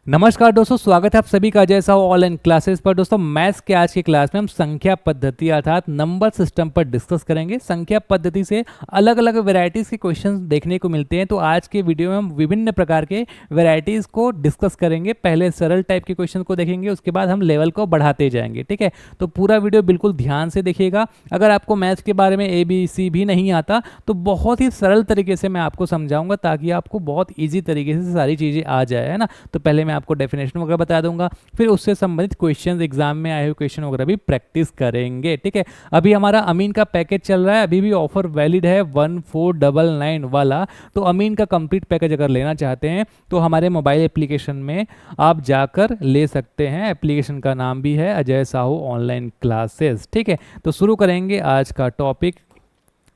नमस्कार दोस्तों, स्वागत है आप सभी का अजय साहू ऑनलाइन क्लासेस पर। दोस्तों मैथ्स के आज की क्लास में हम संख्या पद्धति अर्थात नंबर सिस्टम पर डिस्कस करेंगे। संख्या पद्धति से अलग अलग वैरायटीज़ के क्वेश्चंस देखने को मिलते हैं, तो आज के वीडियो में हम विभिन्न प्रकार के वैरायटीज़ को डिस्कस करेंगे। पहले सरल टाइप के क्वेश्चन को देखेंगे, उसके बाद हम लेवल को बढ़ाते जाएंगे। ठीक है, तो पूरा वीडियो बिल्कुल ध्यान से देखिएगा। अगर आपको मैथ्स के बारे में ABC भी नहीं आता तो बहुत ही सरल तरीके से मैं आपको समझाऊंगा, ताकि आपको बहुत ईजी तरीके से सारी चीज़ें आ जाए, है ना। तो पहले मैं आपको डेफिनेशन वगैरह बता दूंगा, फिर उससे संबंधित क्वेश्चंस, एग्जाम में आए हुए क्वेश्चन वगैरह भी प्रैक्टिस करेंगे। ठीक है, अभी हमारा अमीन का पैकेज चल रहा है, अभी भी ऑफर वैलिड है 1499 वाला। तो अमीन का कंप्लीट पैकेज अगर लेना चाहते हैं तो हमारे मोबाइल एप्लीकेशन में आप जाकर ले सकते हैं। एप्लीकेशन का नाम भी है अजय साहू ऑनलाइन क्लासेस। ठीक है, तो शुरू करेंगे आज का टॉपिक।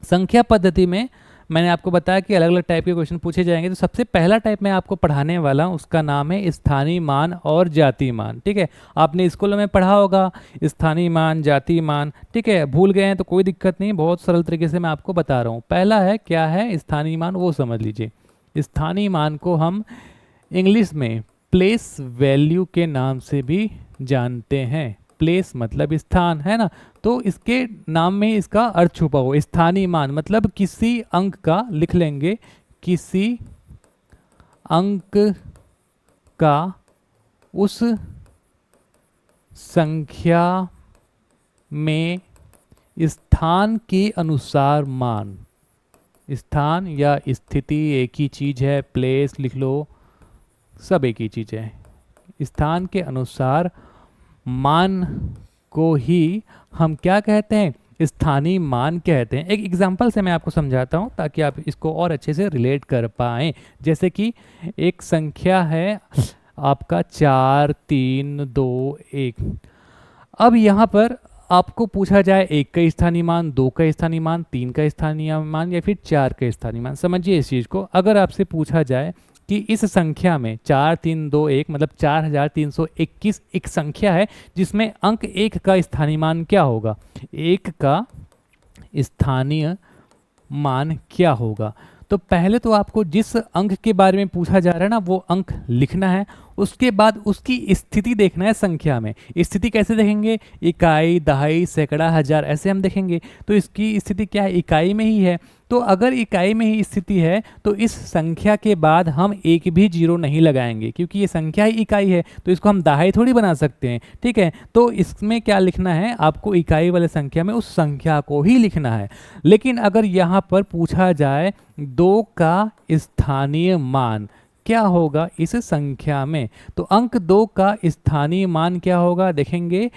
संख्या पद्धति में मैंने आपको बताया कि अलग अलग टाइप के क्वेश्चन पूछे जाएंगे। तो सबसे पहला टाइप मैं आपको पढ़ाने वाला हूँ, उसका नाम है स्थानीय मान और जातीय मान। ठीक है, आपने स्कूलों में पढ़ा होगा स्थानीय मान, जातीय मान। ठीक है, भूल गए हैं तो कोई दिक्कत नहीं, बहुत सरल तरीके से मैं आपको बता रहा हूँ। पहला है, क्या है स्थानीय मान, वो समझ लीजिए। स्थानीय मान को हम इंग्लिश में प्लेस वैल्यू के नाम से भी जानते हैं। प्लेस मतलब स्थान, है ना। तो इसके नाम में इसका अर्थ छुपा हुआ। स्थानीय मान मतलब किसी अंक का, लिख लेंगे, किसी अंक का उस संख्या में स्थान के अनुसार मान। स्थान या स्थिति एक ही चीज है, प्लेस लिख लो, सब एक ही चीज है। स्थान के अनुसार मान को ही हम क्या कहते हैं, स्थानीय मान कहते हैं। एक एग्जांपल से मैं आपको समझाता हूं ताकि आप इसको और अच्छे से रिलेट कर पाएं। जैसे कि एक संख्या है आपका 4 3 2 1। अब यहाँ पर आपको पूछा जाए 1 का स्थानीय मान, 2 का स्थानीय मान, 3 का स्थानीय मान या फिर 4 का स्थानीय मान। समझिए इस चीज़ को। अगर आपसे पूछा जाए कि इस संख्या में 4 3 2 1 मतलब 4321 एक संख्या है जिसमें अंक 1 का स्थानीय मान क्या होगा, 1 का स्थानीय मान क्या होगा। तो पहले तो आपको जिस अंक के बारे में पूछा जा रहा है ना, वो अंक लिखना है। उसके बाद उसकी स्थिति देखना है संख्या में। स्थिति कैसे देखेंगे, इकाई, दहाई, सैकड़ा, हजार, ऐसे हम देखेंगे। तो इसकी स्थिति क्या है, इकाई में ही है। तो अगर इकाई में ही स्थिति है तो इस संख्या के बाद हम एक भी जीरो नहीं लगाएंगे, क्योंकि ये संख्या ही इकाई है, तो इसको हम दहाई थोड़ी बना सकते हैं। ठीक है, तो इसमें क्या लिखना है आपको, इकाई वाले संख्या में उस संख्या को ही लिखना है। लेकिन अगर यहाँ पर पूछा जाए 2 का स्थानीय मान क्या होगा इस संख्या में, तो अंक 2 का स्थानीय मान क्या होगा देखेंगे।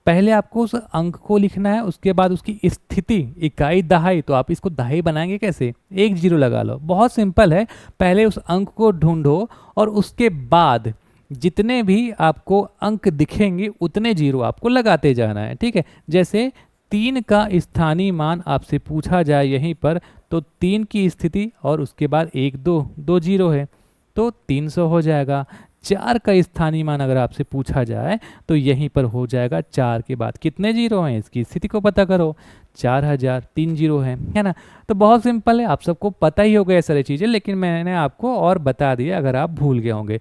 पहले आपको उस अंक को लिखना है, उसके बाद उसकी स्थिति, इकाई, दहाई। तो आप इसको दहाई बनाएंगे कैसे, 1 जीरो लगा लो, बहुत सिंपल है। पहले उस अंक को ढूंढो और उसके बाद जितने भी आपको अंक दिखेंगे उतने जीरो आपको लगाते जाना है। ठीक है, जैसे 3 का स्थानीय मान आपसे पूछा जाए यहीं पर, तो 3 की स्थिति और उसके बाद 1 2 जीरो है तो 300 हो जाएगा। 4 का स्थानीय मान अगर आपसे पूछा जाए तो यहीं पर हो जाएगा, 4 के बाद कितने जीरो हैं इसकी स्थिति को पता करो, 4000, 3 जीरो है ना। तो बहुत सिंपल है, आप सबको पता ही होगा ये सारी चीज़ें, लेकिन मैंने आपको और बता दिया अगर आप भूल गए होंगे।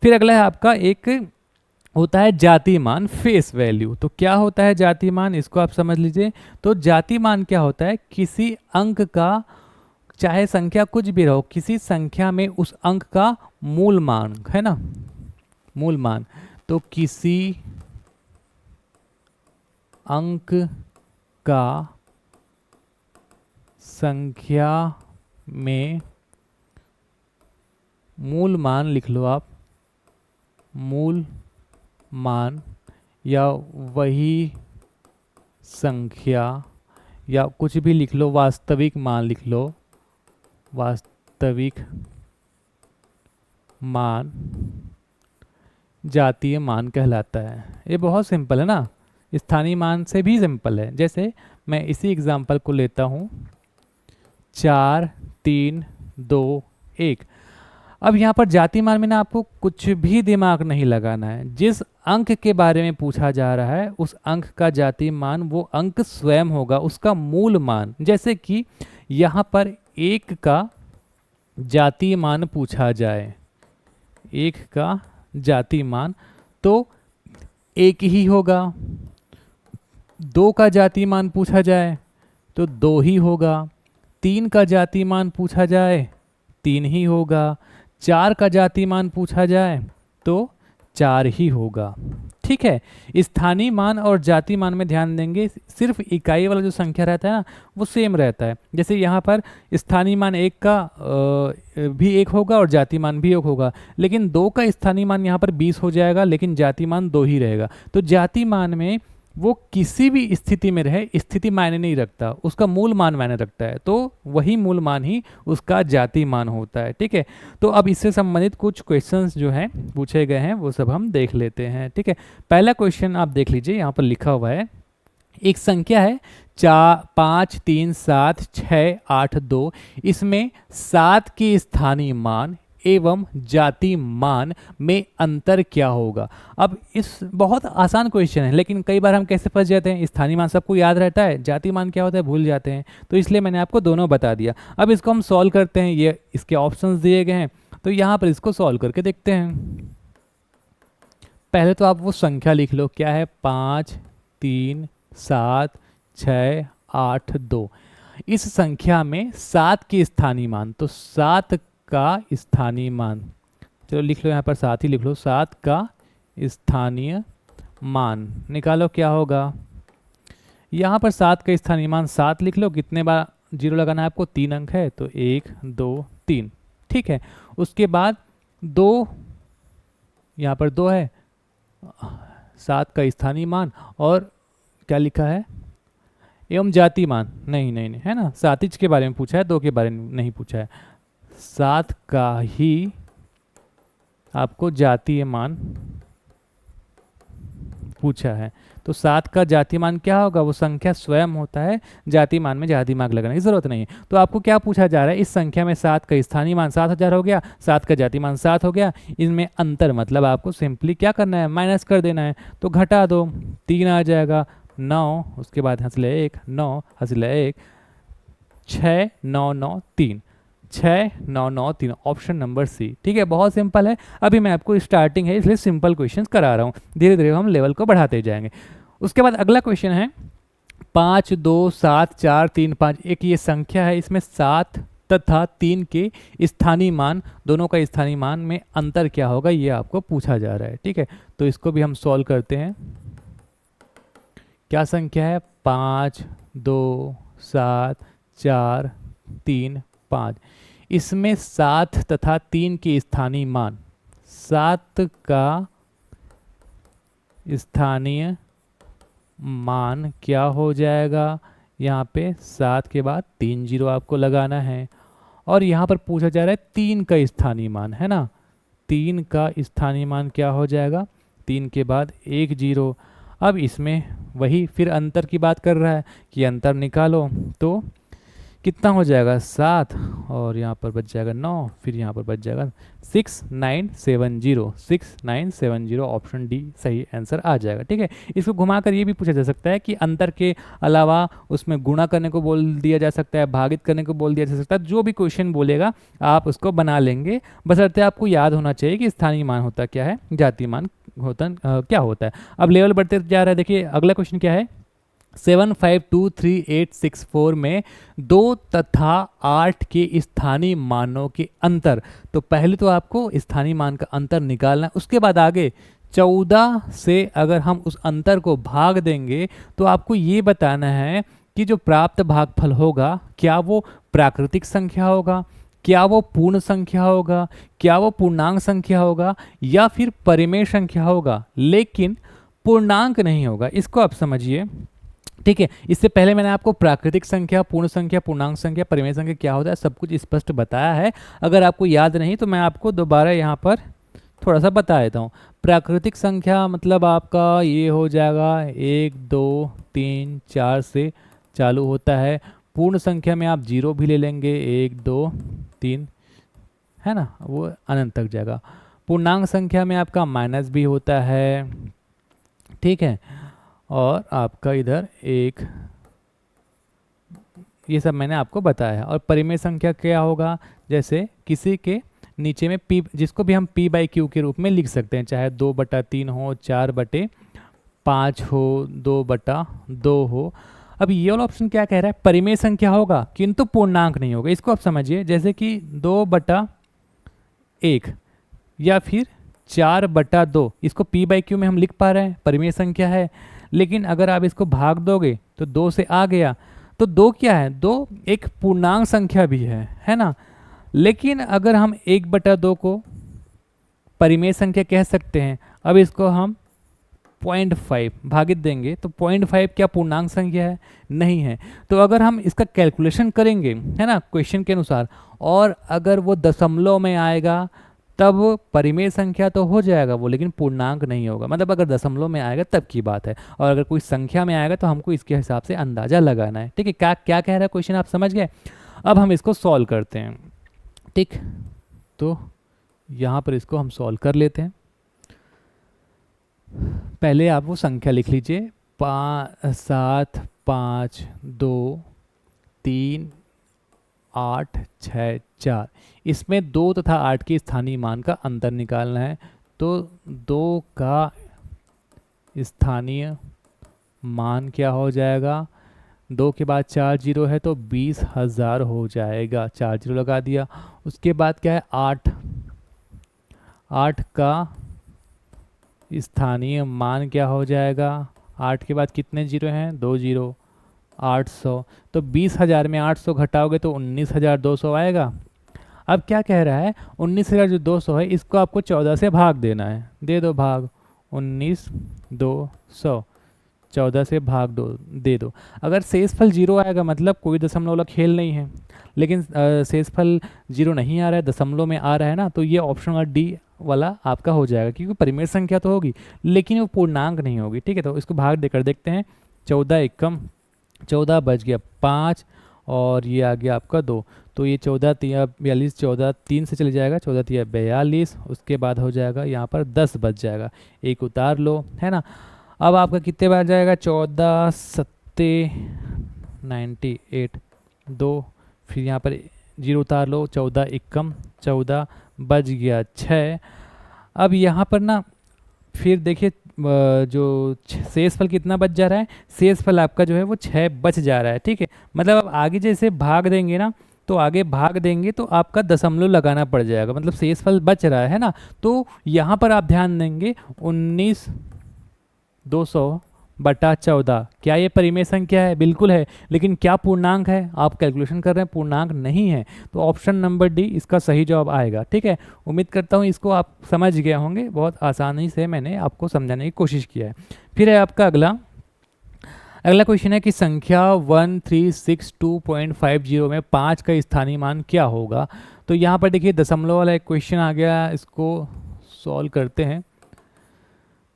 फिर अगला है आपका एक होता है जातीय मान, फेस वैल्यू। तो क्या होता है जातीय मान, इसको आप समझ लीजिए। तो जातीय मान क्या होता है, किसी अंक का, चाहे संख्या कुछ भी रहो, किसी संख्या में उस अंक का मूल मान, है ना, मूल मान। तो किसी अंक का संख्या में मूल मान लिख लो आप, मूल मान, या वही संख्या, या कुछ भी लिख लो, वास्तविक मान लिख लो, वास्तविक मान जातीय मान कहलाता है। ये बहुत सिंपल है ना, स्थानीय मान से भी सिंपल है। जैसे मैं इसी एग्जांपल को लेता हूँ, 4 3 2 1। अब यहाँ पर जातीय मान में ना आपको कुछ भी दिमाग नहीं लगाना है। जिस अंक के बारे में पूछा जा रहा है उस अंक का जातीय मान वो अंक स्वयं होगा, उसका मूल मान। जैसे कि यहाँ पर 1 का जातीय मान पूछा जाए, 1 का जातिमान, तो एक ही होगा। 2 का जातिमान पूछा जाए तो 2 ही होगा। 3 का जातिमान पूछा जाए 3 ही होगा। 4 का जातिमान पूछा जाए तो 4 ही होगा। ठीक है, स्थानीय मान और जाति मान में ध्यान देंगे, सिर्फ इकाई वाला जो संख्या रहता है ना वो सेम रहता है। जैसे यहाँ पर स्थानीय मान 1 का भी 1 होगा और जाति मान भी 1 होगा, लेकिन 2 का स्थानीय मान यहाँ पर 20 हो जाएगा, लेकिन जाति मान 2 ही रहेगा। तो जाति मान में वो किसी भी स्थिति में रहे, स्थिति मायने नहीं रखता, उसका मूल मान मायने रखता है, तो वही मूल मान ही उसका जाति मान होता है। ठीक है, तो अब इससे संबंधित कुछ क्वेश्चंस जो हैं पूछे गए हैं वो सब हम देख लेते हैं। ठीक है, पहला क्वेश्चन आप देख लीजिए, यहाँ पर लिखा हुआ है एक संख्या है 4 5 3 7 6 8 2, इसमें 7 के स्थानीय मान एवं जाति मान में अंतर क्या होगा। अब इस बहुत आसान क्वेश्चन है, लेकिन कई बार हम कैसे फंस जाते हैं, स्थानीय मान सबको याद रहता है, जाति मान क्या होता है भूल जाते हैं, तो इसलिए मैंने आपको दोनों बता दिया। अब इसको हम सॉल्व करते हैं, ये इसके ऑप्शंस दिए गए हैं, तो यहाँ पर इसको सॉल्व करके देखते हैं। पहले तो आप वो संख्या लिख लो, क्या है 5 3 7 6 8 2। इस संख्या में 7 के स्थानीय मान, तो 7 का स्थानीय मान, चलो लिख लो यहाँ पर 7 ही लिख लो, 7 का स्थानीय मान निकालो क्या होगा। यहाँ पर 7 का स्थानीय मान 7 लिख लो, कितने बार जीरो लगाना है आपको, 3 अंक है, तो 1 2 3। ठीक है, उसके बाद 2, यहाँ पर 2 है, 7 का स्थानीय मान और क्या लिखा है एवं जाति मान, नहीं नहीं नहीं है ना, 7 के बारे में पूछा है, 2 के बारे में नहीं पूछा है, 7 का ही आपको जातीय मान पूछा है। तो 7 का जातीय मान क्या होगा, वो संख्या स्वयं होता है, जातीय मान में ज़्यादा दिमाग लगाने की जरूरत नहीं है। तो आपको क्या पूछा जा रहा है, इस संख्या में 7 का स्थानीय मान 7000 हो गया, 7 का जातीय मान 7 हो गया, इनमें अंतर मतलब आपको सिंपली क्या करना है, माइनस कर देना है, तो घटा दो, 3 आ जाएगा, 9, उसके बाद हंसले 1, 9 हंसले 1, 6 9 9 3, 6 9 9 3, ऑप्शन नंबर सी। ठीक है, बहुत सिंपल है, अभी मैं आपको स्टार्टिंग है इसलिए सिंपल क्वेश्चंस करा रहा हूँ, धीरे धीरे हम लेवल को बढ़ाते जाएंगे। उसके बाद अगला क्वेश्चन है 5 2 7 4 3 5, एक ये संख्या है, इसमें 7 तथा 3 के स्थानीय मान, दोनों का स्थानीय मान में अंतर क्या होगा, ये आपको पूछा जा रहा है। ठीक है, तो इसको भी हम सॉल्व करते हैं। क्या संख्या है 5 2 7 4 3 5, इसमें 7 तथा 3 के स्थानीय मान, 7 का स्थानीय मान क्या हो जाएगा, यहाँ पे 7 के बाद 3 जीरो आपको लगाना है, और यहाँ पर पूछा जा रहा है 3 का स्थानीय मान, है ना, 3 का स्थानीय मान क्या हो जाएगा, 3 के बाद 1 जीरो। अब इसमें वही फिर अंतर की बात कर रहा है कि अंतर निकालो, तो कितना हो जाएगा 7, और यहाँ पर बच जाएगा 9, फिर यहाँ पर बच जाएगा 6970, 6970, ऑप्शन डी सही आंसर आ जाएगा। ठीक है, इसको घुमाकर ये भी पूछा जा सकता है कि अंतर के अलावा उसमें गुणा करने को बोल दिया जा सकता है, भागित करने को बोल दिया जा सकता है, जो भी क्वेश्चन बोलेगा आप उसको बना लेंगे, बशर्ते आपको याद होना चाहिए कि स्थानीय मान होता क्या है, जातीय मान होता क्या होता है। अब लेवल बढ़ते जा रहा है, देखिए अगला क्वेश्चन क्या है, 752384 में 2 तथा 8 के स्थानीय मानों के अंतर, तो पहले तो आपको स्थानीय मान का अंतर निकालना है, उसके बाद आगे 14 से अगर हम उस अंतर को भाग देंगे तो आपको ये बताना है कि जो प्राप्त भागफल होगा क्या वो प्राकृतिक संख्या होगा, क्या वो पूर्ण संख्या होगा, क्या वो पूर्णांक संख्या होगा, या फिर परिमेय संख्या होगा, लेकिन पूर्णांक नहीं होगा। इसको आप समझिए। ठीक है, इससे पहले मैंने आपको प्राकृतिक संख्या, पूर्ण संख्या, पूर्णांक संख्या, परिमेय संख्या क्या होता है सब कुछ स्पष्ट बताया है। अगर आपको याद नहीं तो मैं आपको दोबारा यहाँ पर थोड़ा सा बता देता हूँ। प्राकृतिक संख्या मतलब आपका ये हो जाएगा 1 2 3 4 से चालू होता है। पूर्ण संख्या में आप जीरो भी ले लेंगे, 1 2 3, है ना, वो अनंत तक जाएगा। पूर्णांक संख्या में आपका माइनस भी होता है, ठीक है, और आपका इधर 1, ये सब मैंने आपको बताया है। और परिमेय संख्या क्या होगा, जैसे किसी के नीचे में p, जिसको भी हम p/q के रूप में लिख सकते हैं, चाहे 2/3 हो, 4/5 हो, 2/2 हो। अब ये वाला ऑप्शन क्या कह रहा है, परिमेय संख्या होगा किंतु पूर्णांक नहीं होगा। इसको आप समझिए, जैसे कि 2/1 या फिर 4/2, इसको p/q में हम लिख पा रहे हैं, परिमेय संख्या है। लेकिन अगर आप इसको भाग दोगे तो 2 से आ गया, तो 2 क्या है, 2 एक पूर्णांक संख्या भी है ना। लेकिन अगर हम 1/2 को परिमेय संख्या कह सकते हैं, अब इसको हम 0.5 भागित देंगे तो 0.5 क्या पूर्णांक संख्या है, नहीं है। तो अगर हम इसका कैलकुलेशन करेंगे, है ना, क्वेश्चन के अनुसार, और अगर वो दशमलव में आएगा तब परिमेय संख्या तो हो जाएगा वो, लेकिन पूर्णांक नहीं होगा। मतलब अगर दशमलव में आएगा तब की बात है, और अगर कोई संख्या में आएगा तो हमको इसके हिसाब से अंदाजा लगाना है। ठीक है, क्या क्या कह रहा है क्वेश्चन, आप समझ गए। अब हम इसको सॉल्व करते हैं। ठीक, तो यहाँ पर इसको हम सॉल्व कर लेते हैं। पहले आप वो संख्या लिख लीजिए, 7 5 2 3 8 6 4। इसमें 2 तथा 8 के स्थानीय मान का अंतर निकालना है। तो 2 का स्थानीय मान क्या हो जाएगा, 2 के बाद 4 जीरो है तो 20,000 हो जाएगा, 4 जीरो लगा दिया। उसके बाद क्या है, 8 का स्थानीय मान क्या हो जाएगा, 8 के बाद कितने जीरो हैं, 2 जीरो, 800। तो 20,000 में 800 घटाओगे तो 19,200 आएगा। अब क्या कह रहा है, 19,200 है, इसको आपको 14 से भाग देना है। दे दो भाग, 19,200 14 से भाग दो, दे दो। अगर शेषफल जीरो आएगा मतलब कोई दशमलव वाला खेल नहीं है, लेकिन शेषफल जीरो नहीं आ रहा है, दशमलव में आ रहा है ना, तो ये ऑप्शन वाला डी वाला आपका हो जाएगा, क्योंकि परिमेय संख्या तो होगी लेकिन वो पूर्णांक नहीं होगी। ठीक है, तो इसको भाग देकर देखते हैं। 14 एकम 14 बच गया 5, और ये आ गया आपका 2, तो ये 14 तिया 42, 14 3 से चले जाएगा, 14 तिया 42। उसके बाद हो जाएगा यहाँ पर 10 बच जाएगा, एक उतार लो, है ना। अब आपका कितने बार जाएगा, 14 सत्ते 98, 2, फिर यहाँ पर जीरो उतार लो, 14 एकम 14 बच गया 6। अब यहाँ पर ना फिर देखिए जो शेषफल कितना बच जा रहा है, शेषफल आपका जो है वो 6 बच जा रहा है। ठीक है, मतलब अब आगे जैसे भाग देंगे ना, तो आगे भाग देंगे तो आपका दशमलव लगाना पड़ जाएगा, मतलब शेषफल बच रहा है ना। तो यहाँ पर आप ध्यान देंगे 19,200/14, क्या ये परिमेय संख्या है, बिल्कुल है, लेकिन क्या पूर्णांक है, आप कैलकुलेशन कर रहे हैं, पूर्णांक नहीं है। तो ऑप्शन नंबर डी इसका सही जवाब आएगा। ठीक है, उम्मीद करता हूँ इसको आप समझ गए होंगे, बहुत आसानी से मैंने आपको समझाने की कोशिश किया है। फिर है आपका अगला क्वेश्चन है कि संख्या 1362.50 में 5 का स्थानीय मान क्या होगा। तो यहाँ पर देखिए दशमलव वाला एक क्वेश्चन आ गया, इसको सॉल्व करते हैं।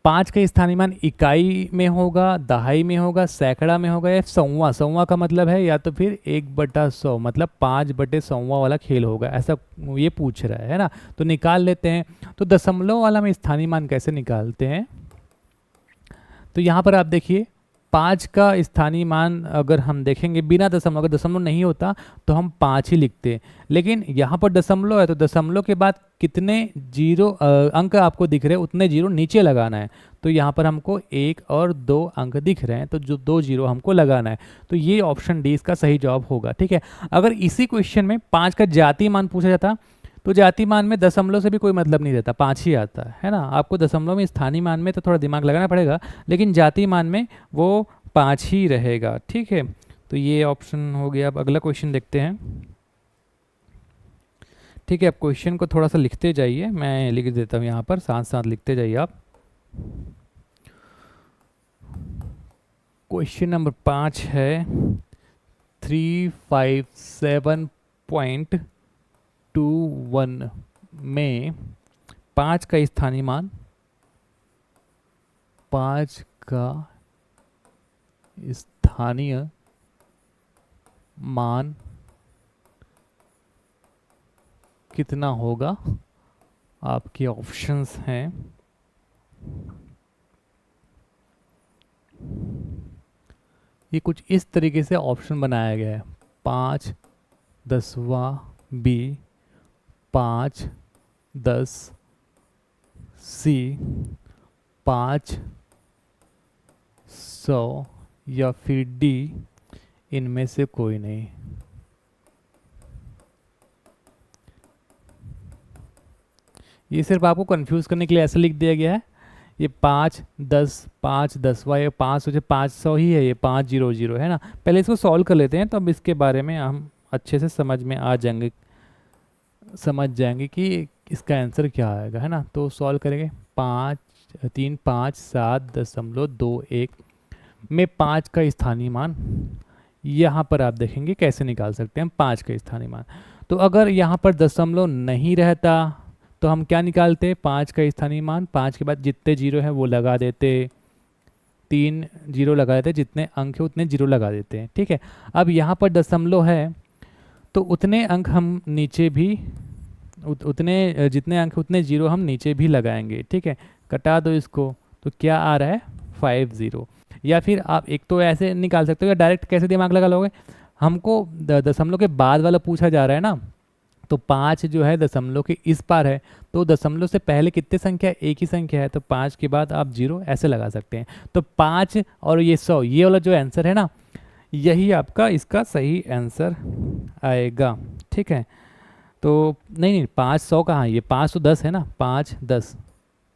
5 का स्थानीय मान इकाई में होगा, दहाई में होगा, सैकड़ा में होगा, या सौवा। सौवा का मतलब है या तो फिर 1/100, मतलब 5/100 वाला खेल होगा, ऐसा ये पूछ रहा है ना। तो निकाल लेते हैं। तो दशमलव वाला में स्थानीय मान कैसे निकालते हैं, तो यहाँ पर आप देखिए 5 का स्थानीय मान अगर हम देखेंगे बिना दशमलव, अगर दशमलव नहीं होता तो हम 5 ही लिखते, लेकिन यहाँ पर दशमलव है तो दशमलव के बाद कितने जीरो अंक आपको दिख रहे हैं उतने जीरो नीचे लगाना है। तो यहाँ पर हमको 1 और 2 अंक दिख रहे हैं, तो जो 2 जीरो हमको लगाना है। तो ये ऑप्शन डी इसका सही जवाब होगा। ठीक है, अगर इसी क्वेश्चन में 5 का जातीय मान पूछा जाता तो जातीय मान में दशमलव से भी कोई मतलब नहीं रहता, 5 ही आता है ना। आपको दशमलव में स्थानीय मान में तो थोड़ा दिमाग लगाना पड़ेगा, लेकिन जातीय मान में वो 5 ही रहेगा। ठीक है, तो ये ऑप्शन हो गया। अब अगला क्वेश्चन देखते हैं। ठीक है, अब क्वेश्चन को थोड़ा सा लिखते जाइए, मैं लिख देता हूँ यहाँ पर, साथ साथ लिखते जाइए आप। क्वेश्चन नंबर 5 है 357.21 में 5 का स्थानीय मान, 5 का स्थानीय मान कितना होगा। आपके ऑप्शंस हैं ये कुछ इस तरीके से ऑप्शन बनाया गया है, 5 10वां बी, 5 10, सी 500 या फिर डी इनमें से कोई नहीं। ये सिर्फ आपको कंफ्यूज करने के लिए ऐसे लिख दिया गया है। ये 5 10 5 10 ये 500 ही है, ये 500 है ना। पहले इसको सॉल्व कर लेते हैं, तो अब इसके बारे में हम अच्छे से समझ में आ जाएंगे, समझ जाएंगे कि इसका आंसर क्या आएगा, है ना। तो सॉल्व करेंगे। 3 5 7.21 में 5 का स्थानीय मान, यहाँ पर आप देखेंगे कैसे निकाल सकते हैं हम 5 का स्थानीय मान। तो अगर यहाँ पर दशमलव नहीं रहता तो हम क्या निकालते, 5 का स्थानीय मान, 5 के बाद जितने जीरो है वो लगा देते, 3 जीरो लगा देते, जितने अंक है उतने जीरो लगा देते हैं, ठीक है। अब यहाँ पर दशमलव है तो उतने अंक हम नीचे भी उतने जितने अंक उतने जीरो हम नीचे भी लगाएंगे, ठीक है। कटा दो इसको, तो क्या आ रहा है 50। या फिर आप एक तो ऐसे निकाल सकते हो, या डायरेक्ट कैसे दिमाग लगा लोगे, हमको दशमलव के बाद वाला पूछा जा रहा है ना, तो 5 जो है दशमलव के इस पार है, तो दशमलव से पहले कितने संख्या है, एक ही संख्या है, तो 5 के बाद आप जीरो ऐसे लगा सकते हैं। तो 5 और ये 100, ये वाला जो आंसर है ना, यही आपका इसका सही आंसर आएगा, ठीक है। तो नहीं 500 कहाँ है, ये 510 है ना, 510,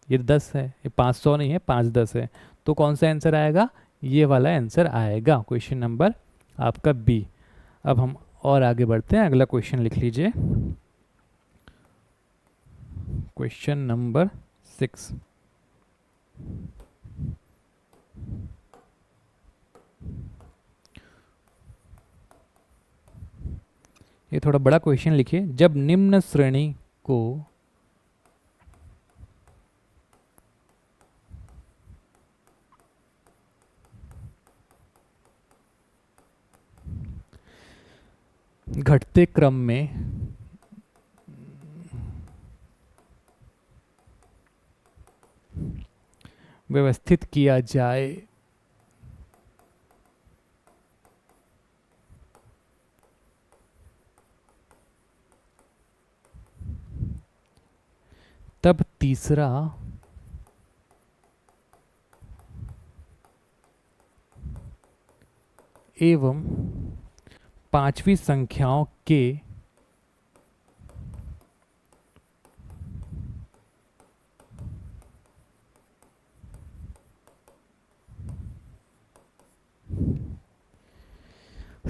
ये 10 है, ये 500 नहीं है, 510 है। तो कौन सा आंसर आएगा, ये वाला आंसर आएगा, क्वेश्चन नंबर आपका बी। अब हम और आगे बढ़ते हैं, अगला क्वेश्चन लिख लीजिए, क्वेश्चन नंबर 6। ये थोड़ा बड़ा क्वेश्चन लिखिए। जब निम्न श्रेणी को घटते क्रम में व्यवस्थित किया जाए, तब तीसरा एवं पांचवी संख्याओं के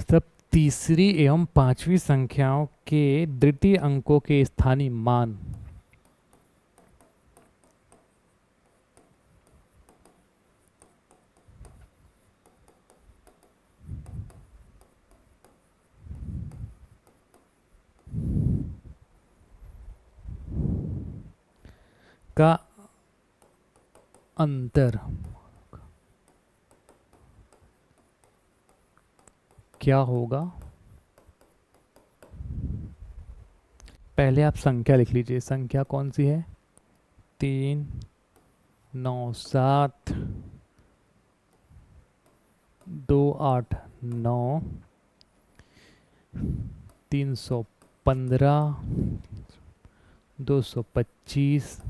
तब तीसरी एवं पांचवी संख्याओं के द्वितीय अंकों के स्थानीय मान का अंतर क्या होगा। पहले आप संख्या लिख लीजिए, संख्या कौन सी है, 3 9 7 2 8 9 315 225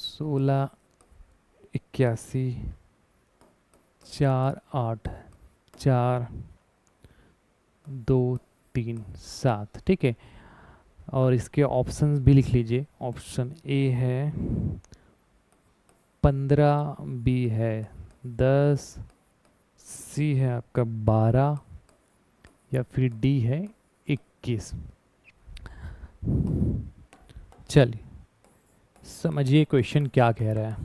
16 81 4 8 4 2 3 7, ठीक है। और इसके ऑप्शंस भी लिख लीजिए। ऑप्शन ए है 15, बी है 10, सी है आपका 12 या फिर डी है 21। चलिए समझिए क्वेश्चन क्या कह रहा है।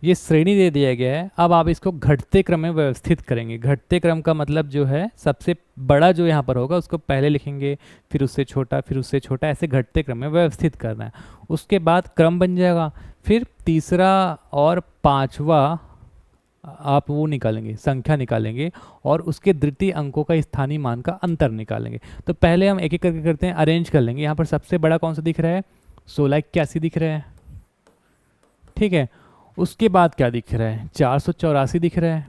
ये श्रेणी दे दिया गया है, अब आप इसको घटते क्रम में व्यवस्थित करेंगे। घटते क्रम का मतलब जो है सबसे बड़ा जो यहाँ पर होगा उसको पहले लिखेंगे, फिर उससे छोटा, फिर उससे छोटा, ऐसे घटते क्रम में व्यवस्थित करना है। उसके बाद क्रम बन जाएगा, फिर तीसरा और पांचवा आप वो निकालेंगे, संख्या निकालेंगे, और उसके द्वितीय अंकों का स्थानीय मान का अंतर निकालेंगे। तो पहले हम एक एक करके करते हैं, अरेंज कर लेंगे। यहाँ पर सबसे बड़ा कौन सा दिख रहा है, 1681 दिख रहा है, ठीक है। उसके बाद क्या दिख रहा है, 484 दिख रहा है,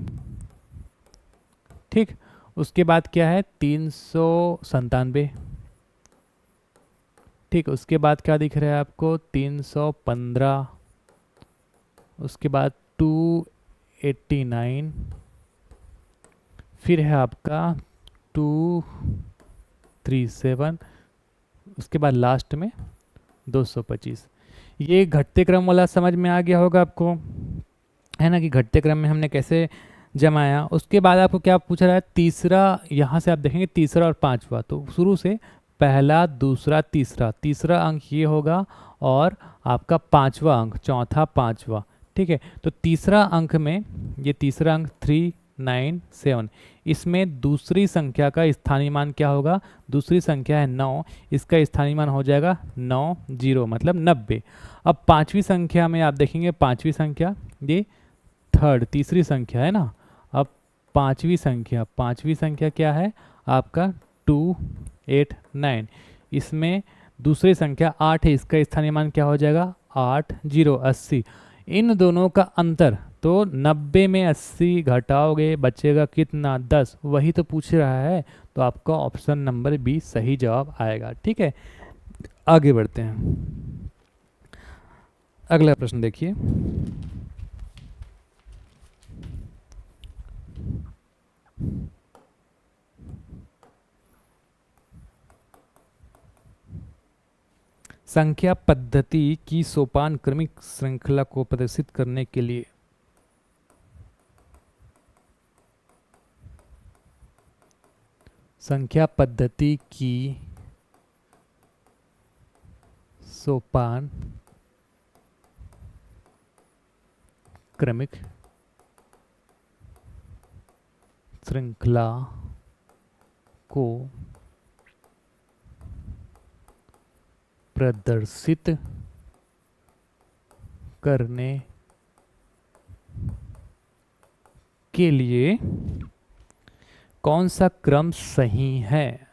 ठीक। उसके बाद क्या है, 397, ठीक, उसके बाद क्या दिख रहा है आपको 315, उसके बाद 289, फिर है आपका 237, उसके बाद लास्ट में 225। ये घटते क्रम वाला समझ में आ गया होगा आपको, है ना, कि घटते क्रम में हमने कैसे जमाया। उसके बाद आपको क्या पूछ रहा है, तीसरा, यहाँ से आप देखेंगे तीसरा और पांचवा, तो शुरू से पहला दूसरा तीसरा, तीसरा अंक ये होगा और आपका पांचवा अंक चौथा पांचवा। ठीक है, तो तीसरा अंक में, ये तीसरा अंक 397, इसमें दूसरी संख्या का स्थानीय मान क्या होगा, दूसरी संख्या है 9, इसका स्थानीय मान हो जाएगा 90, मतलब 90। अब पांचवी संख्या में आप देखेंगे, पांचवी संख्या ये थर्ड, तीसरी संख्या है ना। अब पांचवी संख्या क्या है आपका 289, इसमें दूसरी संख्या 8 है, इसका स्थानीय मान क्या हो जाएगा 80। इन दोनों का अंतर, तो 90 में 80 घटाओगे बचेगा कितना 10, वही तो पूछ रहा है, तो आपका ऑप्शन नंबर बी सही जवाब आएगा। ठीक है, आगे बढ़ते हैं, अगला प्रश्न देखिए। संख्या पद्धति की सोपान क्रमिक श्रृंखला को प्रदर्शित करने के लिए संख्या पद्धति की सोपान क्रमिक श्रृंखला को प्रदर्शित करने के लिए कौन सा क्रम सही है।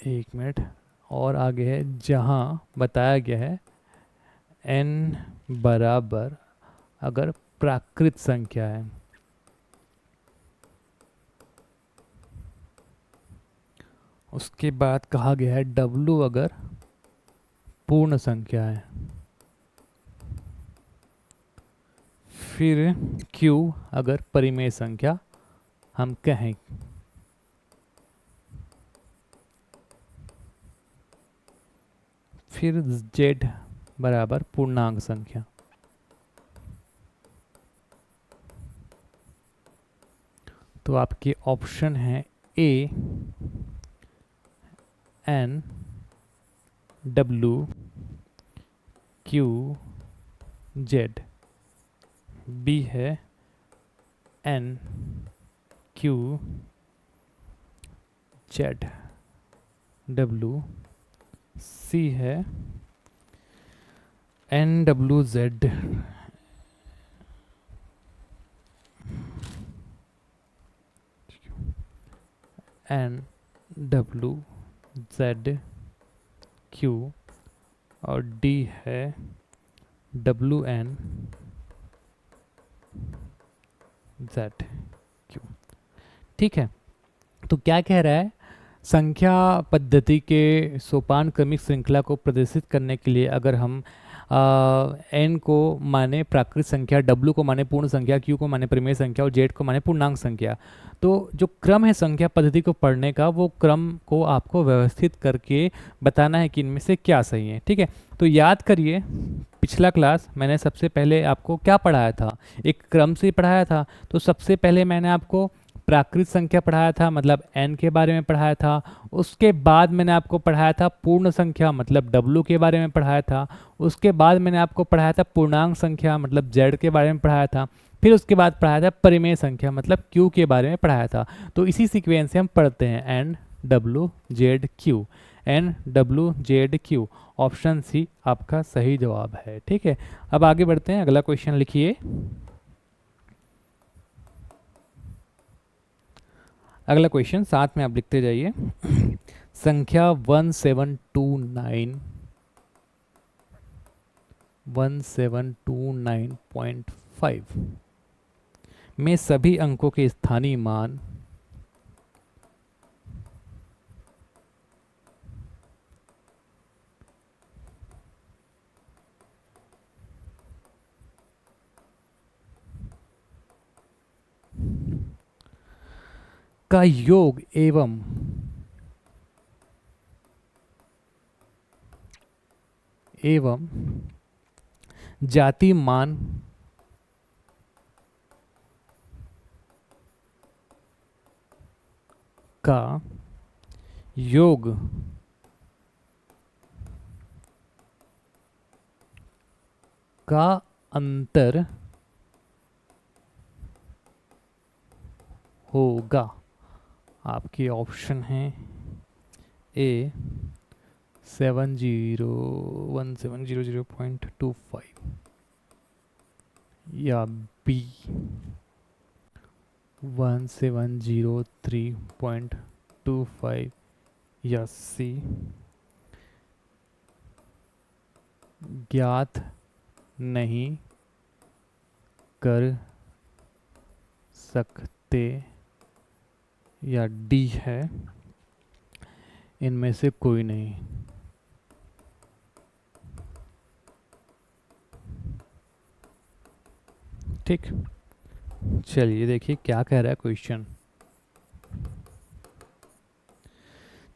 एक मिनट और आगे है, जहां बताया गया है n बराबर अगर प्राकृत संख्या है, उसके बाद कहा गया है w अगर पूर्ण संख्या है, फिर q अगर परिमेय संख्या हम कहें, फिर z बराबर पूर्णांक संख्या। तो आपके ऑप्शन है A n w q z, B है n q z w, C है N W Z N W Z Q, और डी है डब्ल्यू एन जेड क्यू। ठीक है, तो क्या कह रहा है, संख्या पद्धति के सोपान क्रमिक श्रृंखला को प्रदर्शित करने के लिए अगर हम n को माने प्राकृत संख्या, w को माने पूर्ण संख्या, q को माने परिमेय संख्या और z को माने पूर्णांक संख्या, तो जो क्रम है संख्या पद्धति को पढ़ने का, वो क्रम को आपको व्यवस्थित करके बताना है कि इनमें से क्या सही है। ठीक है, तो याद करिए पिछला क्लास मैंने सबसे पहले आपको क्या पढ़ाया था, एक क्रम से पढ़ाया था। तो सबसे पहले मैंने आपको प्राकृत संख्या पढ़ाया था, मतलब n के बारे में पढ़ाया था। उसके बाद मैंने आपको पढ़ाया था पूर्ण संख्या, मतलब w के बारे में पढ़ाया था। उसके बाद मैंने आपको पढ़ाया था पूर्णांक संख्या, मतलब z के बारे में पढ़ाया था। फिर उसके बाद पढ़ाया था परिमेय संख्या, मतलब q के बारे में पढ़ाया था। तो इसी सीक्वेंस से हम पढ़ते हैं n w z q, n w z q। Option C आपका सही जवाब है। ठीक है, अब आगे बढ़ते हैं, अगला क्वेश्चन लिखिए। अगला क्वेश्चन साथ में आप लिखते जाइए। संख्या 1729.5 में सभी अंकों के स्थानीय मान का योग एवं जाति मान का योग का अंतर होगा। आपके ऑप्शन हैं ए 1700.25 या बी 1703.25 या सी ज्ञात नहीं कर सकते या डी है इनमें से कोई नहीं। ठीक, चलिए देखिए क्या कह रहा है क्वेश्चन।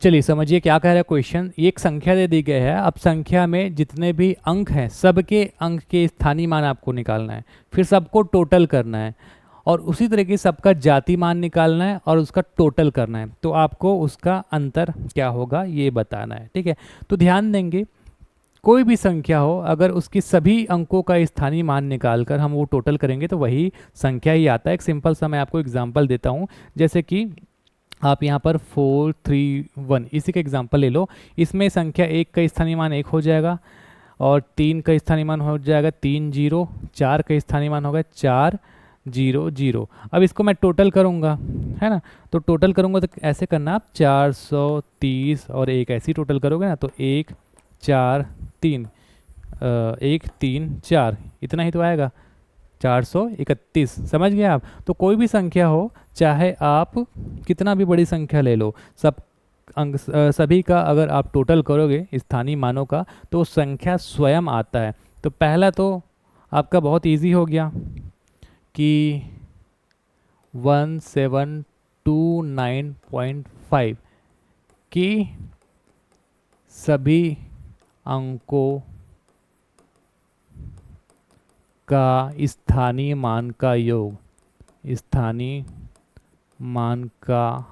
चलिए समझिए क्या कह रहा है क्वेश्चन। एक संख्या दे दी गई है, अब संख्या में जितने भी अंक हैं सबके अंक के स्थानीय मान आपको निकालना है, फिर सबको टोटल करना है और उसी तरीके से सबका जाति मान निकालना है और उसका टोटल करना है। तो आपको उसका अंतर क्या होगा ये बताना है। ठीक है, तो ध्यान देंगे कोई भी संख्या हो अगर उसकी सभी अंकों का स्थानीय मान निकालकर हम वो टोटल करेंगे तो वही संख्या ही आता है। एक सिंपल सा मैं आपको एग्जांपल देता हूँ, जैसे कि आप यहाँ पर 431 इसी का एग्जांपल ले लो। इसमें संख्या 1 का स्थानीय मान 1 हो जाएगा और 3 का स्थानीय मान हो जाएगा 3 0, 4 का स्थानीय मान होगा 4 0 0। अब इसको मैं टोटल करूँगा, है ना, तो टोटल करूँगा तो ऐसे करना आप 430 और 1 ऐसे ही टोटल करोगे ना तो 1 4 3 1 3 4 इतना ही तो आएगा 431। समझ गए आप। तो कोई भी संख्या हो चाहे आप कितना भी बड़ी संख्या ले लो, सब अंक सभी का अगर आप टोटल करोगे स्थानीय मानों का तो संख्या स्वयं आता है। तो पहला तो आपका बहुत इजी हो गया कि 1729.5 की सभी अंकों का स्थानीय मान का योग, स्थानीय मान का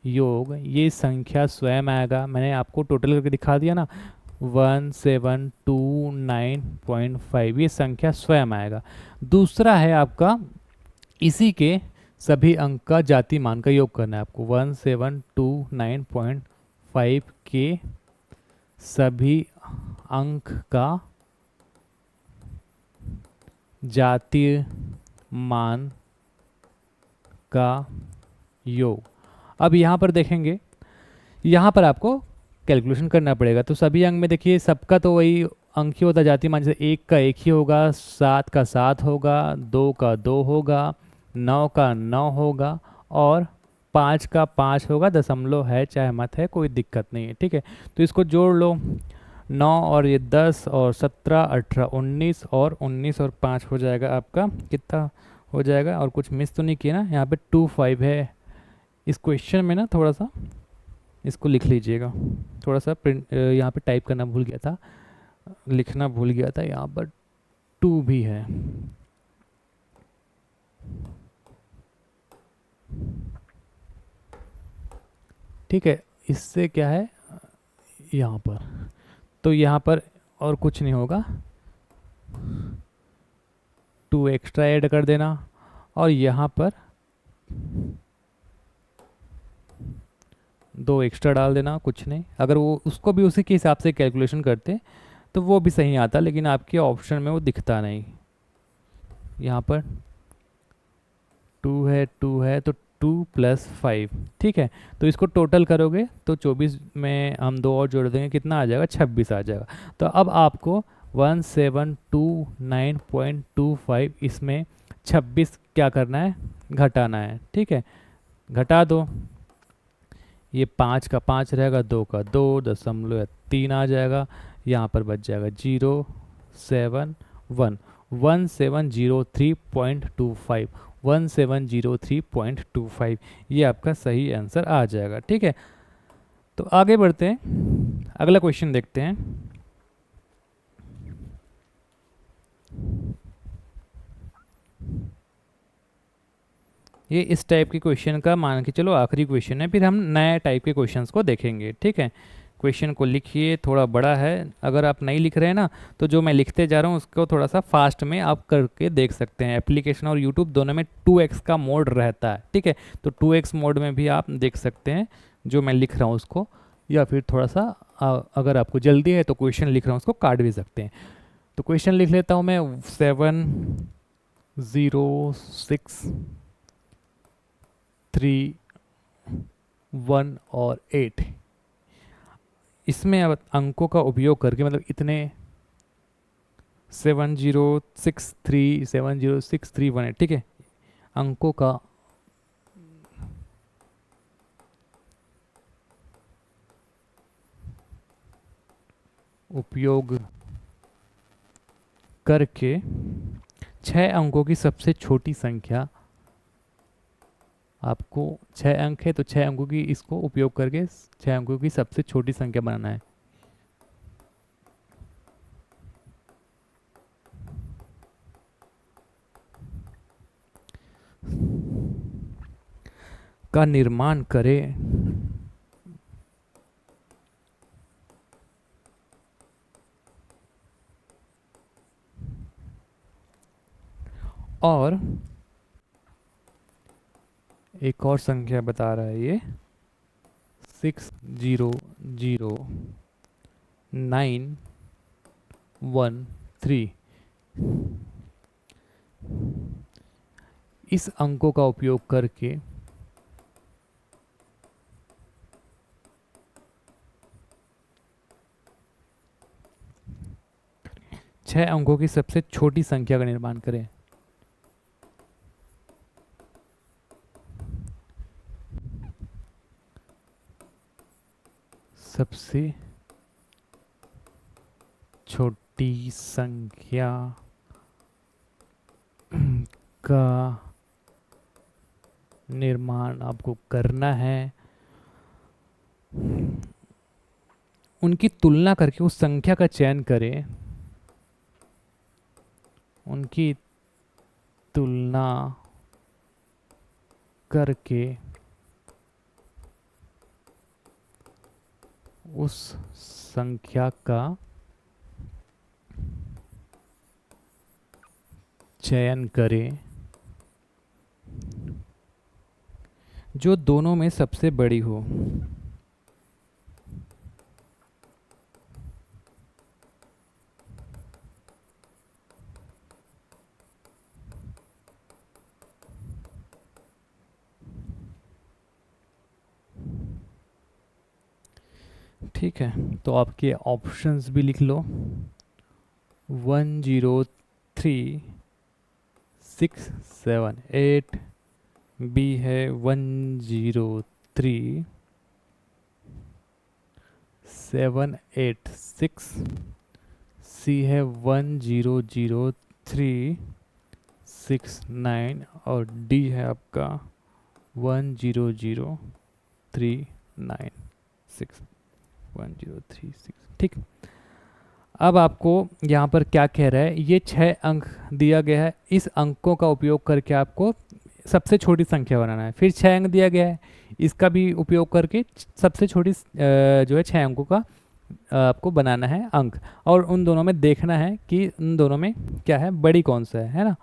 योग ये संख्या स्वयं आएगा। मैंने आपको टोटल करके दिखा दिया ना 1729.5 ये संख्या स्वयं आएगा। दूसरा है आपका इसी के सभी अंक का जाति मान का योग करना है आपको। 1729.5 के सभी अंक का जातीय मान का योग। अब यहाँ पर देखेंगे, यहाँ पर आपको कैलकुलेशन करना पड़ेगा। तो सभी अंक में देखिए सबका तो वही अंक ही होता है जातीय मान, जैसे 1 का 1 ही होगा, 7 का 7 होगा, 2 का 2 होगा, 9 का 9 होगा और 5 का 5 होगा। दशमलव है चाहे मत है कोई दिक्कत नहीं है। ठीक है, तो इसको जोड़ लो 9 और ये 10 और 17 18 19 और 19 और 5 हो जाएगा आपका कितना हो जाएगा। और कुछ मिस तो नहीं किया ना, यहाँ पे 25 है इस क्वेश्चन में ना, थोड़ा सा इसको लिख लीजिएगा। थोड़ा सा प्रिंट यहाँ पे टाइप करना भूल गया था, लिखना भूल गया था, यहाँ पर 2 भी है। ठीक है, इससे क्या है यहाँ पर, तो यहाँ पर और कुछ नहीं होगा, 2 एक्स्ट्रा ऐड कर देना और यहाँ पर 2 एक्स्ट्रा डाल देना, कुछ नहीं। अगर वो उसको भी उसी के हिसाब से कैलकुलेशन करते तो वो भी सही आता, लेकिन आपके ऑप्शन में वो दिखता नहीं। यहाँ पर 2 है 2 है तो 2+5, ठीक है। तो इसको टोटल करोगे तो 24 में हम 2 और जोड़ देंगे, कितना आ जाएगा, 26 आ जाएगा। तो अब आपको 1729.25 इसमें 26 क्या करना है, घटाना है, ठीक है। घटा दो, ये 5 का 5 रहेगा, 2 का 2.3 आ जाएगा, यहाँ पर बच जाएगा 071 1703.25 1703.25, ये आपका सही आंसर आ जाएगा, ठीक है। तो आगे बढ़ते हैं, अगला क्वेश्चन देखते हैं। ये इस टाइप के क्वेश्चन का मान के चलो आखिरी क्वेश्चन है, फिर हम नए टाइप के क्वेश्चंस को देखेंगे, ठीक है। क्वेश्चन को लिखिए, थोड़ा बड़ा है, अगर आप नहीं लिख रहे हैं ना तो जो मैं लिखते जा रहा हूँ उसको थोड़ा सा फास्ट में आप करके देख सकते हैं। एप्लीकेशन और यूट्यूब दोनों में 2x का मोड रहता है, ठीक है। तो 2x मोड में भी आप देख सकते हैं जो मैं लिख रहा हूँ उसको, या फिर थोड़ा सा अगर आपको जल्दी है तो क्वेश्चन लिख रहा हूँ उसको काट भी सकते हैं। तो क्वेश्चन लिख लेता हूँ मैं, 7, 0, 6, 3, 1 और 8, इसमें अब अंकों का उपयोग करके, मतलब इतने 7, 0, 6, 3, 1, ठीक है, अंकों का उपयोग करके 6 अंकों की सबसे छोटी संख्या, आपको 6 अंक है तो 6 अंकों की इसको उपयोग करके 6 अंकों की सबसे छोटी संख्या बनाना है। का निर्माण करें और एक और संख्या बता रहा है ये 600913, इस अंकों का उपयोग करके 6 अंकों की सबसे छोटी संख्या का निर्माण करें। सबसे छोटी संख्या का निर्माण आपको करना है, उनकी तुलना करके उस संख्या का चयन करें, उनकी तुलना करके उस संख्या का चयन करें जो दोनों में सबसे बड़ी हो। ठीक है, तो आपके ऑप्शंस भी लिख लो, 103,678, बी है 103,786, सी है 100,369 और डी है आपका 100,396, 1036, ठीक। अब आपको यहाँ पर क्या कह रहा है, ये 6 अंक दिया गया है, इस अंकों का उपयोग करके आपको सबसे छोटी संख्या बनाना है। फिर 6 अंक दिया गया है, इसका भी उपयोग करके सबसे छोटी जो है 6 अंकों का आपको बनाना है अंक, और उन दोनों में देखना है कि उन दोनों में क्या है, बड़ी कौन सा है ना।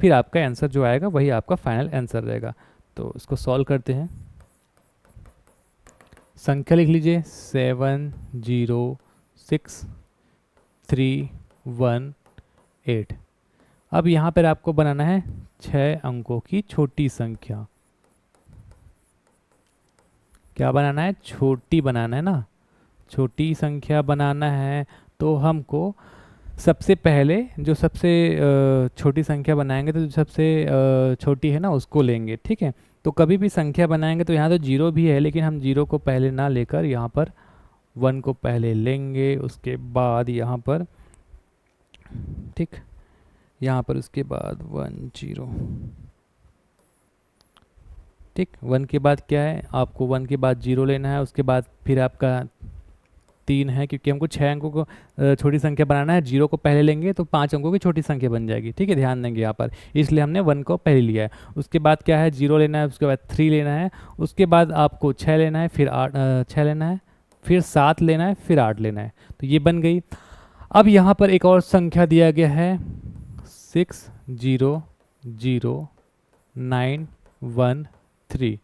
फिर आपका आंसर जो आएगा वही आपका फाइनल आंसर रहेगा। तो इसको सॉल्व करते हैं। संख्या लिख लीजिए 706,318। अब यहाँ पर आपको बनाना है 6 अंकों की छोटी संख्या। क्या बनाना है, छोटी बनाना है ना, छोटी संख्या बनाना है। तो हमको सबसे पहले जो सबसे छोटी संख्या बनाएंगे तो जो सबसे छोटी है ना उसको लेंगे, ठीक है। तो कभी भी संख्या बनाएंगे तो यहाँ तो जीरो भी है, लेकिन हम जीरो को पहले ना लेकर यहाँ पर वन को पहले लेंगे, उसके बाद यहाँ पर, ठीक, यहाँ पर उसके बाद वन जीरो, ठीक। वन के बाद क्या है, आपको वन के बाद जीरो लेना है, उसके बाद फिर आपका तीन है, क्योंकि हमको छः अंकों को छोटी संख्या बनाना है, जीरो को पहले लेंगे तो पाँच अंकों की छोटी संख्या बन जाएगी, ठीक है, ध्यान देंगे यहाँ पर, इसलिए हमने वन को पहले लिया है। उसके बाद क्या है, जीरो लेना है, उसके बाद थ्री लेना है, उसके बाद आपको छः लेना है, फिर आठ, छः लेना है, फिर सात लेना है, फिर आठ लेना है, तो ये बन गई। अब यहाँ पर एक और संख्या दिया गया है 600913,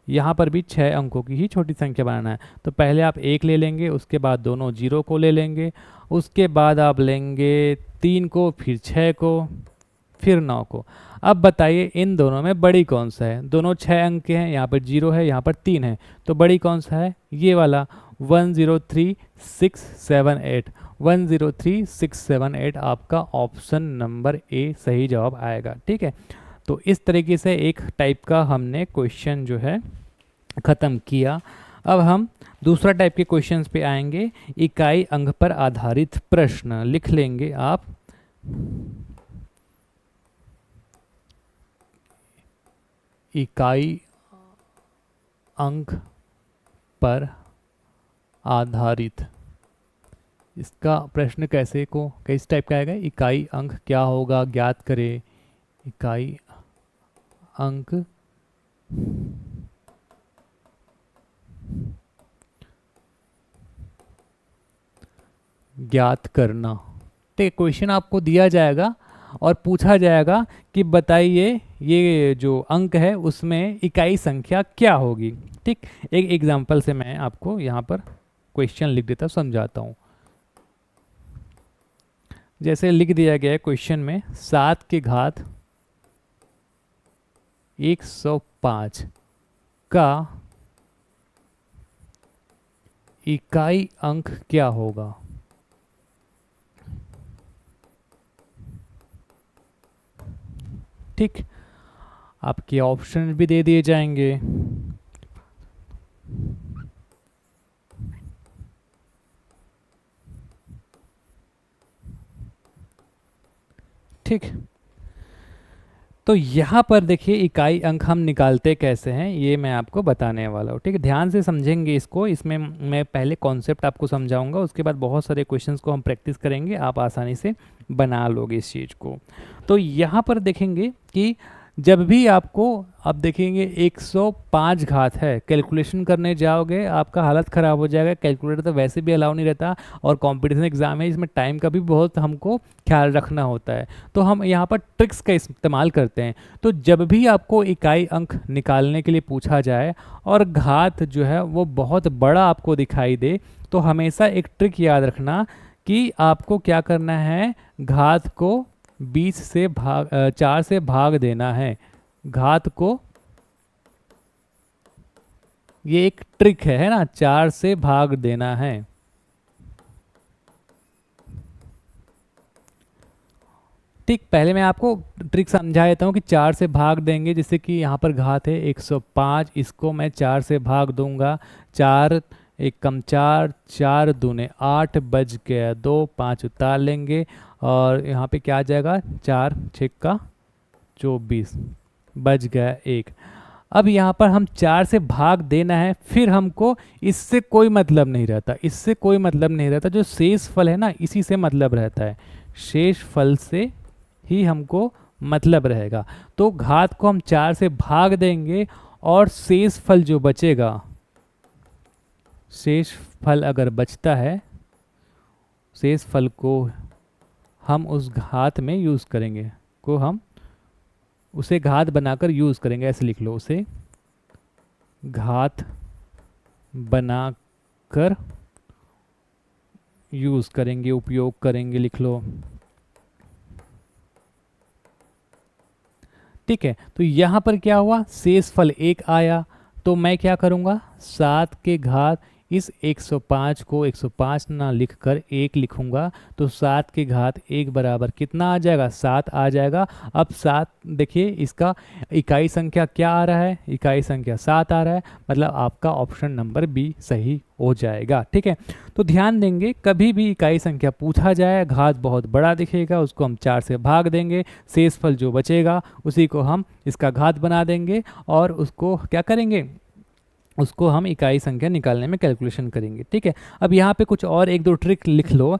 यहाँ पर भी छः अंकों की ही छोटी संख्या बनाना है। तो पहले आप एक ले लेंगे, उसके बाद दोनों जीरो को ले लेंगे, उसके बाद आप लेंगे तीन को, फिर छः को, फिर नौ को। अब बताइए इन दोनों में बड़ी कौन सा है, दोनों छः अंक के हैं, यहाँ पर जीरो है, यहाँ पर तीन है, तो बड़ी कौन सा है, ये वाला 103678, 103678 आपका ऑप्शन नंबर ए सही जवाब आएगा, ठीक है। तो इस तरीके से एक टाइप का हमने क्वेश्चन जो है ख़त्म किया। अब हम दूसरा टाइप के क्वेश्चंस पे आएंगे, इकाई अंक पर आधारित प्रश्न लिख लेंगे आप। इकाई अंक पर आधारित, इसका प्रश्न कैसे को किस टाइप का आएगा, इकाई अंक क्या होगा ज्ञात करें, इकाई अंक ज्ञात करना। ठीक, क्वेश्चन आपको दिया जाएगा और पूछा जाएगा कि बताइए ये जो अंक है उसमें इकाई संख्या क्या होगी। ठीक, एक एग्जांपल से मैं आपको यहाँ पर क्वेश्चन लिख देता हूँ, समझाता हूँ। जैसे लिख दिया गया है क्वेश्चन में 7 की घात 105 का इकाई अंक क्या होगा। ठीक, आपके ऑप्शन भी दे दिए जाएंगे। ठीक, तो यहाँ पर देखिए इकाई अंक हम निकालते कैसे हैं ये मैं आपको बताने वाला हूँ। ठीक है, ध्यान से समझेंगे इसको, इसमें मैं पहले कॉन्सेप्ट आपको समझाऊंगा, उसके बाद बहुत सारे क्वेश्चंस को हम प्रैक्टिस करेंगे, आप आसानी से बना लोगे इस चीज़ को। तो यहाँ पर देखेंगे कि जब भी आपको, अब देखेंगे 105 घात है, कैलकुलेशन करने जाओगे आपका हालत ख़राब हो जाएगा, कैलकुलेटर तो वैसे भी अलाउ नहीं रहता और कंपटीशन एग्जाम है, इसमें टाइम का भी बहुत हमको ख्याल रखना होता है। तो हम यहाँ पर ट्रिक्स का इस्तेमाल करते हैं। तो जब भी आपको इकाई अंक निकालने के लिए पूछा जाए और घात जो है वो बहुत बड़ा आपको दिखाई दे, तो हमेशा एक ट्रिक याद रखना कि आपको क्या करना है, घात को 20 से भाग 4 से भाग देना है, घात को, ये एक ट्रिक है ना, 4 से भाग देना है। ठीक, पहले मैं आपको ट्रिक समझा देता हूँ कि 4 से भाग देंगे, जैसे कि यहाँ पर घात है 105, इसको मैं 4 से भाग दूंगा, 4 एक कम 4, 4 दूने 8, बच गया 2, 5 उतार लेंगे और यहाँ पे क्या आ जाएगा, 4 6 24, बच गया 1। अब यहाँ पर हम 4 से भाग देना है, फिर हमको इससे कोई मतलब नहीं रहता, इससे कोई मतलब नहीं रहता, जो शेष फल है ना इसी से मतलब रहता है, शेष फल से ही हमको मतलब रहेगा। तो घात को हम 4 से भाग देंगे और शेष फल जो बचेगा, शेष फल अगर बचता है, शेष फल को हम उस घात में यूज़ करेंगे, को हम उसे घात बनाकर यूज़ करेंगे, ऐसे लिख लो, उसे घात बनाकर यूज़ करेंगे, उपयोग करेंगे, लिख लो। ठीक है, तो यहाँ पर क्या हुआ, शेष फल 1 आया, तो मैं क्या करूँगा, 7 के घात इस 105 को 105 ना लिख कर 1 लिखूँगा, तो 7 के घात 1 बराबर कितना आ जाएगा, 7 आ जाएगा। अब 7 देखिए, इसका इकाई संख्या क्या आ रहा है, इकाई संख्या 7 आ रहा है, मतलब आपका ऑप्शन नंबर बी सही हो जाएगा। ठीक है, तो ध्यान देंगे, कभी भी इकाई संख्या पूछा जाए, घात बहुत बड़ा दिखेगा, उसको हम 4 से भाग देंगे, शेषफल जो बचेगा उसी को हम इसका घात बना देंगे और उसको क्या करेंगे, उसको हम इकाई संख्या निकालने में कैलकुलेशन करेंगे। ठीक है, अब यहाँ पे कुछ और एक दो ट्रिक लिख लो।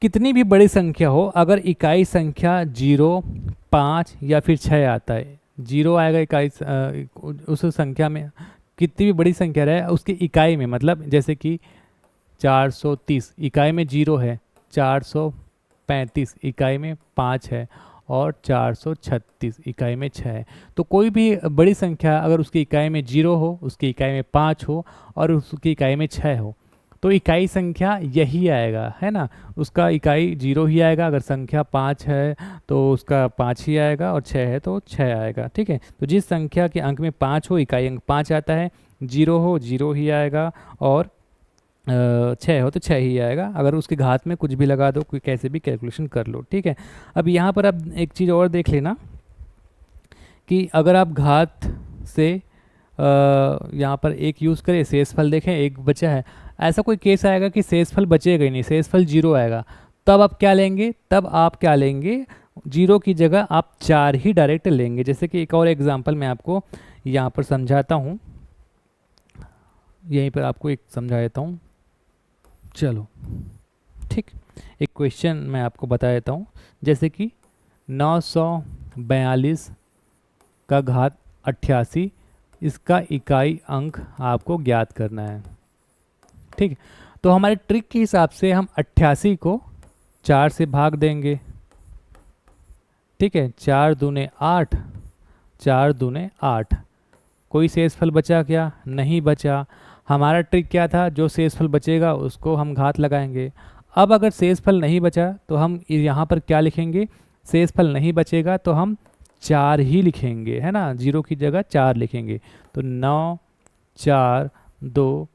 कितनी भी बड़ी संख्या हो, अगर इकाई संख्या 0, 5 या फिर 6 आता है, 0 आएगा इकाई उस संख्या में, कितनी भी बड़ी संख्या रहे उसकी इकाई में, मतलब जैसे कि 430 इकाई में 0 है, 435 इकाई में 5 है और 436 इकाई में 6 है। तो कोई भी बड़ी संख्या अगर उसकी इकाई में 0 हो, उसकी इकाई में 5 हो और उसकी इकाई में 6 हो, तो इकाई संख्या यही आएगा, है ना, उसका इकाई 0 ही आएगा। अगर संख्या 5 है तो उसका 5 ही आएगा और 6 है तो 6 आएगा। ठीक है, तो जिस संख्या के अंक में 5 हो, इकाई अंक 5 आता है, 0 हो 0 ही आएगा और 6 हो तो 6 ही आएगा। अगर उसके घात में कुछ भी लगा दो, कोई कैसे भी कैलकुलेशन कर लो। ठीक है, अब यहाँ पर अब एक चीज़ और देख लेना कि अगर आप घात से यहाँ पर एक यूज़ करें, शेषफल देखें एक बचा है, ऐसा कोई केस आएगा कि शेषफल बचेगा ही नहीं, शेषफल 0 आएगा, तब आप क्या लेंगे, तब आप क्या लेंगे, 0 की जगह आप 4 ही डायरेक्ट लेंगे। जैसे कि एक और एग्जांपल मैं आपको यहाँ पर समझाता हूँ, यहीं पर आपको एक समझा देता हूँ। चलो ठीक, एक क्वेश्चन मैं आपको बता देता हूँ, जैसे कि 942 का घात 88, इसका इकाई अंक आपको ज्ञात करना है। ठीक, तो हमारे ट्रिक के हिसाब से हम 88 को 4 से भाग देंगे। ठीक है, 4 दूने 8, 4 दूने 8, कोई शेषफल बचा क्या, नहीं बचा। हमारा ट्रिक क्या था, जो शेषफल बचेगा उसको हम घात लगाएंगे। अब अगर शेषफल नहीं बचा तो हम यहाँ पर क्या लिखेंगे, शेषफल नहीं बचेगा तो हम 4 ही लिखेंगे, है ना, 0 की जगह 4 लिखेंगे। तो 9 4 2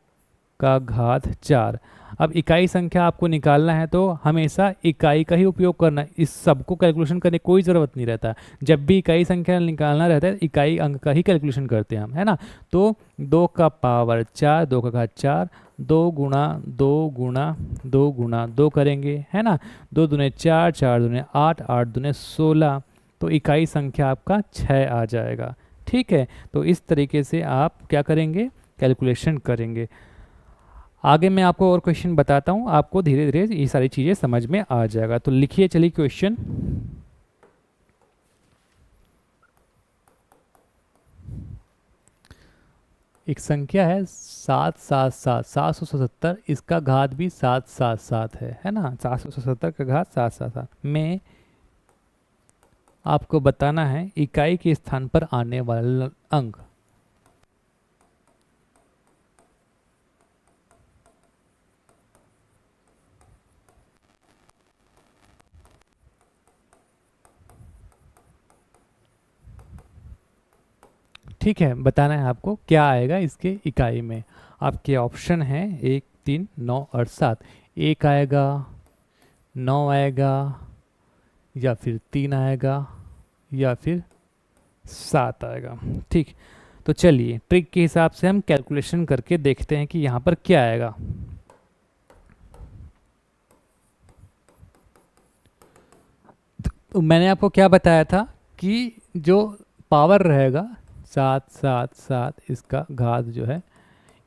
का घात 4। अब इकाई संख्या आपको निकालना है तो हमेशा इकाई का ही उपयोग करना है, इस सब को कैलकुलेशन करने की कोई ज़रूरत नहीं रहता। जब भी इकाई संख्या निकालना रहता है इकाई अंक का ही कैलकुलेशन करते हैं हम, है ना। तो 2 का पावर 4, 2 का घात 4, 2 गुणा 2 गुणा 2 गुणा 2 करेंगे, है ना, 2 दूने 4, 4 दूने 8, 8 दूने 16, तो इकाई संख्या आपका 6 आ जाएगा। ठीक है, तो इस तरीके से आप क्या करेंगे, कैलकुलेशन करेंगे। आगे मैं आपको और क्वेश्चन बताता हूँ, आपको धीरे धीरे ये सारी चीज़ें समझ में आ जाएगा। तो लिखिए, चलिए क्वेश्चन। एक संख्या है 777, 777, इसका घात भी 777 है ना, 777 का घात 777 में आपको बताना है इकाई के स्थान पर आने वाला अंक। ठीक है, बताना है आपको क्या आएगा इसके इकाई में। आपके ऑप्शन हैं 1 3 9 और 7। 1 आएगा, 9 आएगा, या फिर 3 आएगा, या फिर 7 आएगा। ठीक, तो चलिए ट्रिक के हिसाब से हम कैलकुलेशन करके देखते हैं कि यहाँ पर क्या आएगा। तो मैंने आपको क्या बताया था कि जो पावर रहेगा 777, इसका घात जो है,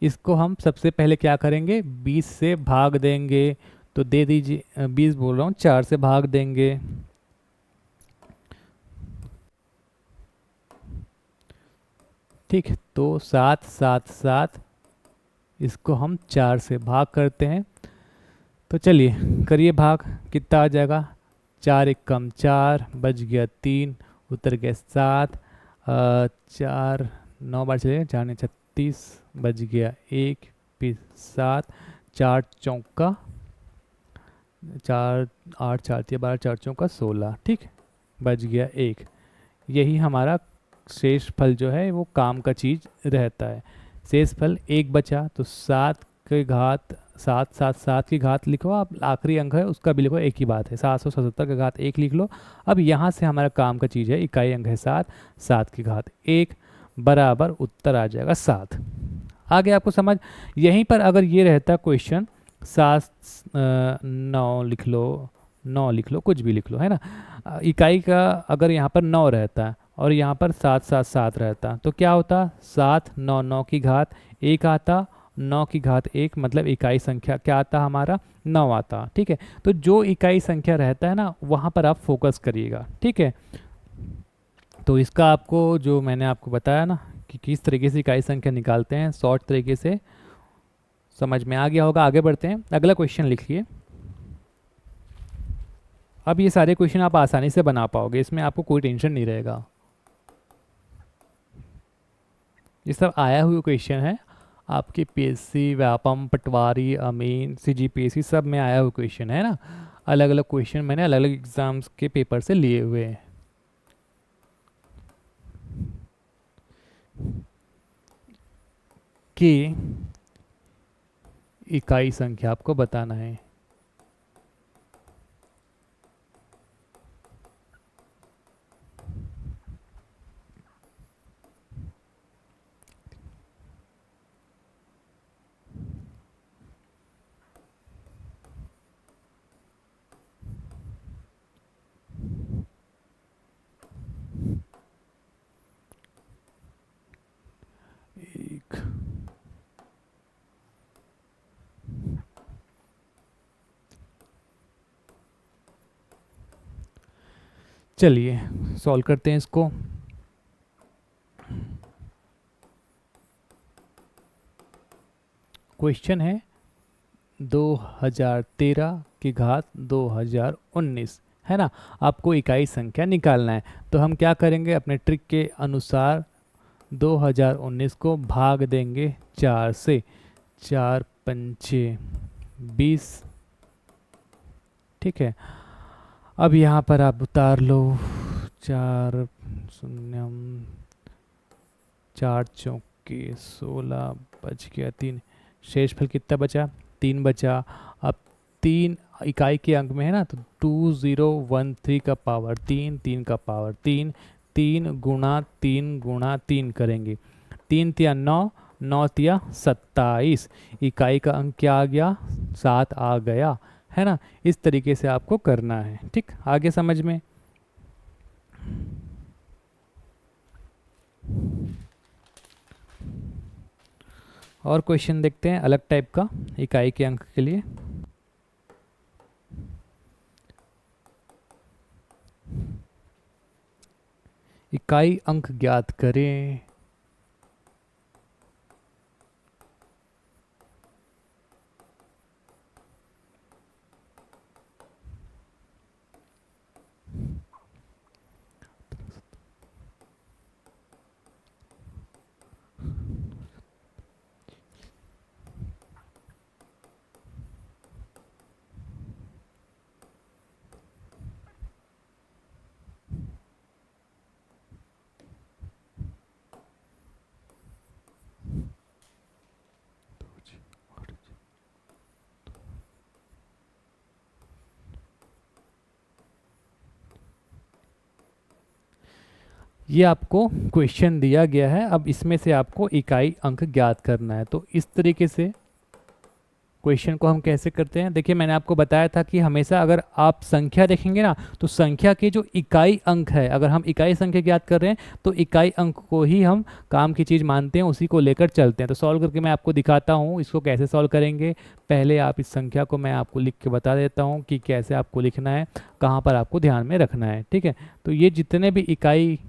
इसको हम सबसे पहले क्या करेंगे, 20 से भाग देंगे। तो दे दीजिए, 20 बोल रहा हूँ, 4 से भाग देंगे। ठीक, तो 777 इसको हम 4 से भाग करते हैं। तो चलिए करिए भाग, कितना आ जाएगा, 4 एक कम 4, बच गया 3, उतर गया 7, 4 9 बार चलेगा, 4 ने 36, बच गया 1, फिर 7, 4 चौका 4, 8 4 3 12, 4 चौका 16। ठीक, बच गया 1। यही हमारा शेष फल जो है वो काम का चीज़ रहता है। शेषफल 1 बचा, तो 7 की घात 7 7 7 की घात लिखो आप, आखिरी अंक है उसका भी लिखो, एक ही बात है, 777 का घात 1 लिख लो। अब यहाँ से हमारा काम का चीज़ है, इकाई अंक है 7, 7 की घात 1 बराबर उत्तर आ जाएगा 7। आगे आपको समझ, यहीं पर अगर ये रहता क्वेश्चन 7 9 लिख लो, 9 लिख लो, कुछ भी लिख लो, है ना, इकाई का अगर यहाँ पर 9 रहता और यहाँ पर 7 7 7 रहता तो क्या होता, 7 9 9 की घात 1 आता, 9 की घात 1 मतलब इकाई संख्या क्या आता हमारा, 9 आता। ठीक है, तो जो इकाई संख्या रहता है ना वहाँ पर आप फोकस करिएगा। ठीक है, तो इसका आपको जो मैंने आपको बताया ना कि किस तरीके से इकाई संख्या निकालते हैं, शॉर्ट तरीके से समझ में आ गया होगा। आगे बढ़ते हैं, अगला क्वेश्चन लिखिए। अब ये सारे क्वेश्चन आप आसानी से बना पाओगे, इसमें आपको कोई टेंशन नहीं रहेगा। ये सब आया हुआ क्वेश्चन है आपके पीएससी, व्यापम, पटवारी, अमीन, सीजीपीएससी सब में आया हुआ क्वेश्चन है ना। अलग अलग क्वेश्चन मैंने अलग अलग एग्जाम्स के पेपर से लिए हुए हैं। कि इकाई संख्या आपको बताना है। एक चलिए सॉल्व करते हैं इसको। क्वेश्चन है 2013 की घात 2019, है ना, आपको इकाई संख्या निकालना है। तो हम क्या करेंगे, अपने ट्रिक के अनुसार 2019 को भाग देंगे 4 से, 4 पंचे 20। ठीक है, अब यहाँ पर आप उतार लो, 4 शून्यम 4 चौके 16 बच गया 3, शेषफल कितना बचा, 3 बचा। अब 3 इकाई के अंक में है ना, तो 2013 का पावर 3, 3 का पावर 3, 3 गुणा 3 गुणा 3 करेंगे, 3 तिया 9, 9 तिया 27, इकाई का अंक क्या आ गया, 7 आ गया, है ना। इस तरीके से आपको करना है। ठीक, आगे समझ में। और क्वेश्चन देखते हैं अलग टाइप का इकाई के अंक के लिए। इकाई अंक ज्ञात करें। ये आपको क्वेश्चन दिया गया है, अब इसमें से आपको इकाई अंक ज्ञात करना है। तो इस तरीके से क्वेश्चन को हम कैसे करते हैं, देखिए मैंने आपको बताया था कि हमेशा अगर आप संख्या देखेंगे ना, तो संख्या के जो इकाई अंक है, अगर हम इकाई संख्या ज्ञात कर रहे हैं तो इकाई अंक को ही हम काम की चीज़ मानते हैं, उसी को लेकर चलते हैं। तो सॉल्व करके मैं आपको दिखाता हूँ इसको कैसे सॉल्व करेंगे। पहले आप इस संख्या को मैं आपको लिख के बता देता हूँ कि कैसे आपको लिखना है, कहाँ पर आपको ध्यान में रखना है। ठीक है, तो ये जितने भी इकाई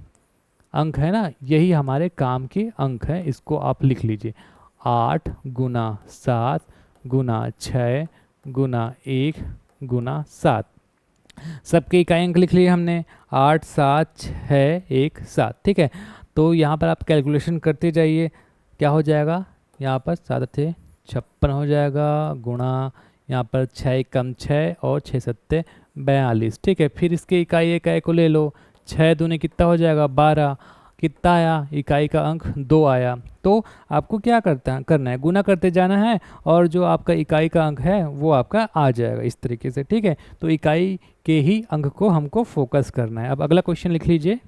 अंक है ना, यही हमारे काम के अंक हैं, इसको आप लिख लीजिए। 8 गुना 7 गुना 6 गुना 1 गुना 7, सबके इकाई अंक लिख लिए हमने, 8 7 6 1 7। ठीक है, तो यहाँ पर आप कैलकुलेशन करते जाइए, क्या हो जाएगा, यहाँ पर 7 थे 56 हो जाएगा, गुणा यहाँ पर 6 कम 6 और 6 सत्ते 42। ठीक है, फिर इसके इकाई को ले लो, 6 दूनी कितना हो जाएगा 12, कितना आया, इकाई का अंक 2 आया। तो आपको क्या करना है, गुना करते जाना है और जो आपका इकाई का अंक है वो आपका आ जाएगा इस तरीके से, ठीक है। तो इकाई के ही अंक को हमको फोकस करना है। अब अगला क्वेश्चन लिख लीजिए।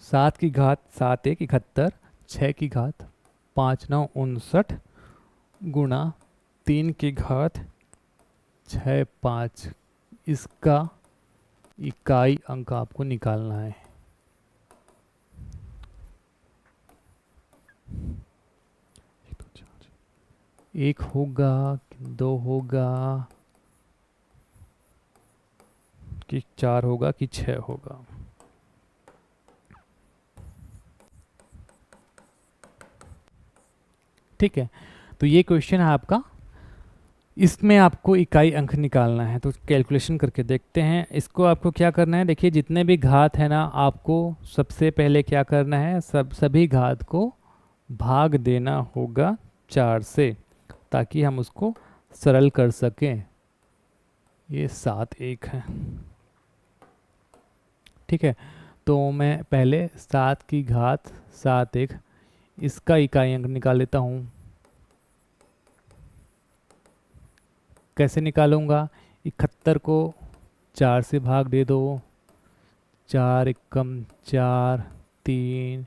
सात की घात 7 1 71, 6 की घात 5 9 59 गुणा 3 की घात 6 5, इसका इकाई अंक आपको निकालना है। एक होगा, 2 होगा, कि 4 होगा, कि 6 होगा। ठीक है, तो ये क्वेश्चन है आपका, इसमें आपको इकाई अंक निकालना है। तो कैलकुलेशन करके देखते हैं। इसको आपको क्या करना है, देखिए जितने भी घात है ना, आपको सबसे पहले क्या करना है, सभी घात को भाग देना होगा 4 से, ताकि हम उसको सरल कर सकें। ये 7 1 है, ठीक है। तो मैं पहले 7 की घात 7 1, इसका इकाई अंक निकाल लेता हूँ। कैसे निकालूंगा, 71 को 4 से भाग दे दो, 4 एकम 4, 3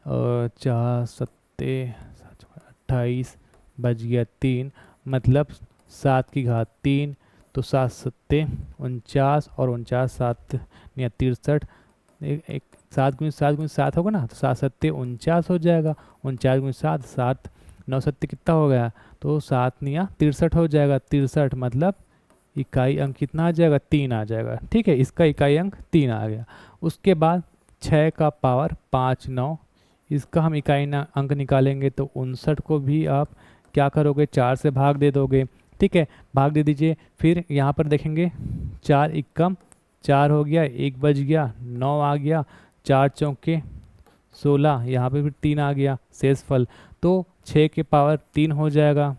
और 4 सत्ते 28, बच गया 3, मतलब 7 की घात 3, तो 7 सत्ते 49 और 49 7 या 63, एक 7 गुनी 7 होगा ना, तो 7 सत्ते 49 हो जाएगा। 49 गुनी 7, 7 9 सत्ते कितना हो गया, तो 7 या 63 हो जाएगा। 63 मतलब इकाई अंक कितना आ जाएगा, 3 आ जाएगा, ठीक है। इसका इकाई अंक 3 आ गया। उसके बाद 6 का पावर 5 9, इसका हम इकाई अंक निकालेंगे। तो 59 को भी आप क्या करोगे, 4 से भाग दे दोगे, ठीक है। भाग दे दीजिए। फिर यहाँ पर देखेंगे 4 एकम 4 हो गया, 1 बच गया, 9 आ गया, 4 चौके 16, यहाँ पे फिर 3 आ गया शेषफल, तो 6 के पावर 3 हो जाएगा।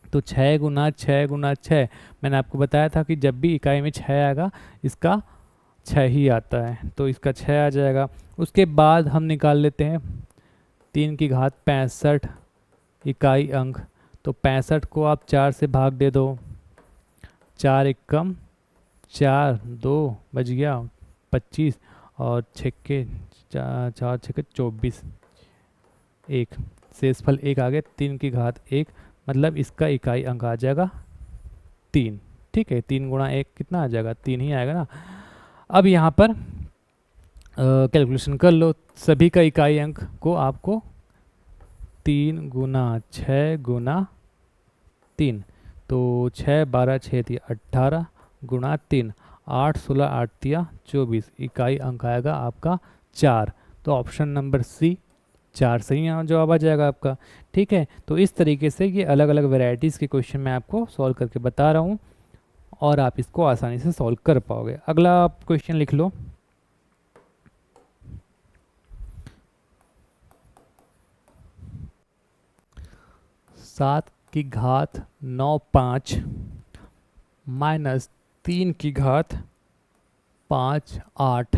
तो 6 गुना 6 गुना 6, मैंने आपको बताया था कि जब भी इकाई में 6 आएगा इसका 6 ही आता है, तो इसका 6 आ जाएगा। उसके बाद हम निकाल लेते हैं 3 की घात 65 इकाई अंक। तो 65 को आप 4 से भाग दे दो, 4 एकम 4, 2 बच गया 25, और 6 के 4 6 के 24, 1 शेषफल 1 आ गया। 3 की घात 1, मतलब इसका इकाई अंक आ जाएगा 3, ठीक है। 3 गुणा 1 कितना आ जाएगा, 3 ही आएगा ना। अब यहाँ पर कैलकुलेशन कर लो, सभी का इकाई अंक को आपको 3 गुना 6 गुना 3, तो 6 12 6 थी 18 गुणा 3, 8 16 8 तिया 24, इकाई अंक आएगा आपका 4। तो ऑप्शन नंबर सी 4 सही जवाब आ जाएगा आपका, ठीक है। तो इस तरीके से ये अलग अलग वेराइटीज़ के क्वेश्चन मैं आपको सॉल्व करके बता रहा हूँ और आप इसको आसानी से सॉल्व कर पाओगे। अगला आप क्वेश्चन लिख लो। सात की घात 9 5 माइनस 3 की घात 5 8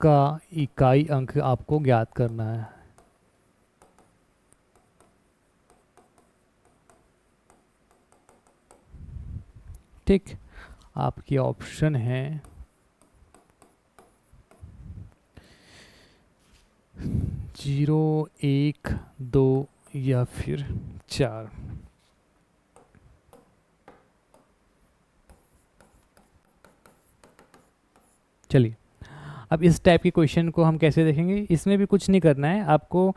का इकाई अंक आपको ज्ञात करना है। ठीक, आपकी ऑप्शन है 0 1 2 या फिर 4। चलिए, अब इस टाइप के क्वेश्चन को हम कैसे देखेंगे। इसमें भी कुछ नहीं करना है, आपको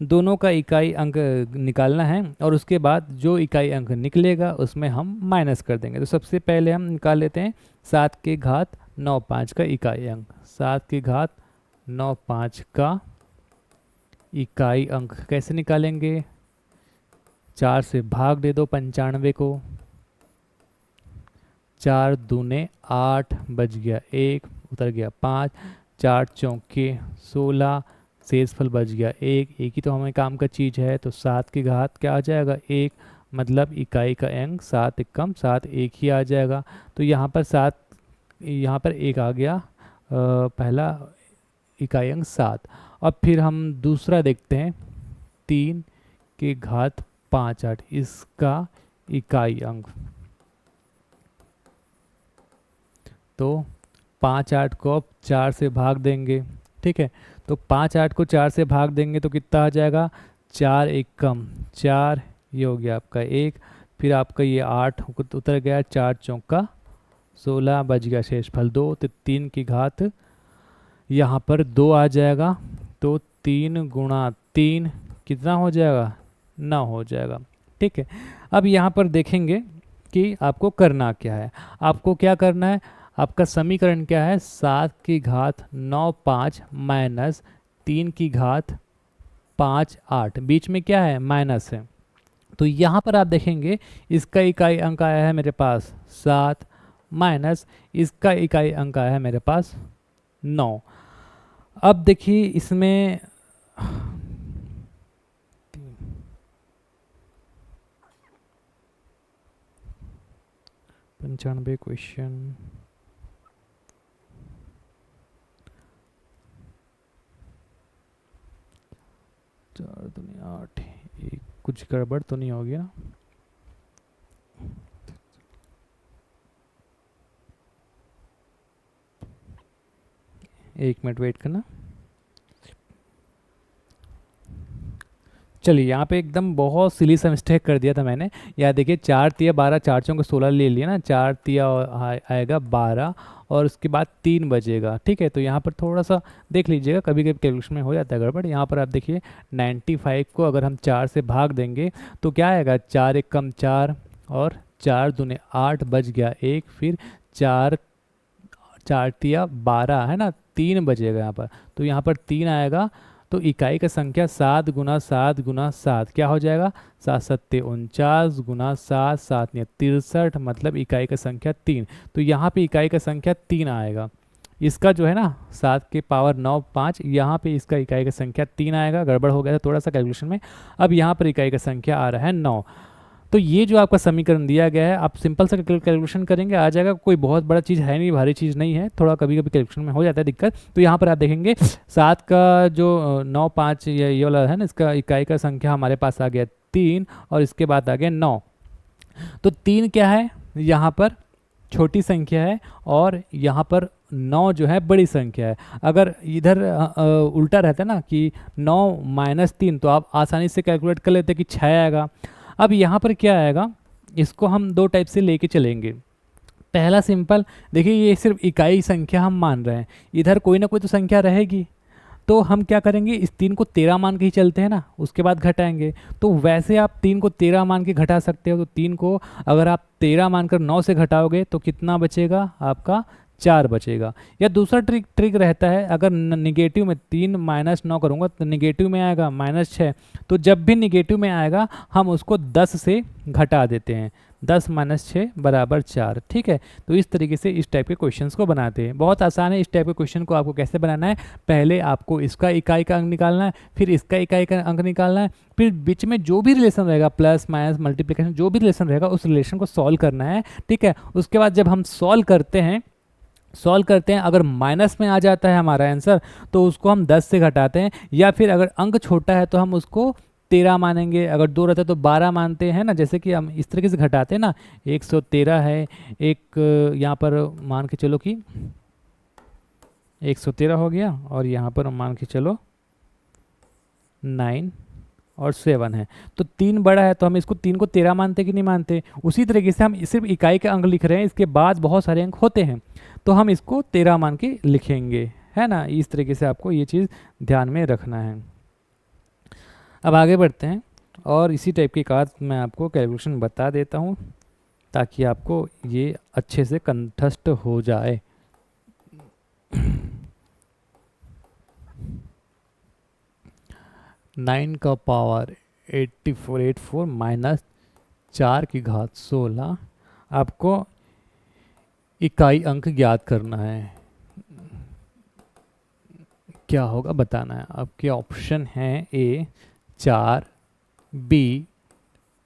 दोनों का इकाई अंक निकालना है और उसके बाद जो इकाई अंक निकलेगा उसमें हम माइनस कर देंगे। तो सबसे पहले हम निकाल लेते हैं 7 के घात 9 5 का इकाई अंक। 7 के घात 9 5 का इकाई अंक कैसे निकालेंगे, 4 से भाग दे दो 95 को, 4 दूने 8 बच गया 1, उतर गया 5, 4 चौके 16, शेषफल बच गया एक ही तो हमें काम का चीज़ है, तो 7 की घात क्या आ जाएगा 1, मतलब इकाई का अंक 7 एकम 7 एक ही आ जाएगा। तो यहाँ पर 7, यहाँ पर 1 आ गया, पहला इकाई अंक 7। अब फिर हम दूसरा देखते हैं, 3 की घात 5 8, इसका इकाई अंक, तो 5 8 को अब 4 से भाग देंगे, ठीक है। तो 5 8 को 4 से भाग देंगे तो कितना आ जाएगा 4 एकम 4, ये हो गया आपका 1, फिर आपका ये 8 उतर गया, 4 चौका 16 बच गया शेषफल 2, तो 3 की घात यहाँ पर 2 आ जाएगा, तो 3 गुणा 3 कितना हो जाएगा 9 हो जाएगा, ठीक है। अब यहाँ पर देखेंगे कि आपको करना क्या है। आपको क्या करना है, आपका समीकरण क्या है, 7 की घात 9 5 माइनस 3 की घात 5 8, बीच में क्या है माइनस है। तो यहाँ पर आप देखेंगे इसका इकाई अंक आया है मेरे पास 7 माइनस इसका इकाई अंक आया है मेरे पास 9। अब देखिए इसमें 95 क्वेश्चन, चार दूनी 8, एक कुछ गड़बड़ तो नहीं हो गया। एक मिनट वेट करना। चलिए यहाँ पे एकदम बहुत सिली सा मिस्टेक कर दिया था मैंने। यहाँ देखिए 4 तिया 12, 4 चौके 16 ले लिया ना, 4 तिया आएगा 12 और उसके बाद 3 बजेगा, ठीक है। तो यहाँ पर थोड़ा सा देख लीजिएगा, कभी कभी कैलकुलेशन में हो जाता है गड़बड़। यहाँ पर आप देखिए 95 को अगर हम 4 से भाग देंगे तो क्या आएगा 4 एक कम 4 और 4 दूने 8 बच गया 1, फिर 4 4 तिया 12 है ना, 3 बजेगा यहाँ पर, तो यहाँ पर 3 आएगा। तो इकाई का संख्या 7 गुना 7 गुना 7 क्या हो जाएगा 7 सत्ते 49 गुना 7 7 ने 63, मतलब इकाई का संख्या 3। तो यहाँ पे इकाई का संख्या 3 आएगा। इसका जो है ना 7 के पावर 9 5, यहाँ पे इसका इकाई का संख्या 3 आएगा, गड़बड़ हो गया था थोड़ा सा कैलकुलेशन में। अब यहाँ पर इकाई का संख्या आ रहा है 9। तो ये जो आपका समीकरण दिया गया है, आप सिंपल सा कैलकुलेशन करेंगे आ जाएगा, कोई बहुत बड़ा चीज़ है नहीं, भारी चीज़ नहीं है, थोड़ा कभी कभी कैलकुलेशन में हो जाता है दिक्कत। तो यहाँ पर आप देखेंगे 7 का जो 9 5 ये वाला है ना, इसका इकाई का संख्या हमारे पास आ गया 3 और इसके बाद आ गया 9। तो 3 क्या है यहाँ पर छोटी संख्या है और यहाँ पर 9 जो है बड़ी संख्या है। अगर इधर उल्टा रहता है ना कि 9 माइनस 3, तो आप आसानी से कैलकुलेट कर लेते कि 6 आएगा। अब यहाँ पर क्या आएगा, इसको हम दो टाइप से लेके चलेंगे। पहला सिंपल, देखिए ये सिर्फ इकाई संख्या हम मान रहे हैं, इधर कोई ना कोई तो संख्या रहेगी, तो हम क्या करेंगे इस 3 को 13 मान के ही चलते हैं ना, उसके बाद घटाएंगे। तो वैसे आप 3 को 13 मान के घटा सकते हो, तो 3 को अगर आप 13 मानकर 9 से घटाओगे तो कितना बचेगा आपका 4 बचेगा। या दूसरा ट्रिक रहता है, अगर निगेटिव में 3 माइनस 9 करूँगा तो निगेटिव में आएगा -6, तो जब भी निगेटिव में आएगा हम उसको 10 से घटा देते हैं, 10 माइनस 6 बराबर 4, ठीक है। तो इस तरीके से इस टाइप के क्वेश्चंस को बनाते हैं, बहुत आसान है। इस टाइप के क्वेश्चन को आपको कैसे बनाना है, पहले आपको इसका इकाई का अंक निकालना है, फिर इसका इकाई का अंक निकालना है, फिर बीच में जो भी रिलेशन रहेगा प्लस माइनस मल्टीप्लिकेशन जो भी रिलेशन रहेगा उस रिलेशन को सॉल्व करना है, ठीक है। उसके बाद जब हम सॉल्व करते हैं अगर माइनस में आ जाता है हमारा आंसर तो उसको हम 10 से घटाते हैं, या फिर अगर अंक छोटा है तो हम उसको 13 मानेंगे, अगर 2 रहता है तो 12 मानते हैं ना, जैसे कि हम इस तरीके से घटाते हैं ना। 113 है, एक यहाँ पर मान के चलो कि 113 हो गया और यहाँ पर मान के चलो 9 और 7 है, तो 3 बड़ा है तो हम इसको 3 को 13 मानते कि नहीं मानते। उसी तरीके से हम सिर्फ इकाई के अंक लिख रहे हैं, इसके बाद बहुत सारे अंक होते हैं तो हम इसको 13 मान के लिखेंगे, है ना। इस तरीके से आपको ये चीज़ ध्यान में रखना है। अब आगे बढ़ते हैं और इसी टाइप के काज मैं आपको कैलकुलेशन बता देता हूँ ताकि आपको ये अच्छे से कंठस्थ हो जाए। नाइन का पावर 84 माइनस 4 की घात 16, आपको इकाई अंक ज्ञात करना है। क्या होगा बताना है। आपके ऑप्शन हैं ए 4, बी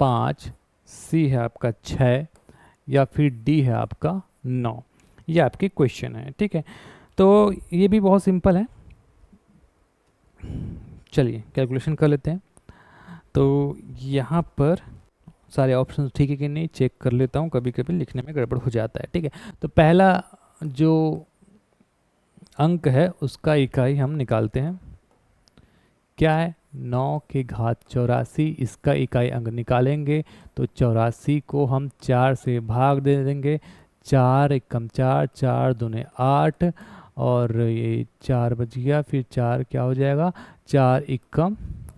5, सी है आपका 6 या फिर डी है आपका 9। ये आपके क्वेश्चन है, ठीक है। तो ये भी बहुत सिंपल है, चलिए कैलकुलेशन कर लेते हैं। तो यहाँ पर सारे ऑप्शन ठीक है कि नहीं चेक कर लेता हूँ, कभी कभी लिखने में गड़बड़ हो जाता है, ठीक है। तो पहला जो अंक है उसका इकाई हम निकालते हैं, क्या है 9 के घात 84, इसका इकाई अंक निकालेंगे तो 84 को हम 4 से भाग दे देंगे, 4 एकम 4, 4 दूने 8 और ये 4 बच गया, फिर 4 क्या हो जाएगा, 4 एकम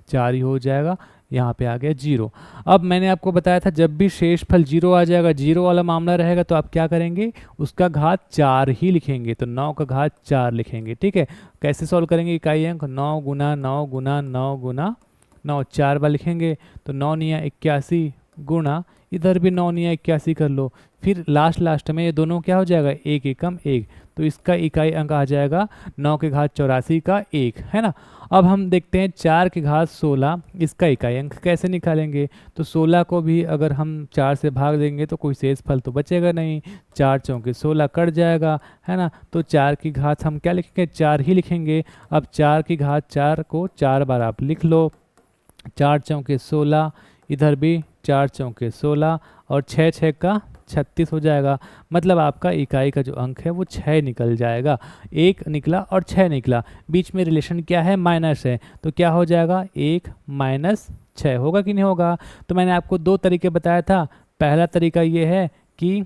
4 ही हो जाएगा, यहाँ पे आ गया 0। अब मैंने आपको बताया था जब भी शेषफल 0 आ जाएगा, 0 वाला मामला रहेगा तो आप क्या करेंगे, उसका घात 4 ही लिखेंगे, तो 9 का घात 4 लिखेंगे, ठीक है। कैसे सॉल्व करेंगे, इकाई अंक 9 गुना 9 गुना 9 गुना 9, 4 बार लिखेंगे तो 9 निया 81 गुना, इधर भी 9 निया 81 कर लो, फिर लास्ट में ये दोनों क्या हो जाएगा, एक एकम एक, तो इसका इकाई अंक आ जाएगा 9 के घात 84 का 1, है ना। अब हम देखते हैं 4 के घात 16, इसका इकाई अंक कैसे निकालेंगे। तो 16 को भी अगर हम 4 से भाग देंगे तो कोई शेष फल तो बचेगा नहीं, 4 चौके 16 कट जाएगा, है ना। तो 4 की घात हम क्या लिखेंगे, 4 ही लिखेंगे। अब 4 की घात 4 को 4 बार आप लिख लो, 4 चौके 16, इधर भी 4 चौके 16 और 6 6 का 36 हो जाएगा। मतलब आपका इकाई का जो अंक है वो 6 निकल जाएगा, 1 निकला और 6 निकला, बीच में रिलेशन क्या है, माइनस है, तो क्या हो जाएगा 1 माइनस 6 होगा कि नहीं होगा। तो मैंने आपको 2 तरीके बताया था, पहला तरीका ये है कि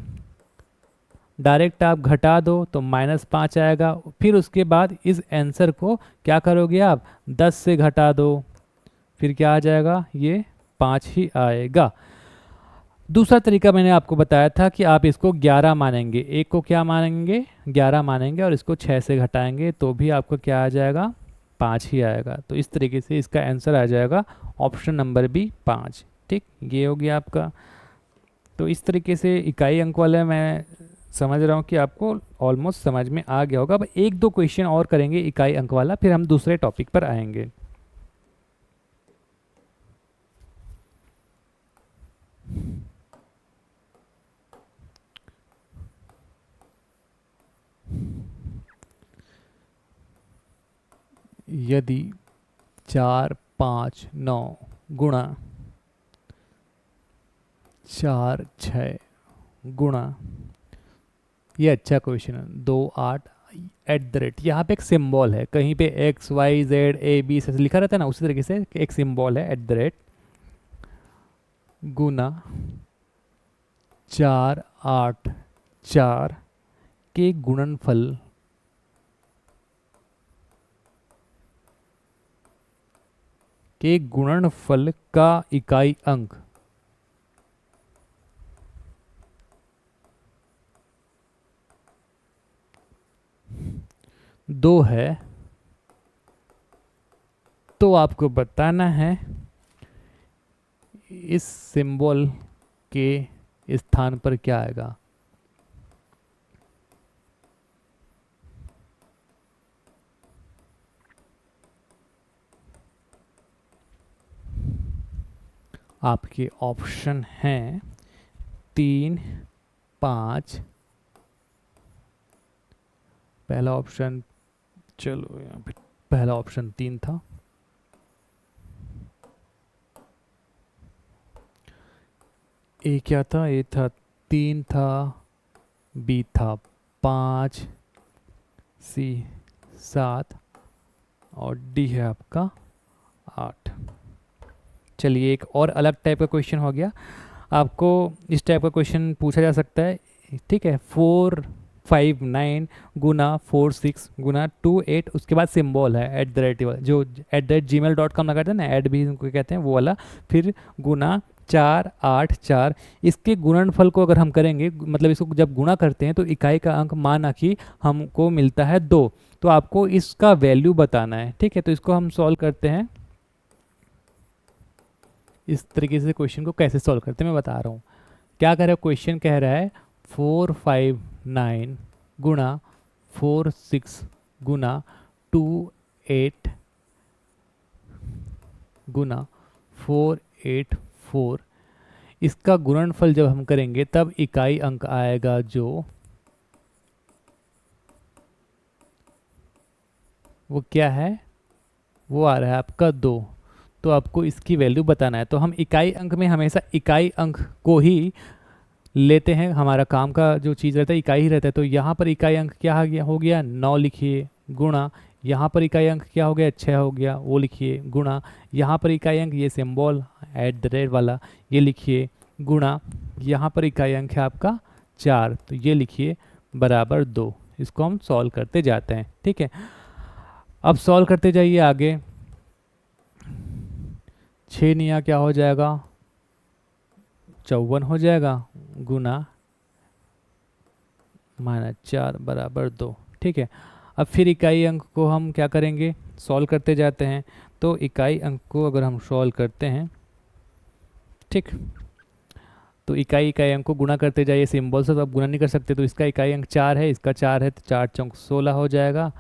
डायरेक्ट आप घटा दो तो -5 आएगा, फिर उसके बाद इस आंसर को क्या करोगे आप 10 से घटा दो, फिर क्या आ जाएगा, ये 5 ही आएगा। दूसरा तरीका मैंने आपको बताया था कि आप इसको 11 मानेंगे, एक को क्या मानेंगे 11 मानेंगे और इसको 6 से घटाएंगे तो भी आपको क्या आ जाएगा, 5 ही आएगा। तो इस तरीके से इसका आंसर आ जाएगा ऑप्शन नंबर बी 5, ठीक, ये हो गया आपका। तो इस तरीके से इकाई अंक वाले मैं समझ रहा हूँ कि आपको ऑलमोस्ट समझ में आ गया होगा। अब 1-2 क्वेश्चन और करेंगे इकाई अंक वाला, फिर हम दूसरे टॉपिक पर आएंगे। यदि 4 5 9 गुणा 4 6 गुणा, ये अच्छा क्वेश्चन है, 2 8 @ यहाँ पे एक सिंबल है, कहीं पे x y z a b से लिखा रहता है ना, उसी तरीके से एक सिंबल है @ गुना 4 8 4 के गुणनफल का इकाई अंक 2 है, तो आपको बताना है इस सिंबल के स्थान पर क्या आएगा। आपके ऑप्शन हैं 3 5, पहला ऑप्शन, चलो यहाँ पे पहला ऑप्शन 3 था, ए क्या था, ए था 3 था, बी था 5, सी 7 और डी है आपका 8। चलिए एक और अलग टाइप का क्वेश्चन हो गया, आपको इस टाइप का क्वेश्चन पूछा जा सकता है, ठीक है। 4 5 9 गुना 4 6 गुना 2 8, उसके बाद सिंबल है @ जो @gmail.com लगाते हैं ना, ऐड भी उनको कहते हैं वो वाला, फिर गुना 4 8 4, इसके गुणनफल को अगर हम करेंगे, मतलब इसको जब गुणा करते हैं तो इकाई का अंक माना कि हमको मिलता है 2, तो आपको इसका वैल्यू बताना है, ठीक है। तो इसको हम सॉल्व करते हैं, इस तरीके से क्वेश्चन को कैसे सॉल्व करते हैं मैं बता रहा हूँ। क्या कह रहा है, क्वेश्चन कह रहा है 4 5 9 गुणा 4 6 गुना 2 8 गुना 484, इसका गुणनफल जब हम करेंगे तब इकाई अंक आएगा जो वो क्या है, वो आ रहा है आपका 2। तो आपको इसकी वैल्यू बताना है। तो हम इकाई अंक में हमेशा इकाई अंक को ही लेते हैं, हमारा काम का जो चीज़ रहता है इकाई ही रहता है। तो यहाँ पर इकाई अंक क्या हो गया 9 लिखिए, गुणा यहाँ पर इकाई अंक क्या हो गया 6 हो गया, वो लिखिए, गुणा यहाँ पर इकाई अंक ये सिंबल @ वाला ये लिखिए, गुणा यहाँ पर इकाई अंक है आपका 4, तो ये लिखिए बराबर 2। इसको हम सॉल्व करते जाते हैं। ठीक है, अब सॉल्व करते जाइए आगे। 6 निया क्या हो जाएगा 54 हो जाएगा, गुना -4 बराबर 2। ठीक है, अब फिर इकाई अंक को हम क्या करेंगे, सॉल्व करते जाते हैं। तो इकाई अंक को अगर हम सॉल्व करते हैं, ठीक, तो इकाई अंक को गुणा करते जाइए, सिंबल से तो आप गुणा नहीं कर सकते। तो इसका इकाई अंक 4 है, इसका 4 है, तो 4 चौक 16 हो जाएगा,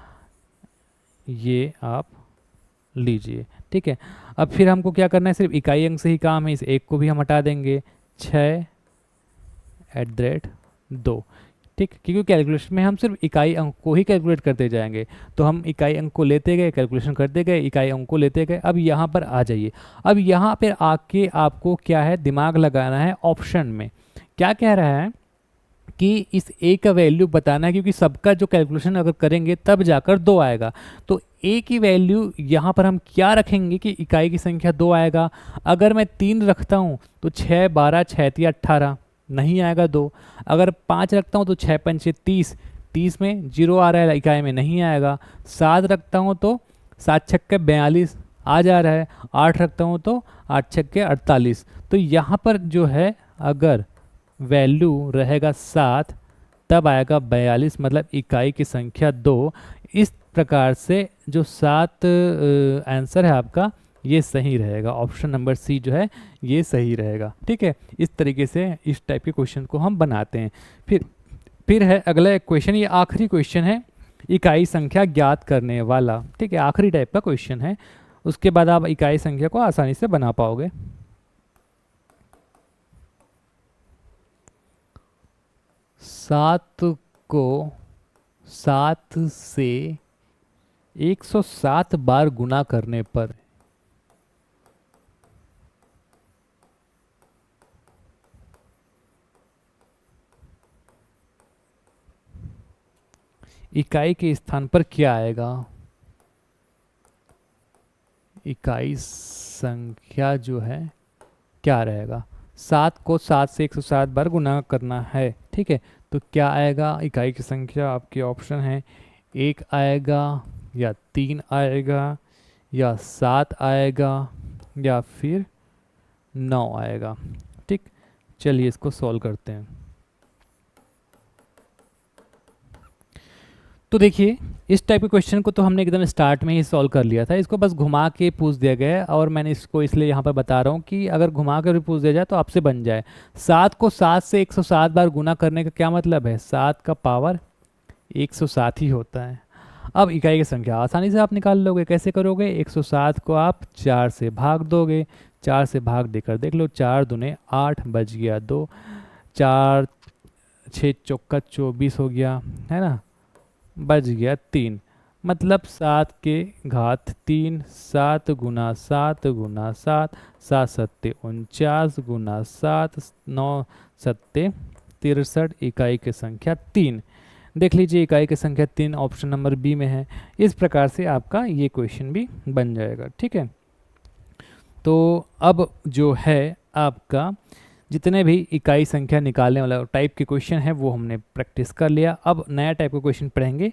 ये आप लीजिए। ठीक है, अब फिर हमको क्या करना है, सिर्फ इकाई अंक से ही काम है, इस एक को भी हम हटा देंगे, 6 @ 2। ठीक, क्योंकि कैलकुलेशन में हम सिर्फ इकाई अंक को ही कैलकुलेट करते जाएंगे। तो हम इकाई अंक को लेते गए, कैलकुलेशन करते गए, इकाई अंक को लेते गए। अब यहाँ पर आ जाइए। अब यहाँ पर आके आपको क्या है, दिमाग लगाना है ऑप्शन में। क्या कह रहा है कि इस ए का वैल्यू बताना है, क्योंकि सबका जो कैलकुलेशन अगर करेंगे तब जाकर 2 आएगा। तो ए की वैल्यू यहाँ पर हम क्या रखेंगे कि इकाई की संख्या 2 आएगा। अगर मैं 3 रखता हूँ तो 6 12 6 3 18 नहीं आएगा 2। अगर 5 रखता हूँ तो 6 5 30, 30 में 0 आ रहा है, इकाई में नहीं आएगा। 7 रखता हूँ तो 7 छक्के 42 आ जा रहा है। 8 रखता हूँ तो 8 छक्के 48। तो यहाँ पर जो है अगर वैल्यू रहेगा 7 तब आएगा 42, मतलब इकाई की संख्या 2। इस प्रकार से जो 7 आंसर है आपका ये सही रहेगा। ऑप्शन नंबर सी जो है ये सही रहेगा। ठीक है, इस तरीके से इस टाइप के क्वेश्चन को हम बनाते हैं। फिर है अगला एक क्वेश्चन, ये आखिरी क्वेश्चन है, इकाई संख्या ज्ञात करने वाला। ठीक है, आखिरी टाइप का क्वेश्चन है, उसके बाद आप इकाई संख्या को आसानी से बना पाओगे। 7 को 7 से 107 बार गुना करने पर इकाई के स्थान पर क्या आएगा। इकाई संख्या जो है क्या रहेगा, 7 को 7 से 107 बार गुना करना है। ठीक है, तो क्या आएगा इकाई की संख्या, आपके ऑप्शन है 1 आएगा या 3 आएगा या 7 आएगा या फिर 9 आएगा। ठीक, चलिए इसको सॉल्व करते हैं। तो देखिए इस टाइप के क्वेश्चन को तो हमने एकदम स्टार्ट में ही सॉल्व कर लिया था। इसको बस घुमा के पूछ दिया गया है, और मैंने इसको इसलिए यहाँ पर बता रहा हूँ कि अगर घुमा कर भी पूछ दिया जाए तो आपसे बन जाए। 7 को 7 से 107 बार गुना करने का क्या मतलब है, 7 का पावर 107 ही होता है। अब इकाई की संख्या आसानी से आप निकाल लोगे। कैसे करोगे, 107 को आप 4 से भाग दोगे, 4 से भाग देकर देख लो, 4 दूने 8 बच गया 2, 4 6 चौका 24 हो गया, है ना, बच गया 3, मतलब 7 के घात 3, 7 गुना 7 गुना 7, 7 सत्ते 49 गुना 7, 9 सत्ते 63, इकाई की संख्या 3। देख लीजिए इकाई की संख्या 3 ऑप्शन नंबर बी में है। इस प्रकार से आपका ये क्वेश्चन भी बन जाएगा। ठीक है, तो अब जो है आपका जितने भी इकाई संख्या निकालने वाला टाइप के क्वेश्चन है वो हमने प्रैक्टिस कर लिया। अब नया टाइप का क्वेश्चन पढ़ेंगे,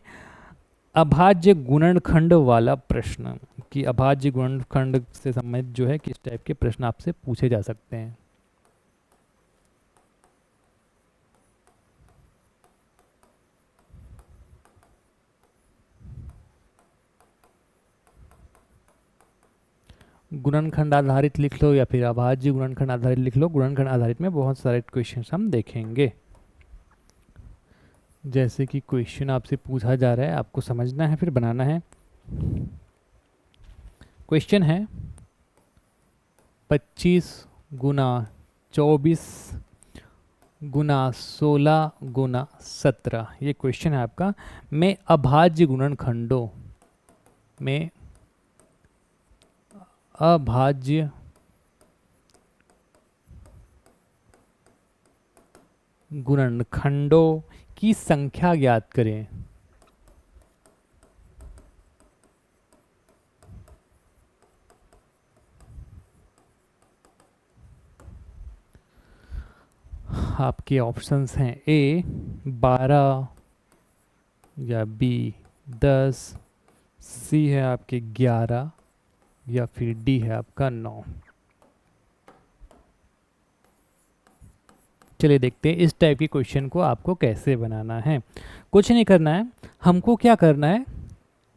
अभाज्य गुणनखंड वाला प्रश्न। कि अभाज्य गुणनखंड से संबंधित जो है किस टाइप के प्रश्न आपसे पूछे जा सकते हैं। गुणनखंड आधारित लिख लो या फिर अभाज्य गुणनखंड आधारित लिख लो। गुणनखंड आधारित में बहुत सारे क्वेश्चन हम देखेंगे। जैसे कि क्वेश्चन आपसे पूछा जा रहा है, आपको समझना है फिर बनाना है। क्वेश्चन है 25 गुना 24 गुना 16 गुना 17, ये क्वेश्चन है आपका। में अभाज्य गुणनखंडों में अभाज्य गुणनखंडों की संख्या ज्ञात करें। आपके ऑप्शंस हैं ए 12 या बी 10, सी है आपके 11 या फिर डी है आपका 9। चलिए देखते हैं इस टाइप के क्वेश्चन को आपको कैसे बनाना है। कुछ नहीं करना है, हमको क्या करना है,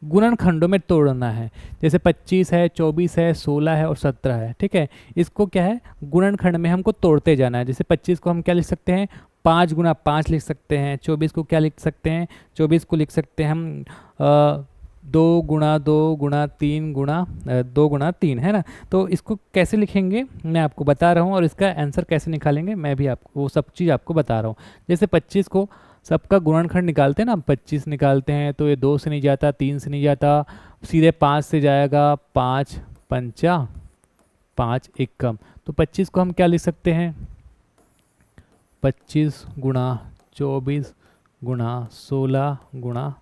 गुणनखंडों में तोड़ना है। जैसे 25 है, 24 है, 16 है और 17 है, ठीक है। इसको क्या है, गुणनखंड में हमको तोड़ते जाना है। जैसे 25 को हम क्या लिख सकते हैं, 5 गुना 5 लिख सकते हैं। 24 को क्या लिख सकते हैं, 24 को लिख सकते हैं हम 2 गुना 2 गुना 3 गुना 2 गुना 3, है ना। तो इसको कैसे लिखेंगे मैं आपको बता रहा हूँ, और इसका आंसर कैसे निकालेंगे मैं भी आपको वो सब चीज़ आपको बता रहा हूँ। जैसे 25 को सबका गुणनखंड निकालते हैं ना, 25 निकालते हैं तो ये 2 से नहीं जाता, 3 से नहीं जाता, सीधे 5 से जाएगा। 5 पंचा 5 एक कम, तो 25 को हम क्या लिख सकते हैं, 25 गुणा 24 गुणा 16 गुणा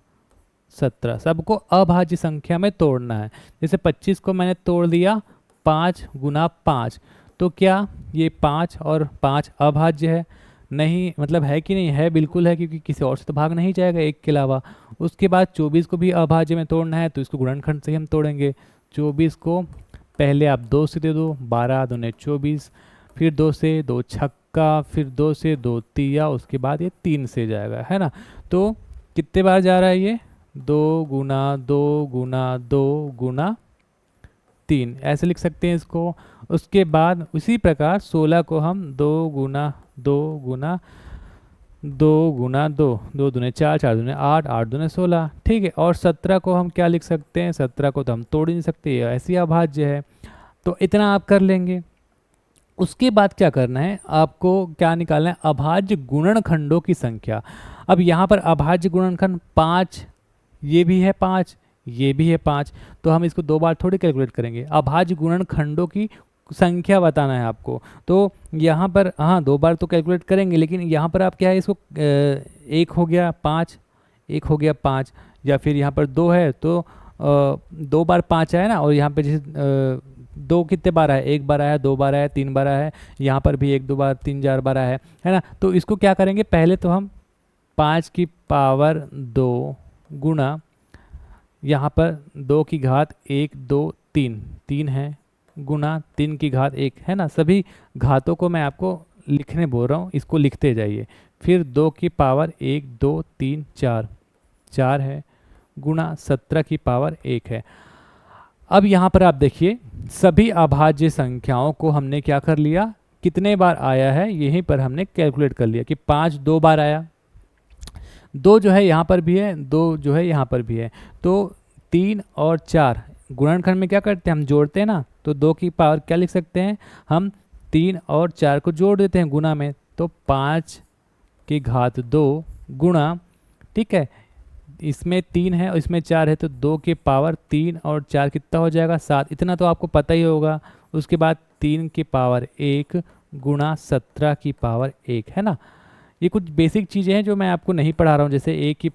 17। सबको अभाज्य संख्या में तोड़ना है। जैसे 25 को मैंने तोड़ दिया 5 गुना 5, तो क्या ये 5 और 5 अभाज्य है? नहीं, मतलब है कि नहीं है, बिल्कुल है, क्योंकि किसी और से तो भाग नहीं जाएगा एक के अलावा। उसके बाद 24 को भी अभाज्य में तोड़ना है, तो इसको गुणनखंड से ही हम तोड़ेंगे। 24 को पहले आप 2 से दे दो, 12 दूने 24, फिर 2 से 2 छक्का, फिर 2 से 2 तिया, उसके बाद ये 3 से जाएगा, है ना। तो कितने बार जा रहा है ये, 2 गुना 2 गुना 2 गुना 3, ऐसे लिख सकते हैं इसको। उसके बाद उसी प्रकार 16 को हम 2 गुना 2 गुना 2 गुना 2, 2 दूने 4, 4 दूने 8, 8 दूने 16, ठीक है। और 17 को हम क्या लिख सकते हैं, 17 को तो हम तोड़ ही नहीं सकते, ऐसी अभाज्य है। तो इतना आप कर लेंगे। उसके बाद क्या करना है, आपको क्या निकालना है, अभाज्य गुणनखंडों की संख्या। अब यहाँ पर अभाज्य गुणनखंड 5, ये भी है 5, ये भी है 5, तो हम इसको 2 बार थोड़ी कैलकुलेट करेंगे। अभाज्य गुणनखंडों की संख्या बताना है आपको, तो यहाँ पर हाँ 2 बार तो कैलकुलेट करेंगे, लेकिन यहाँ पर आप क्या है, इसको 1 हो गया 5, 1 हो गया 5, या फिर यहाँ पर 2 है तो 2 बार 5 आया ना, और यहाँ पे जैसे 2 कितने बार आया, 1 बार आया, 2 बार आया, 3 बार आया है, यहाँ पर भी 1 2 बार 3 4 बार आया है ना। तो इसको क्या करेंगे, पहले तो हम 5 की पावर 2 गुणा, यहाँ पर 2 की घात 1 2 3, 3 है, गुना 3 की घात 1, है ना। सभी घातों को मैं आपको लिखने बोल रहा हूँ, इसको लिखते जाइए। फिर 2 की पावर 1 2 3 4, 4 है, गुणा 17 की पावर 1 है। अब यहाँ पर आप देखिए सभी अभाज्य संख्याओं को हमने क्या कर लिया, कितने बार आया है यहीं पर हमने कैलकुलेट कर लिया कि 5 2 बार आया, 2 जो है यहाँ पर भी है, 2 जो है यहाँ पर भी है, तो 3 और 4 गुणनखंड में क्या करते हैं, हम जोड़ते हैं ना। तो 2 की पावर क्या लिख सकते हैं हम, 3 और 4 को जोड़ देते हैं गुणा में, तो 5 की घात 2 गुणा, ठीक है, इसमें 3 है और इसमें 4 है, तो 2 के पावर 3 और 4 कितना हो जाएगा 7, इतना तो आपको पता ही होगा। उसके बाद 3 की पावर 1 गुणा 17 की पावर 1, है ना। ये कुछ बेसिक चीज़ें हैं जो मैं आपको नहीं पढ़ा रहा हूँ, जैसे a की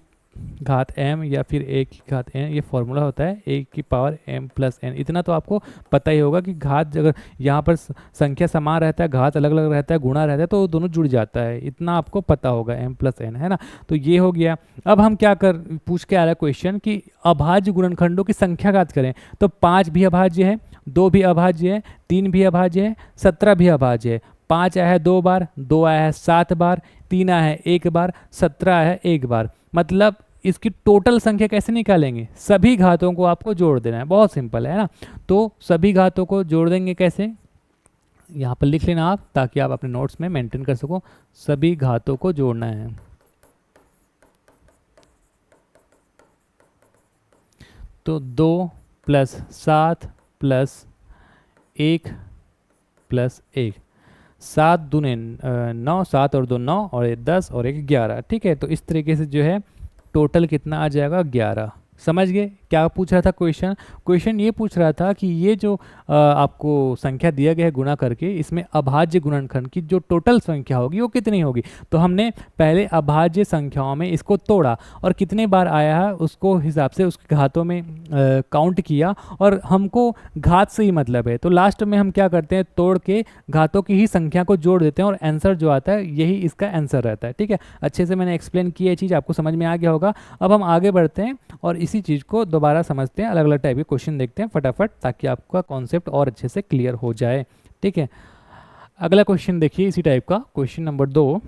घात m या फिर a की घात n, ये फॉर्मूला होता है a की पावर m प्लस n, इतना तो आपको पता ही होगा कि घात अगर यहाँ पर संख्या समान रहता है, घात अलग अलग रहता है, गुणा रहता है, तो दोनों जुड़ जाता है, इतना आपको पता होगा m प्लस n, है ना। तो ये हो गया। अब हम क्या कर पूछ के आ रहा है क्वेश्चन कि अभाज्य गुणनखंडों की संख्या ज्ञात करें। तो 5 भी अभाज्य है, 2 भी अभाज्य है, 3 भी अभाज्य है, 17 भी अभाज्य है। 5 आया है 2 बार, 2 आया है 7 बार, 3 आया है 1 बार, 17 आया है 1 बार। मतलब इसकी टोटल संख्या कैसे निकालेंगे, सभी घातों को आपको जोड़ देना है, बहुत सिंपल है ना। तो सभी घातों को जोड़ देंगे कैसे, यहाँ पर लिख लेना आप, ताकि आप अपने नोट्स में मेंटेन कर सको। सभी घातों को जोड़ना है, तो 2 + 7 प्लस 1 प्लस 1, 7 दूने 9, 7 और 2 9 और 1 10 और 1 11। ठीक है, तो इस तरीके से जो है टोटल कितना आ जाएगा 11। समझ गए क्या पूछ रहा था क्वेश्चन? क्वेश्चन ये पूछ रहा था कि ये जो आपको संख्या दिया गया है गुणा करके, इसमें अभाज्य गुणनखंड की जो टोटल संख्या होगी वो कितनी होगी। तो हमने पहले अभाज्य संख्याओं में इसको तोड़ा और कितने बार आया है उसको हिसाब से उसके घातों में काउंट किया, और हमको घात से ही मतलब है। तो लास्ट में हम क्या करते हैं, तोड़ के घातों की ही संख्या को जोड़ देते हैं और आंसर जो आता है यही इसका आंसर रहता है। ठीक है, अच्छे से मैंने एक्सप्लेन किया, ये चीज़ आपको समझ में आ गया होगा। अब हम आगे बढ़ते हैं और इसी चीज़ को दोबारा समझते हैं, अलग अलग टाइप के क्वेश्चन देखते हैं फटाफट, ताकि आपका कॉन्सेप्ट और अच्छे से क्लियर हो जाए। ठीक है, अगला क्वेश्चन देखिए इसी टाइप का, क्वेश्चन नंबर 2।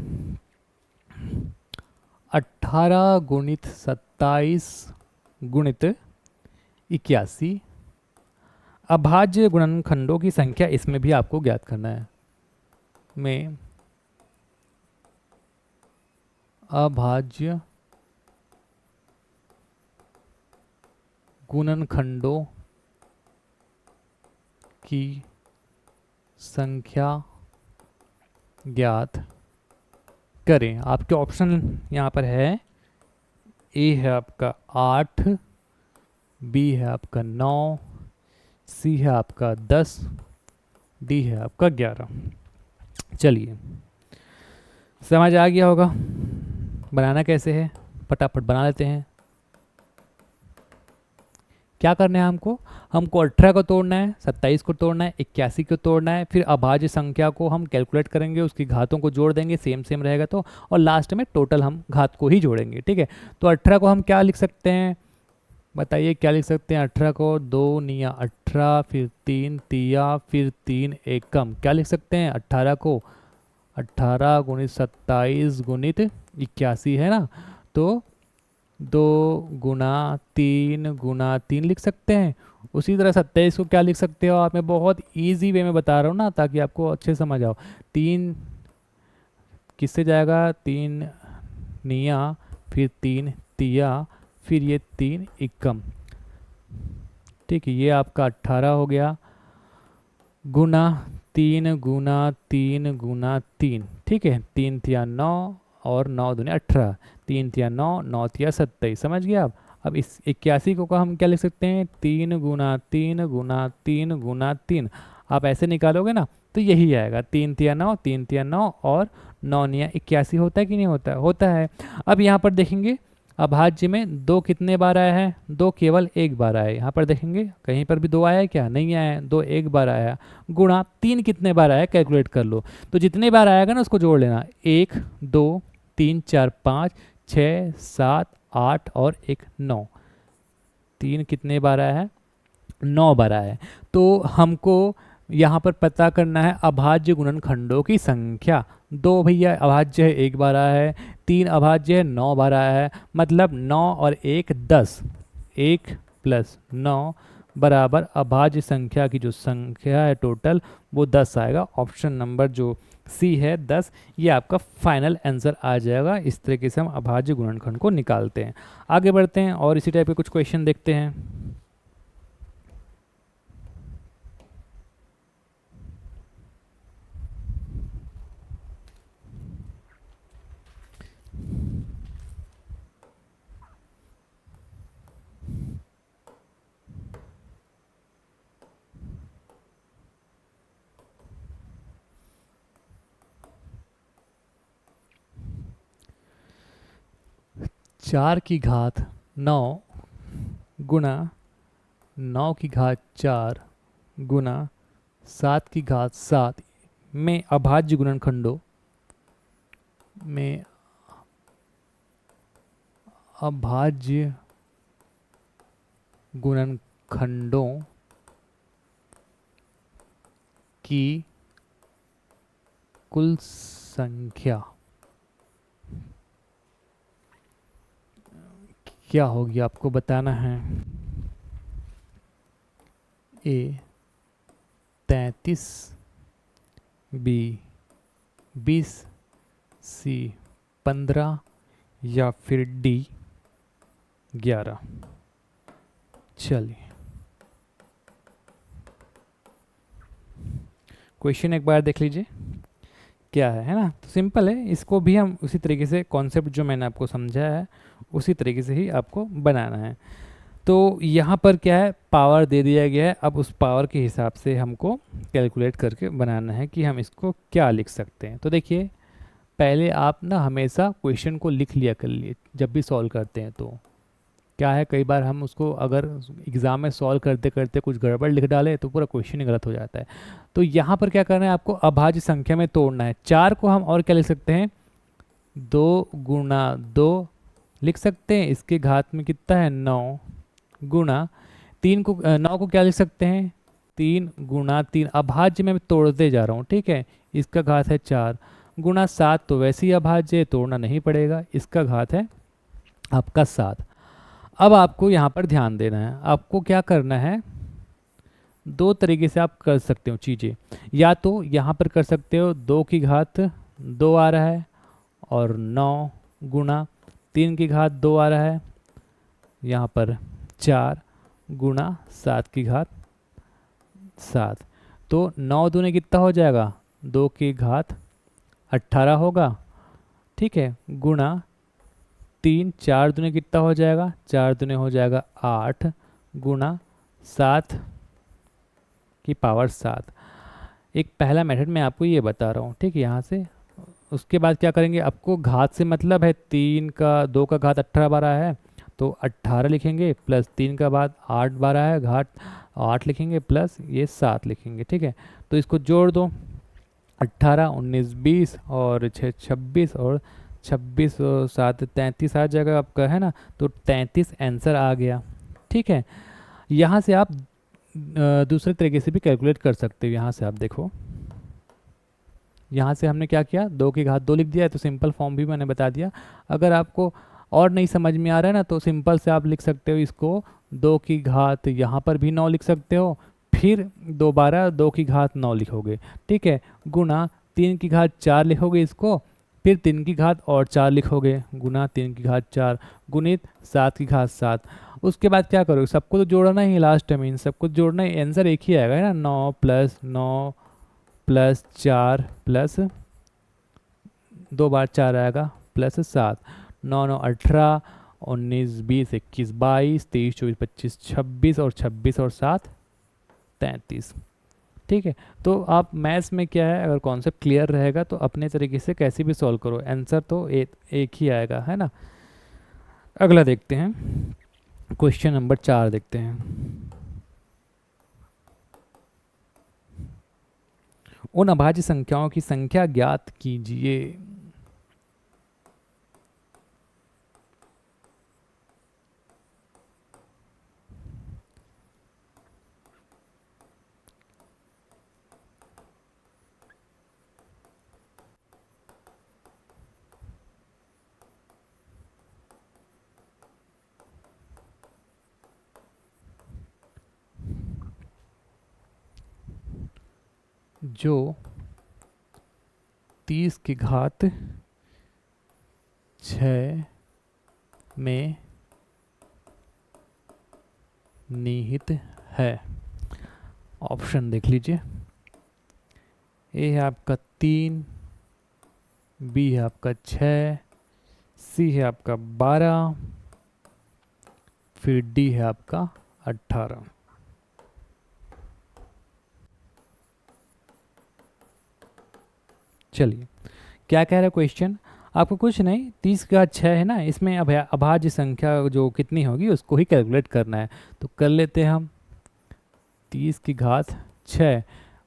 18 गुणित 27 गुणित 81 अभाज्य गुणनखंडों की संख्या, इसमें भी आपको ज्ञात करना है। में अभाज्य गुणनखंडों की संख्या ज्ञात करें। आपके ऑप्शन यहाँ पर है, ए है आपका 8, बी है आपका 9, सी है आपका 10, डी है आपका 11। चलिए, समझ आ गया होगा बनाना कैसे है, फटाफट बना लेते हैं। क्या करना है हमको 18 को तोड़ना है, 27 को तोड़ना है, 81 को तोड़ना है, फिर अभाज्य संख्या को हम कैलकुलेट करेंगे, उसकी घातों को जोड़ देंगे, सेम सेम रहेगा तो, और लास्ट में टोटल हम घात को ही जोड़ेंगे। ठीक है, तो 18 को हम क्या लिख सकते हैं, बताइए क्या लिख सकते हैं। 18 को 2 निया 18, फिर 3 तिया, फिर 3 एकम, क्या लिख सकते हैं 18 को, 18 गुणित 27 गुणित 81 है ना, तो 2 गुना 3 लिख सकते हैं। उसी तरह 27 को क्या लिख सकते हो आप, मैं बहुत इजी वे में बता रहा हूँ ना, ताकि आपको अच्छे समझ आओ। 3 किससे जाएगा, 3 निया, फिर 3 तिया, फिर ये 3 इक्कम। ठीक है, ये आपका 18 हो गया, गुना 3 गुना 3 गुना 3। ठीक है, 3 तिया 9 और 9 दूनी 18, 3 तिया 9, 9 तिया 27। समझ गए आप। अब इस 81 को का हम क्या लिख सकते हैं, 3 गुना 3 गुना 3 गुना 3। आप ऐसे निकालोगे ना तो यही आएगा, 3 तिया 9, 3 तिया 9 और 9 निया 81 होता है कि नहीं होता है, होता है। अब यहाँ पर देखेंगे अभाज्य में 2 कितने बार आया है, 2 केवल एक बार आया है। यहाँ पर देखेंगे कहीं पर भी 2 आया है क्या, नहीं आया है, 2 एक बार आया। गुणा 3 कितने बार आया, कैलकुलेट कर लो, तो जितने बार आएगा ना उसको जोड़ लेना, 1 2 3 4 5 6 7 8 और 1 9। 3 कितने बार आया है, 9 बार आया है। तो हमको यहाँ पर पता करना है अभाज्य गुणनखंडों की संख्या। 2 भैया अभाज्य है, एक बार आया है, 3 अभाज्य है, 9 बार आया है, मतलब 9 और 1 10, 1 प्लस 9 बराबर अभाज्य संख्या की जो संख्या है टोटल वो 10 आएगा। ऑप्शन नंबर जो सी है 10, ये आपका फाइनल आंसर आ जाएगा। इस तरीके से हम अभाज्य गुणनखंड को निकालते हैं। आगे बढ़ते हैं और इसी टाइप के कुछ क्वेश्चन देखते हैं। चार की घात 9 गुना 9 की घात 4 गुना 7 की घात 7 में अभाज्य गुणनखंडों में अभाज्य गुणनखंडों की कुल संख्या क्या होगी आपको बताना है। ए 33, बी 20, सी 15 या फिर डी 11। चलिए क्वेश्चन एक बार देख लीजिए क्या है ना। तो सिंपल है, इसको भी हम उसी तरीके से कॉन्सेप्ट जो मैंने आपको समझाया है उसी तरीके से ही आपको बनाना है। तो यहाँ पर क्या है, पावर दे दिया गया है, अब उस पावर के हिसाब से हमको कैलकुलेट करके बनाना है कि हम इसको क्या लिख सकते हैं। तो देखिए, पहले आप ना हमेशा क्वेश्चन को लिख लिया कर लिए जब भी सॉल्व करते हैं। तो क्या है, कई बार हम उसको अगर एग्ज़ाम में सॉल्व करते करते कुछ गड़बड़ लिख डाले तो पूरा क्वेश्चन ही गलत हो जाता है। तो यहाँ पर क्या करना है, आपको अभाज्य संख्या में तोड़ना है। 4 को हम और क्या लिख सकते हैं, 2 गुना 2 लिख सकते हैं, इसके घात में कितना है 9, गुना 3 को 9 को क्या लिख सकते हैं 3 गुना 3, अभाज्य में तोड़ते जा रहा हूँ, ठीक है। इसका घात है 4, गुना 7 तो वैसे ही अभाज्य तोड़ना नहीं पड़ेगा, इसका घात है आपका 7। अब आपको यहाँ पर ध्यान देना है, आपको क्या करना है, दो तरीके से आप कर सकते हो चीज़ें। या तो यहाँ पर कर सकते हो 2 की घात 2 आ रहा है और 9 गुना 3 की घात 2 आ रहा है, यहाँ पर 4 गुना 7 की घात 7। तो 9 दूने कितना हो जाएगा, 2 की घात 18 होगा, ठीक है, गुना 3, 4 दूने कितना हो जाएगा, 4 दूने हो जाएगा 8, गुना 7 की पावर 7। एक पहला मेथड मैं आपको ये बता रहा हूँ, ठीक है। यहाँ से उसके बाद क्या करेंगे, आपको घात से मतलब है 3 का 2 का घात 18 बार आया है तो 18 लिखेंगे, प्लस 3 का बाद 8 बार आया है घात 8 लिखेंगे, प्लस ये 7 लिखेंगे, ठीक है। तो इसको जोड़ दो, 18 19 20 और 6 26 और 26 और 7 33 आ जाएगा आपका, है ना। तो 33 आंसर आ गया, ठीक है। यहाँ से आप दूसरे तरीके से भी कैलकुलेट कर सकते हो। यहाँ से आप देखो, यहाँ से हमने क्या किया, 2 की घात 2 लिख दिया है, तो सिंपल फॉर्म भी मैंने बता दिया। अगर आपको और नहीं समझ में आ रहा है ना, तो सिंपल से आप लिख सकते हो इसको 2 की घात, यहाँ पर भी 9 लिख सकते हो, फिर दोबारा 2 की घात 9 लिखोगे, ठीक है, गुना 3 की घात 4 लिखोगे इसको, फिर 3 की घात और 4 लिखोगे, गुना 3 की घात 4 गुणित 7 की घात 7। उसके बाद क्या करोगे, सबको तो जोड़ना ही, लास्ट में इन सबको जोड़ना ही, आंसर एक ही आएगा, है ना। 9 प्लस 9 प्लस 4 प्लस 2 बार 4 आएगा, प्लस 7, 9 9 18 19 20 21 22 23 24 25 26 और 26 और 7 33, ठीक है। तो आप मैथ्स में क्या है, अगर कॉन्सेप्ट क्लियर रहेगा तो अपने तरीके से कैसे भी सॉल्व करो, आंसर तो एक ही आएगा, है ना। अगला देखते हैं, क्वेश्चन नंबर 4 देखते हैं। उन अभाज्य संख्याओं की संख्या ज्ञात कीजिए। जो 30 की घात 6 में निहित है। ऑप्शन देख लीजिए, ए है आपका 3, बी है आपका 6, सी है आपका 12, फिर डी है आपका 18। चलिए, क्या कह रहा है क्वेश्चन, आपको कुछ नहीं, 30 का 6 है ना, इसमें अब अभाज्य संख्या जो कितनी होगी उसको ही कैलकुलेट करना है। तो कर लेते हैं हम, 30 की घात 6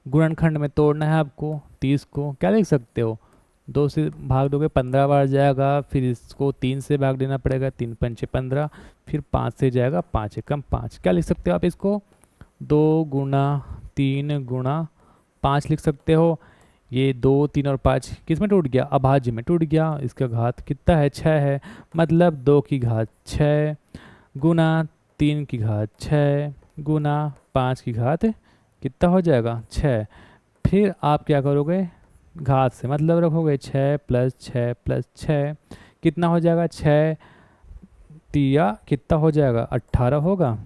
गुणनखंड में तोड़ना है आपको। 30 को क्या लिख सकते हो, 2 से भाग दोगे 15 बार जाएगा, फिर इसको 3 से भाग देना पड़ेगा, 3 पंचे 15, फिर 5 से जाएगा, 5 एकम 5। क्या लिख सकते हो आप इसको, 2 गुना 3 गुणा 5 लिख सकते हो। ये 2 3 और 5 किस में टूट गया, अभाज्य में टूट गया। इसका घात कितना है, 6 है, मतलब 2 की घात 6 गुना 3 की घात 6 गुना 5 की घात कितना हो जाएगा, 6। फिर आप क्या करोगे, घात से मतलब रखोगे, 6 प्लस 6 प्लस 6 कितना हो जाएगा, 6 तिया कितना हो जाएगा, 18 होगा।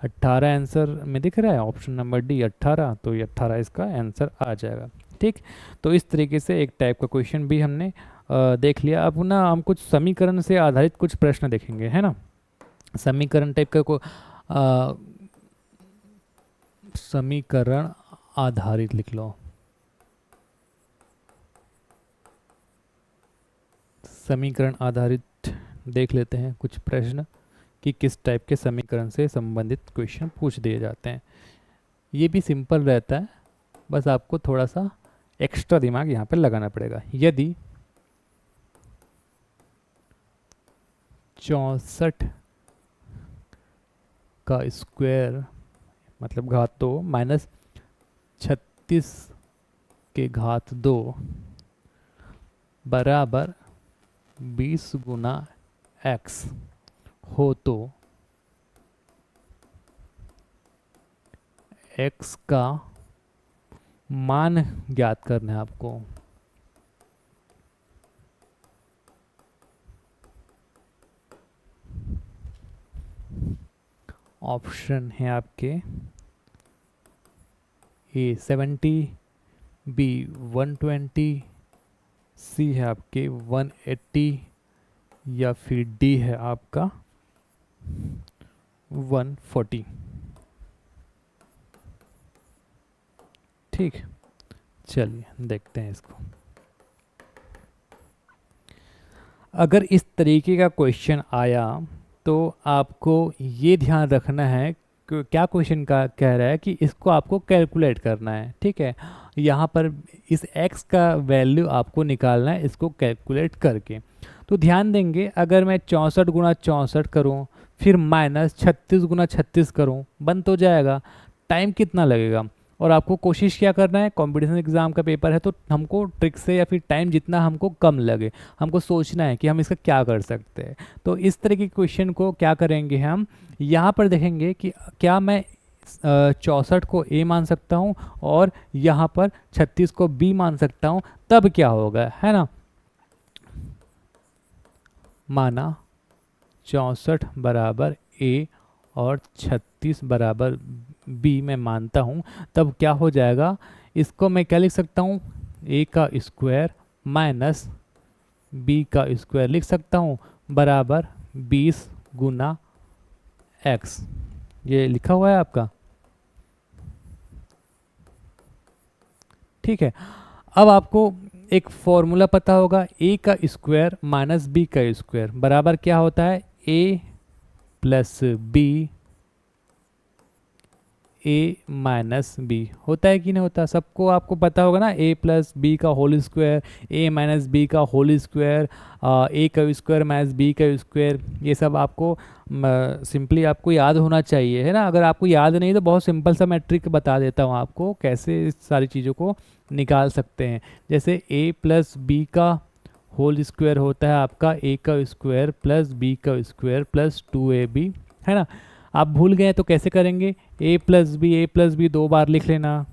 18 आंसर में दिख रहा है, ऑप्शन नंबर डी 18, तो ये 18 इसका आंसर आ जाएगा। ठीक, तो इस तरीके से एक टाइप का क्वेश्चन भी हमने देख लिया। अब ना हम कुछ समीकरण से आधारित कुछ प्रश्न देखेंगे, है ना। समीकरण टाइप का समीकरण आधारित लिख लो, समीकरण आधारित देख लेते हैं कुछ प्रश्न कि किस टाइप के समीकरण से संबंधित क्वेश्चन पूछ दिए जाते हैं। ये भी सिंपल रहता है, बस आपको थोड़ा सा एक्स्ट्रा दिमाग यहाँ पर लगाना पड़ेगा। यदि 64 का स्क्वायर मतलब घात 2 माइनस 36 के घात 2 बराबर 20 गुना x हो तो x का मान ज्ञात करना है आपको। ऑप्शन है आपके ए 70, बी 120, सी है आपके 180 या फिर डी है आपका 140। ठीक, चलिए देखते हैं इसको। अगर इस तरीके का क्वेश्चन आया तो आपको ये ध्यान रखना है कि क्या क्वेश्चन का कह रहा है कि इसको आपको कैलकुलेट करना है। ठीक है, यहाँ पर इस x का वैल्यू आपको निकालना है इसको कैलकुलेट करके। तो ध्यान देंगे, अगर मैं 64 गुना 64 करूँ फिर माइनस 36 गुना 36 करूँ, बन तो जाएगा। टाइम कितना लगेगा, और आपको कोशिश क्या करना है, कंपटीशन एग्जाम का पेपर है तो हमको ट्रिक से या फिर टाइम जितना हमको कम लगे हमको सोचना है कि हम इसका क्या कर सकते हैं। तो इस तरह के क्वेश्चन को क्या करेंगे, हम यहाँ पर देखेंगे कि क्या मैं 64 को ए मान सकता हूँ और यहाँ पर 36 को बी मान सकता हूँ, तब क्या होगा, है ना। माना 64 बराबर ए और 36 बराबर बी मैं मानता हूँ, तब क्या हो जाएगा, इसको मैं क्या लिख सकता हूँ, ए का स्क्वायर माइनस बी का स्क्वायर लिख सकता हूँ बराबर 20 गुना एक्स। ये लिखा हुआ है आपका। ठीक है, अब आपको एक फॉर्मूला पता होगा, ए का स्क्वायर माइनस बी का स्क्वायर बराबर क्या होता है, ए प्लस बी, ए माइनस बी होता है कि नहीं होता, सबको आपको पता होगा ना। ए प्लस बी का होल स्क्वायर, ए माइनस बी का होल स्क्वायर, ए का स्क्वायर माइनस बी का स्क्वायर, ये सब आपको सिंपली आपको याद होना चाहिए, है ना। अगर आपको याद नहीं तो बहुत सिंपल सा मैं ट्रिक बता देता हूँ आपको कैसे इस सारी चीज़ों को निकाल सकते हैं। जैसे ए प्लस बी का होल स्क्वायर होता है आपका ए का स्क्वायर प्लस बी का स्क्वायर प्लस 2ab, है ना। आप भूल गए तो कैसे करेंगे, ए प्लस बी 2 बार लिख लेना।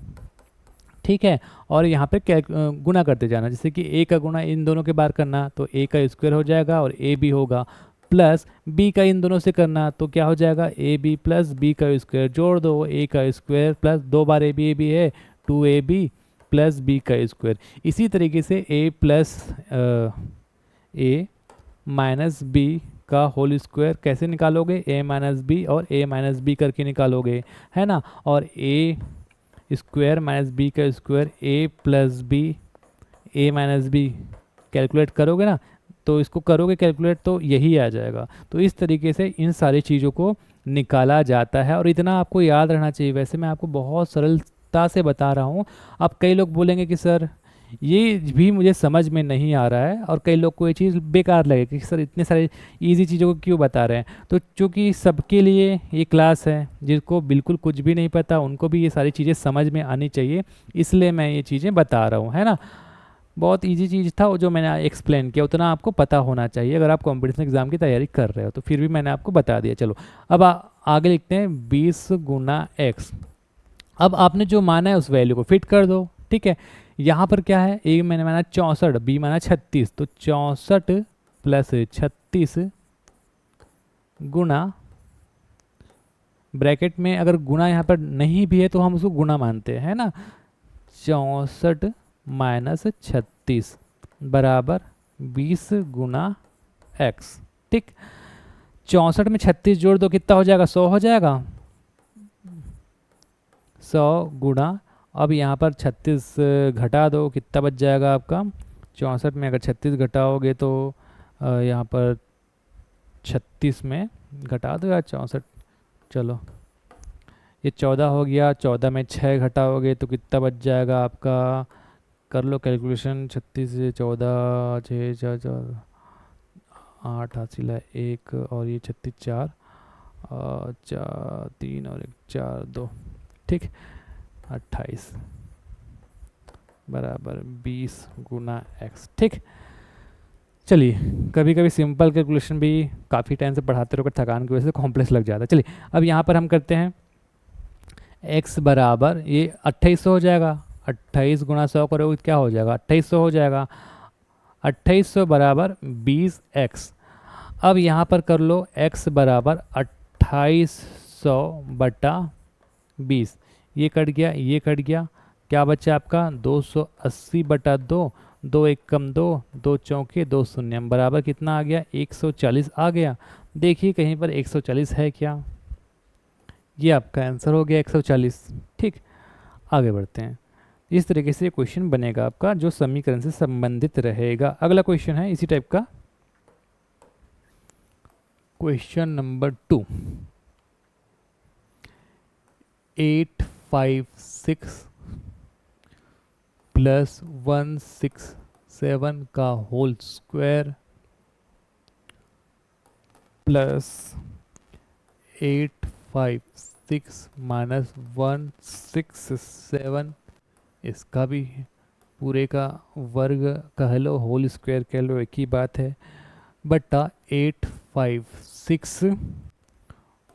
ठीक है, और यहाँ पे गुना करते जाना, जैसे कि ए का गुना इन दोनों के बार करना तो ए का स्क्वायर हो जाएगा और ए बी होगा, प्लस बी का इन दोनों से करना तो क्या हो जाएगा, ए बी प्लस बी का स्क्वायर जोड़ दो, ए का स्क्वायर प्लस 2 बार ए बी है 2ab प्लस बी का स्क्वायर। इसी तरीके से A plus A minus B का होल स्क्वायर कैसे निकालोगे, ए माइनस बी और ए माइनस बी करके निकालोगे, है ना। और ए स्क्वायर माइनस बी का स्क्वायर, ए प्लस बी ए माइनस बी कैलकुलेट करोगे ना, तो इसको करोगे कैलकुलेट तो यही आ जाएगा। तो इस तरीके से इन सारी चीज़ों को निकाला जाता है और इतना आपको याद रहना चाहिए। वैसे मैं आपको बहुत सरलता से बता रहा हूँ। अब कई लोग बोलेंगे कि सर ये भी मुझे समझ में नहीं आ रहा है, और कई लोग को ये चीज़ बेकार लगे कि सर इतने सारे इजी चीज़ों को क्यों बता रहे हैं। तो चूँकि सबके लिए ये क्लास है, जिसको बिल्कुल कुछ भी नहीं पता उनको भी ये सारी चीज़ें समझ में आनी चाहिए, इसलिए मैं ये चीज़ें बता रहा हूँ, है ना। बहुत इजी चीज़ था जो मैंने एक्सप्लेन किया, उतना आपको पता होना चाहिए अगर आप कॉम्पिटिशन एग्जाम की तैयारी कर रहे हो, तो फिर भी मैंने आपको बता दिया। चलो अब आगे लिखते हैं 20 गुना एक्स। अब आपने जो माना है उस वैल्यू को फिट कर दो। ठीक है, यहाँ पर क्या है, ए मैंने माना 64, बी माना 36, तो 64 प्लस 36 गुना ब्रैकेट में अगर गुना यहाँ पर नहीं भी है तो हम उसको गुना मानते हैं, है ना। 64 माइनस 36 बराबर 20 गुना x। ठीक, 64 में 36 जोड़ दो, कितना हो जाएगा, 100 हो जाएगा। 100 गुणा, अब यहाँ पर 36 घटा दो, कितना बच जाएगा आपका। 64 में अगर 36 घटाओगे तो यहाँ पर 36 में घटा दो यार 64, चलो ये 14 हो गया। 14 में 6 घटाओगे तो कितना बच जाएगा आपका, कर लो कैलकुलेशन। 36 से 14, 6 4 4 8 हासिल है 1, और ये 36 4 4 3 और 1 4 2, ठीक, 28 बराबर 20 गुना x। ठीक, चलिए कभी कभी सिंपल कैलकुलेशन भी काफ़ी टाइम से पढ़ाते रहोगे, थकान की वजह से कॉम्प्लेक्स लग जाता है। चलिए अब यहाँ पर हम करते हैं x बराबर, ये 2800 हो जाएगा। 28 गुना 100 करोगे क्या हो जाएगा, 2800 हो जाएगा। 2800 बराबर 20x। अब यहाँ पर कर लो x बराबर 2800 बटा 20, ये कट गया, ये कट गया, क्या बचा आपका 280 बटा 2, 2 एक कम 2, 2 चौके 2 शून्य बराबर कितना आ गया, 140 आ गया। देखिए कहीं पर 140 है क्या, ये आपका आंसर हो गया 140। ठीक, आगे बढ़ते हैं। इस तरीके से क्वेश्चन बनेगा आपका जो समीकरण से संबंधित रहेगा। अगला क्वेश्चन है इसी टाइप का, क्वेश्चन नंबर 2। 856 प्लस 167 का होल स्क्वायर प्लस 856 माइनस 167, इसका भी पूरे का वर्ग कह लो, होल स्क्वायर कह लो, एक ही बात है, बटा 856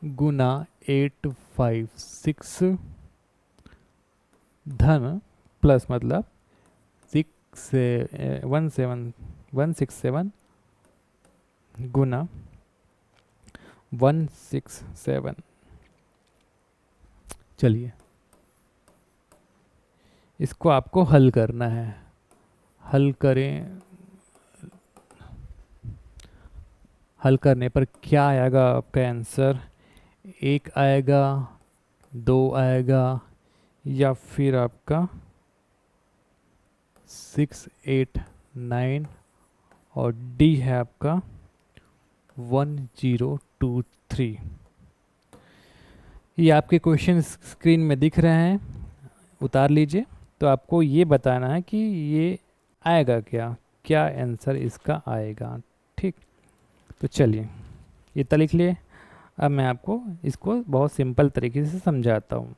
गुना 856 धन प्लस मतलब 167 गुना 167। चलिए इसको आपको हल करना है, हल करें। हल करने पर क्या आएगा आपका आंसर, 1 आएगा, 2 आएगा, या फिर आपका 6 8 9, और डी है आपका 1023। ये आपके क्वेश्चन स्क्रीन में दिख रहे हैं, उतार लीजिए। तो आपको ये बताना है कि ये आएगा क्या, क्या आंसर इसका आएगा। ठीक, तो चलिए इतना लिख लिए। अब मैं आपको इसको बहुत सिंपल तरीके से समझाता हूँ।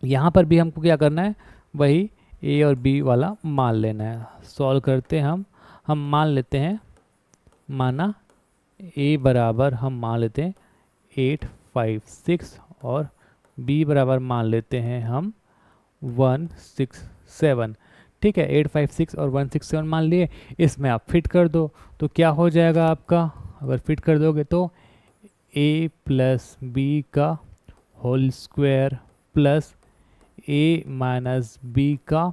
यहाँ पर भी हमको क्या करना है, वही ए और बी वाला मान लेना है। सॉल्व करते हैं हम मान लेते हैं, माना ए बराबर हम मान लेते हैं 856 और बी बराबर मान लेते हैं हम 167। ठीक है, 856 और 167 मान लिए, इसमें आप फिट कर दो तो क्या हो जाएगा आपका, अगर फिट कर दोगे तो a प्लस बी का whole square plus a minus B का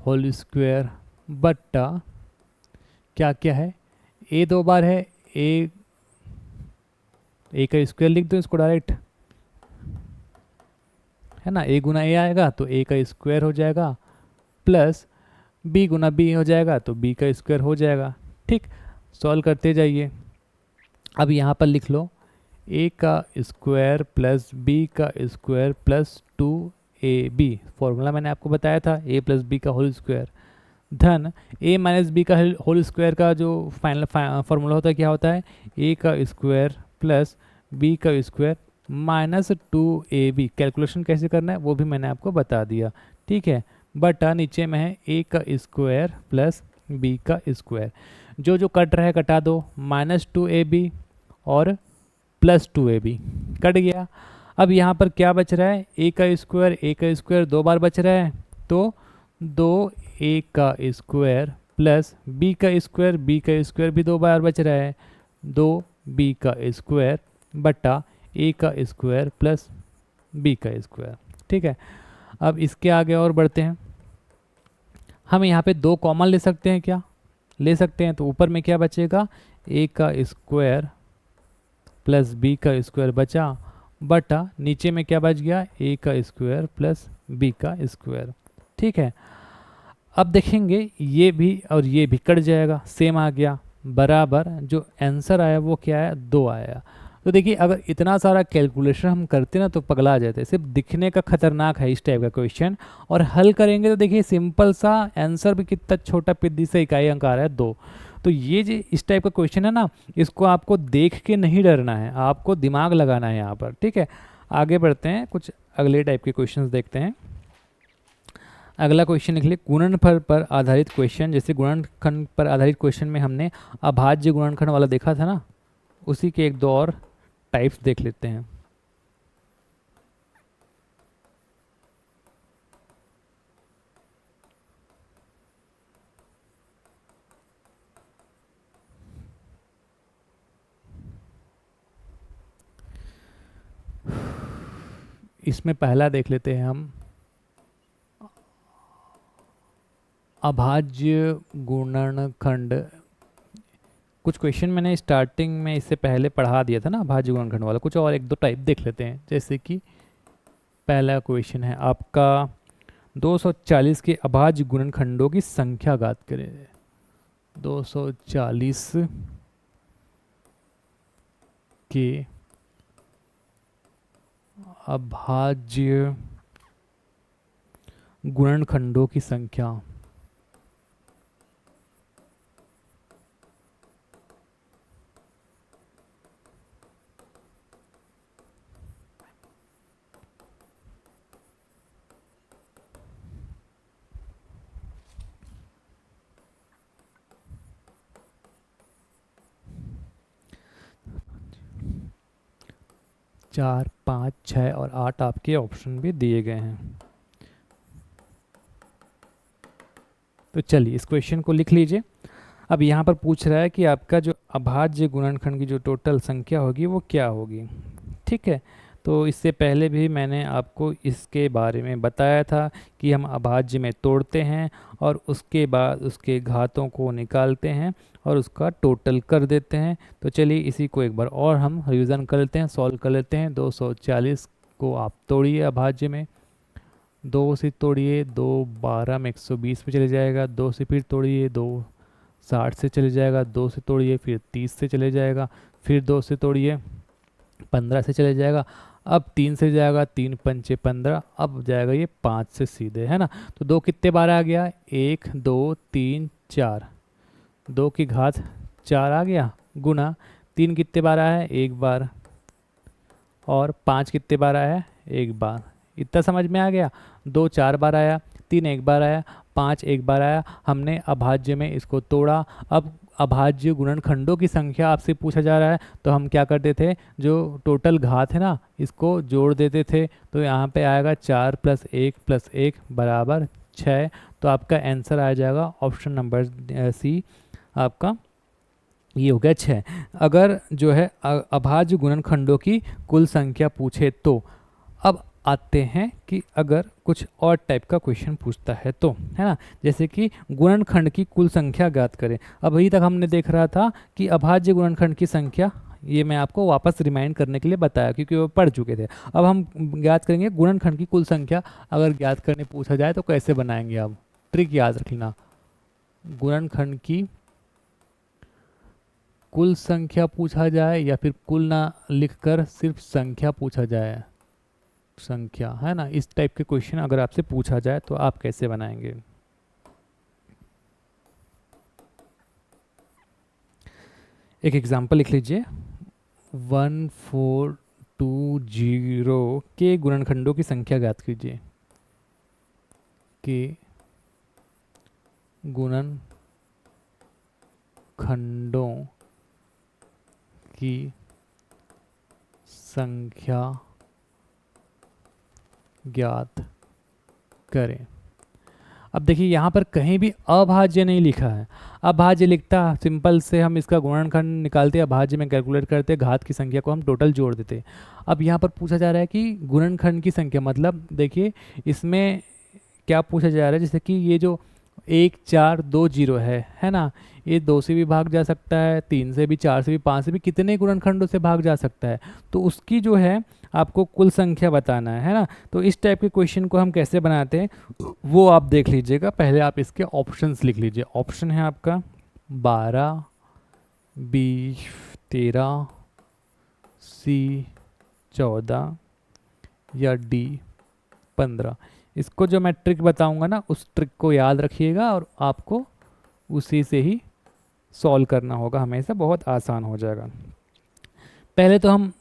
होल स्क्वायर बट्टा क्या क्या है, a 2 बार है, a का स्क्वायर लिख दो इसको डायरेक्ट, है ना। a गुना a आएगा तो a का स्क्वायर हो जाएगा, प्लस b गुना b हो जाएगा तो b का स्क्वायर हो जाएगा। ठीक, सॉल्व करते जाइए। अब यहाँ पर लिख लो a का स्क्वायर प्लस b का स्क्वायर प्लस 2ab, फॉर्मूला मैंने आपको बताया था a प्लस बी का होल स्क्वायर, धन a माइनस बी का होल स्क्वायर का जो फाइनल फॉर्मूला होता है क्या होता है, a का स्क्वायर प्लस b का स्क्वायर माइनस 2ab। कैलकुलेशन कैसे करना है वो भी मैंने आपको बता दिया। ठीक है, बटा नीचे में है a का स्क्वायर प्लस b का स्क्वायर, जो जो कट रहा है कटा दो, माइनस 2ab और प्लस 2ab कट गया। अब यहाँ पर क्या बच रहा है, a का स्क्वायर 2 बार बच रहा है तो 2a का स्क्वायर प्लस b का स्क्वायर भी 2 बार बच रहा है, 2b का स्क्वायर बटा ए का स्क्वायर प्लस बी का स्क्वायर। ठीक है, अब इसके आगे और बढ़ते हैं। हम यहाँ पे 2 कॉमन ले सकते हैं क्या? ले सकते हैं। तो ऊपर में क्या बचेगा? ए का स्क्वायर प्लस बी का स्क्वायर बचा, बटा नीचे में क्या बच गया? ए का स्क्वायर प्लस बी का स्क्वायर। ठीक है, अब देखेंगे ये भी और ये भी कट जाएगा, सेम आ गया, बराबर जो आंसर आया वो क्या आया? 2 आया। तो देखिए अगर इतना सारा कैलकुलेशन हम करते ना तो पगला जाते। सिर्फ दिखने का खतरनाक है इस टाइप का क्वेश्चन, और हल करेंगे तो देखिए सिंपल सा आंसर भी कितना छोटा, पिद्दी से इकाई अंक आ रहा है 2। तो ये जो इस टाइप का क्वेश्चन है ना, इसको आपको देख के नहीं डरना है, आपको दिमाग लगाना है यहाँ पर। ठीक है, आगे बढ़ते हैं, कुछ अगले टाइप के क्वेश्चंस देखते हैं। अगला क्वेश्चन लिख लिए गुणनफल पर आधारित क्वेश्चन। जैसे गुणनखंड पर आधारित क्वेश्चन में हमने अभाज्य गुणनखंड वाला देखा था ना, उसी के 1-2 और टाइप्स देख लेते हैं। इसमें पहला देख लेते हैं हम, अभाज्य गुणनखंड। कुछ क्वेश्चन मैंने स्टार्टिंग में इससे पहले पढ़ा दिया था ना अभाज्य गुणनखंड वाला, कुछ और 1-2 टाइप देख लेते हैं। जैसे कि पहला क्वेश्चन है आपका 240 के अभाज्य गुणनखंडों की संख्या ज्ञात करें। 240 के अभाज्य गुणनखंडों की संख्या। चार, 5, 6 और 8 आपके ऑप्शन भी दिए गए हैं। तो चलिए इस क्वेश्चन को लिख लीजिए। अब यहाँ पर पूछ रहा है कि आपका जो अभाज्य गुणनखंड की जो टोटल संख्या होगी वो क्या होगी। ठीक है, तो इससे पहले भी मैंने आपको इसके बारे में बताया था कि हम अभाज्य में तोड़ते हैं और उसके बाद उसके घातों को निकालते हैं और उसका टोटल कर देते हैं। तो चलिए इसी को एक बार और हम रिवीजन कर लेते हैं, सॉल्व कर लेते हैं। 240 को आप तोड़िए अभाज्य में, 2 से तोड़िए, 2 12 में 120 में चले जाएगा, 2 से फिर तोड़िए, 2 60 से चले जाएगा, 2 से तोड़िए फिर 30 से चले जाएगा, फिर 2 से तोड़िए 15 से चले जाएगा, अब 3 से जाएगा, 3 पंचे 15, अब जाएगा ये 5 से सीधे, है ना। तो 2 कितने बार आ गया? 1 2 3 4, 2 की घात 4 आ गया, गुना 3 कितने बार आया है? 1 बार, और 5 कितने बार आया है? 1 बार। इतना समझ में आ गया? 2 4 बार आया, 3 1 बार आया, 5 1 बार आया। हमने अभाज्य में इसको तोड़ा। अब अभाज्य गुणनखंडों की संख्या आपसे पूछा जा रहा है, तो हम क्या करते थे? जो टोटल घात है ना, इसको जोड़ देते थे। तो यहाँ पे आएगा 4 + 1 बराबर 6। तो आपका आंसर आ जाएगा ऑप्शन नंबर सी, आपका ये हो गया 6। अगर जो है अभाज्य गुणनखंडों की कुल संख्या पूछे तो। अब आते हैं कि अगर कुछ और टाइप का क्वेश्चन पूछता है तो, है ना। जैसे कि गुणनखंड की कुल संख्या ज्ञात करें। अब अभी तक हमने देख रहा था कि अभाज्य गुणनखंड की संख्या, ये मैं आपको वापस रिमाइंड करने के लिए बताया क्योंकि वो पढ़ चुके थे। अब हम ज्ञात करेंगे गुणनखंड की कुल संख्या। अगर ज्ञात करने पूछा जाए तो कैसे बनाएंगे? अब ट्रिक याद रख लेना, गुणनखंड की कुल संख्या पूछा जाए या फिर कुल ना लिखकर सिर्फ संख्या पूछा जाए, संख्या, है ना। इस टाइप के क्वेश्चन अगर आपसे पूछा जाए तो आप कैसे बनाएंगे? एक एग्जांपल लिख लीजिए, 1420 के गुणनखंडों की संख्या ज्ञात कीजिए। के गुणनखंडों की संख्या ज्ञात करें। अब देखिए यहाँ पर कहीं भी अभाज्य नहीं लिखा है। अभाज्य लिखता सिंपल से हम इसका गुणनखंड निकालते, अभाज्य में कैलकुलेट करते, घात की संख्या को हम टोटल जोड़ देते। अब यहाँ पर पूछा जा रहा है कि गुणनखंड की संख्या, मतलब देखिए इसमें क्या पूछा जा रहा है, जैसे कि ये जो 1 4 2 0 है ना, ये 2 से भी भाग जा सकता है, 3 से भी, 4 से भी, 5 से भी, कितने गुणनखंडों से भाग जा सकता है, तो उसकी जो है आपको कुल संख्या बताना है ना। तो इस टाइप के क्वेश्चन को हम कैसे बनाते हैं वो आप देख लीजिएगा। पहले आप इसके ऑप्शंस लिख लीजिए। ऑप्शन है आपका 12, बी 13, सी 14 या डी 15। इसको जो मैं ट्रिक बताऊंगा ना, उस ट्रिक को याद रखिएगा और आपको उसी से ही सॉल्व करना होगा, हमेशा बहुत आसान हो जाएगा। पहले तो हम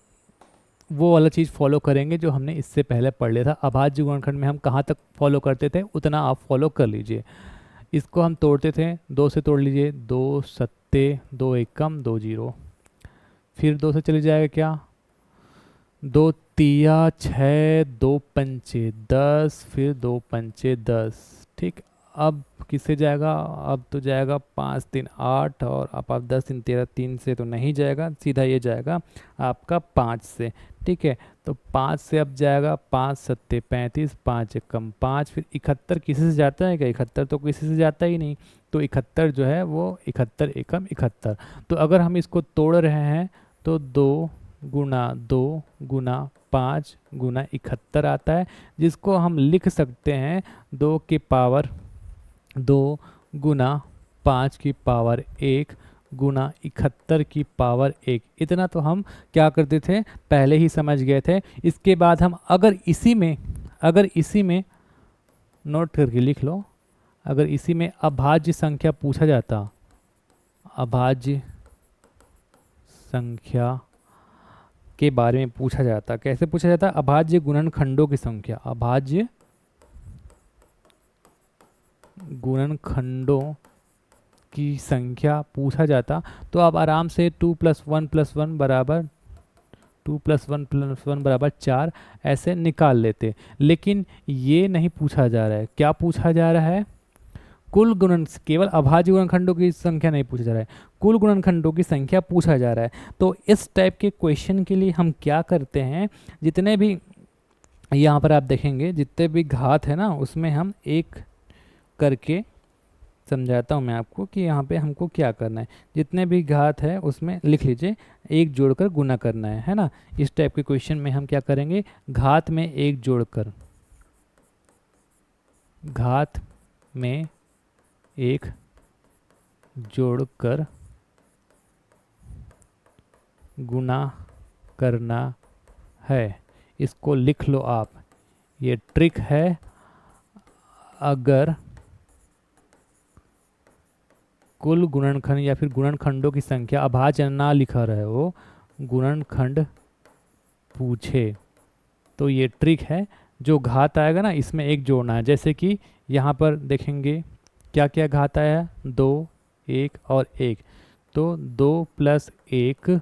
वो वाला चीज़ फॉलो करेंगे जो हमने इससे पहले पढ़ लिया था। अभाज्य गुणनखंड में हम कहाँ तक फॉलो करते थे उतना आप फॉलो कर लीजिए। इसको हम तोड़ते थे, 2 से तोड़ लीजिए, 2 सत्ते 2 एकम 2 जीरो, फिर 2 से चले जाएगा क्या, 2 तिया 6 2 पंचे 10, फिर 2 पंचे 10। ठीक, अब किससे जाएगा, अब तो जाएगा 5 3 8, और आप 10 3 13, 3 से तो नहीं जाएगा, सीधा ये जाएगा आपका 5 से। ठीक है, तो 5 से अब जाएगा 5 सत्ते 35, 5 एकम 5, फिर 71 किसी से जाता है क्या, 71 तो किसी से जाता ही नहीं, तो 71 जो है वो 71 एकम 71। तो अगर हम इसको तोड़ रहे हैं तो 2 गुना 2 गुना 5 गुना 71 आता है, जिसको हम लिख सकते हैं 2 की पावर 2 गुना 5 की पावर 1 गुना 71 की पावर 1। इतना तो हम क्या करते थे, पहले ही समझ गए थे। इसके बाद हम अगर इसी में नोट करके लिख लो, अगर इसी में अभाज्य संख्या पूछा जाता, अभाज्य संख्या के बारे में पूछा जाता, कैसे पूछा जाता, अभाज्य गुणनखंडों की संख्या, अभाज्य गुणनखंडों की संख्या पूछा जाता, तो आप आराम से 2 + 1 + 1 बराबर 2 + 1 + 1 बराबर 4 ऐसे निकाल लेते। लेकिन ये नहीं पूछा जा रहा है। क्या पूछा जा रहा है, कुल गुणन, केवल अभाज्य गुणनखंडों की संख्या नहीं पूछा जा रहा है, कुल गुणनखंडों की संख्या पूछा जा रहा है। तो इस टाइप के क्वेश्चन के लिए हम क्या करते हैं, जितने भी यहाँ पर आप देखेंगे जितने भी घात है ना, उसमें हम एक करके समझाता हूँ मैं आपको कि यहाँ पे हमको क्या करना है। जितने भी घात है उसमें लिख लीजिए, एक जोड़कर गुना करना है ना। इस टाइप के क्वेश्चन में हम क्या करेंगे, घात में एक जोड़कर, घात में एक जोड़कर गुना करना है। इसको लिख लो आप, ये ट्रिक है। अगर कुल गुणनखंड या फिर गुणनखंडों की संख्या अभाज्य ना लिखा रहे हो, गुणनखंड पूछे, तो ये ट्रिक है। जो घात आएगा ना इसमें एक जोड़ना है। जैसे कि यहाँ पर देखेंगे क्या क्या घात आया है, 2 1 और 1, तो 2 + 1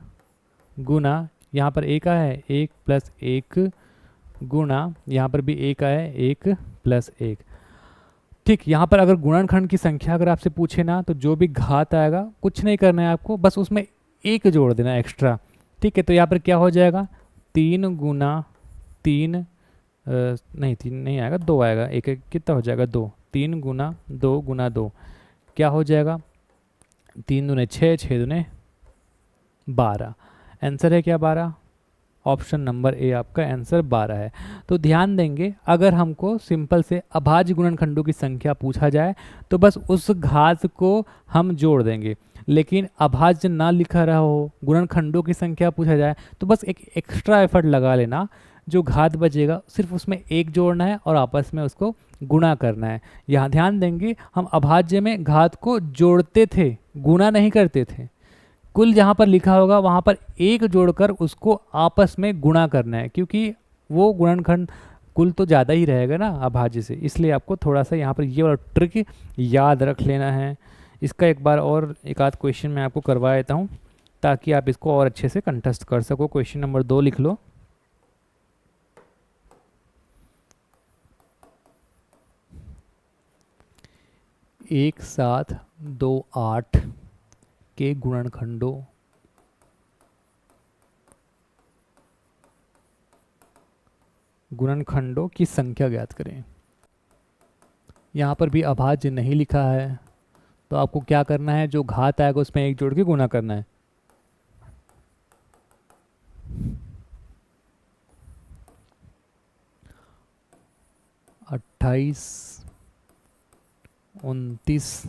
गुना, यहाँ पर 1 आया है, 1 + 1 गुना, यहाँ पर भी 1 आया है, 1 + 1। ठीक, यहाँ पर अगर गुणनखंड की संख्या अगर आपसे पूछे ना, तो जो भी घात आएगा कुछ नहीं करना है आपको, बस उसमें 1 जोड़ देना एक्स्ट्रा। ठीक है, तो यहाँ पर क्या हो जाएगा, 3 गुना 3, नहीं 3 नहीं आएगा, 2 आएगा, एक कितना हो जाएगा 2, 3 गुना 2 गुना 2 क्या हो जाएगा, 3 दूने 6, 6 दूने 12। आंसर है क्या 12, ऑप्शन नंबर ए आपका आंसर 12 है। तो ध्यान देंगे, अगर हमको सिंपल से अभाज्य गुणनखंडों की संख्या पूछा जाए तो बस उस घात को हम जोड़ देंगे। लेकिन अभाज्य ना लिखा रहा हो, गुणनखंडों की संख्या पूछा जाए, तो बस एक एक्स्ट्रा एफर्ट लगा लेना, जो घात बचेगा सिर्फ उसमें एक जोड़ना है और आपस में उसको गुणा करना है। यहाँ ध्यान देंगे, हम अभाज्य में घात को जोड़ते थे, गुणा नहीं करते थे। कुल जहाँ पर लिखा होगा वहाँ पर एक जोड़कर उसको आपस में गुणा करना है, क्योंकि वो गुणनखंड कुल तो ज़्यादा ही रहेगा ना अभाज्य से, इसलिए आपको थोड़ा सा यहाँ पर ये वाला ट्रिक याद रख लेना है। इसका एक बार और एक आध क्वेश्चन मैं आपको करवा देता हूँ ताकि आप इसको और अच्छे से कंटेस्ट कर सको। क्वेश्चन नंबर 2 लिख लो। एक साथ दो 8 के गुणनखंडों की संख्या ज्ञात करें। यहाँ पर भी अभाज्य नहीं लिखा है, तो आपको क्या करना है, जो घात आएगा उसमें एक जोड़ के गुना करना है। अट्ठाईस, 29,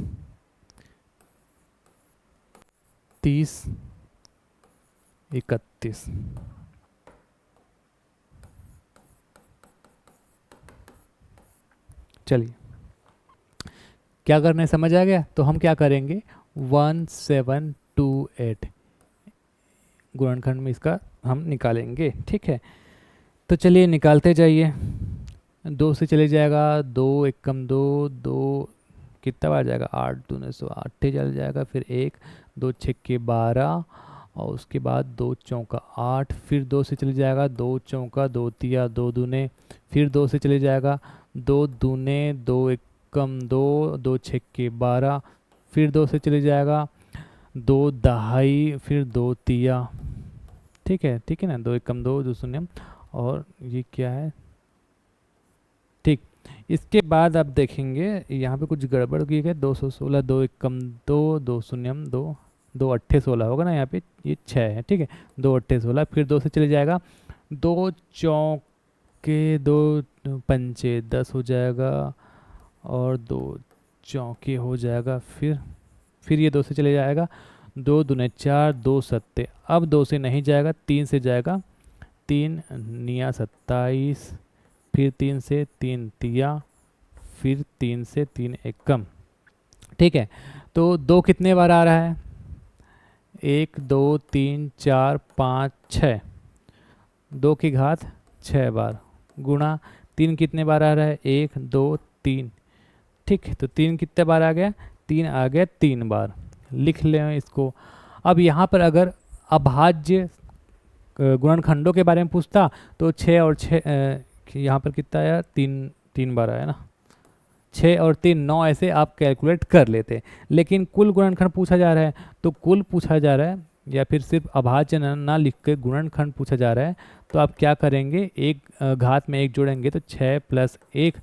30, 31। चलिए क्या करना है समझ आ गया। तो हम क्या करेंगे, 1728 गुणनखंड में इसका हम निकालेंगे। ठीक है, तो चलिए निकालते जाइए। 2 से चले जाएगा, 2 एकम 2, 2 कितना बार जाएगा, 8 दूने 100, 8 ही चल जाएगा। फिर 1, 2 छक्के 12, और उसके बाद 2 चौका 8, फिर 2 से चले जाएगा, 2 चौका 2 तिया 2 दूने, फिर 2 से चले जाएगा, 2 दूने 2 एकम 2, 2 छक्के 12, फिर 2 से चले जाएगा, 2 दहाई, फिर 2 तिया। ठीक है ना, 2 एकम 2, 2 शून्य, और ये क्या है, ठीक। इसके बाद आप देखेंगे यहाँ पे कुछ गड़बड़ की है, 216, 2 एकम 2, 2 शून्यम 2, 2 अट्ठे 16 होगा ना, यहाँ पे ये 6 है। ठीक है, 2 अट्ठे 16, फिर 2 से चले जाएगा, 2 चौके 2 पंचे 10 हो जाएगा, और 2 चौके हो जाएगा, फिर ये 2 से चले जाएगा, 2 दूने 4, 2 सत्ते, अब 2 से नहीं जाएगा, 3 से जाएगा, 3 निया 27, फिर 3 से 3 तिया, फिर 3 से 3 एकम। ठीक है, तो 2 कितने बार आ रहा है, 1 2 3 4 5 6, 2 की घात 6 बार, गुणा 3 कितने बार आ रहा है, 1 2 3। ठीक है, तो 3 कितने बार आ गया, 3 आ गया 3 बार, लिख लें इसको। अब यहाँ पर अगर अभाज्य गुणनखंडों के बारे में पूछता तो 6 और 6, यहाँ पर कितना आया, 3 बार आया ना, 6 और 3 9, ऐसे आप कैलकुलेट कर लेते। लेकिन कुल गुणनखंड पूछा जा रहा है, तो कुल पूछा जा रहा है, या फिर सिर्फ अभाज्य ना लिख के गुणनखंड पूछा जा रहा है, तो आप क्या करेंगे, एक घात में 1 जोड़ेंगे तो 6 + 1,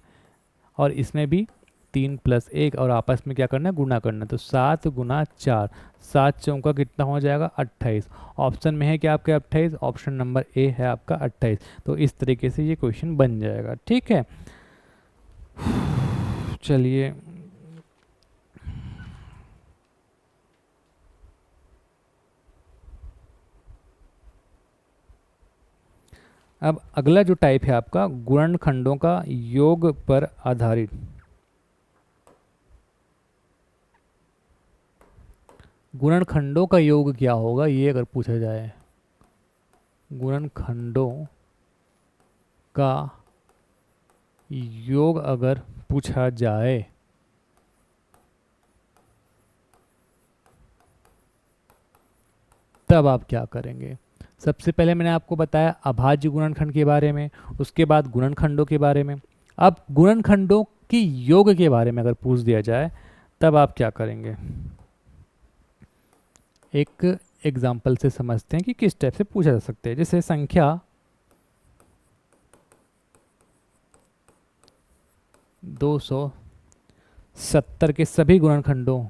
और इसमें भी 3 + 1, और आपस में क्या करना है, गुणा करना है। तो 7 × 4, 7 चौका कितना हो जाएगा, 28। ऑप्शन में है कि आपके 28, ऑप्शन नंबर ए है आपका 28। तो इस तरीके से ये क्वेश्चन बन जाएगा। ठीक है, चलिए अब अगला जो टाइप है आपका गुणनखंडों का योग पर आधारित। गुणनखंडों का योग क्या होगा, ये अगर पूछा जाए, गुणनखंडों का योग अगर पूछा जाए, तब आप क्या करेंगे। सबसे पहले मैंने आपको बताया अभाज्य गुणनखंड के बारे में, उसके बाद गुणनखंडों के बारे में। अब गुणनखंडों की योग के बारे में अगर पूछ दिया जाए, तब आप क्या करेंगे। एक एग्जाम्पल से समझते हैं कि किस टाइप से पूछा जा सकता है। जैसे संख्या 270 के सभी गुणनखंडों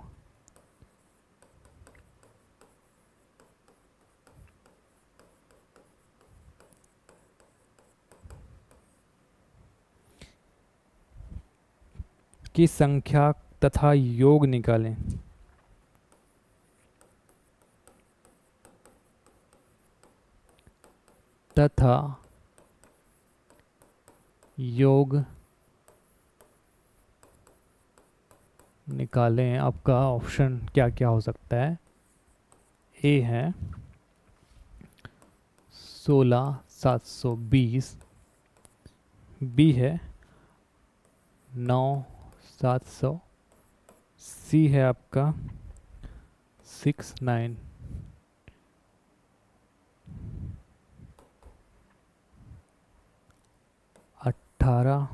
की संख्या तथा योग निकालें। तथा योग निकालें। आपका ऑप्शन क्या क्या हो सकता है, ए है 16,720, बी है 9,700, सी है आपका 69, 18,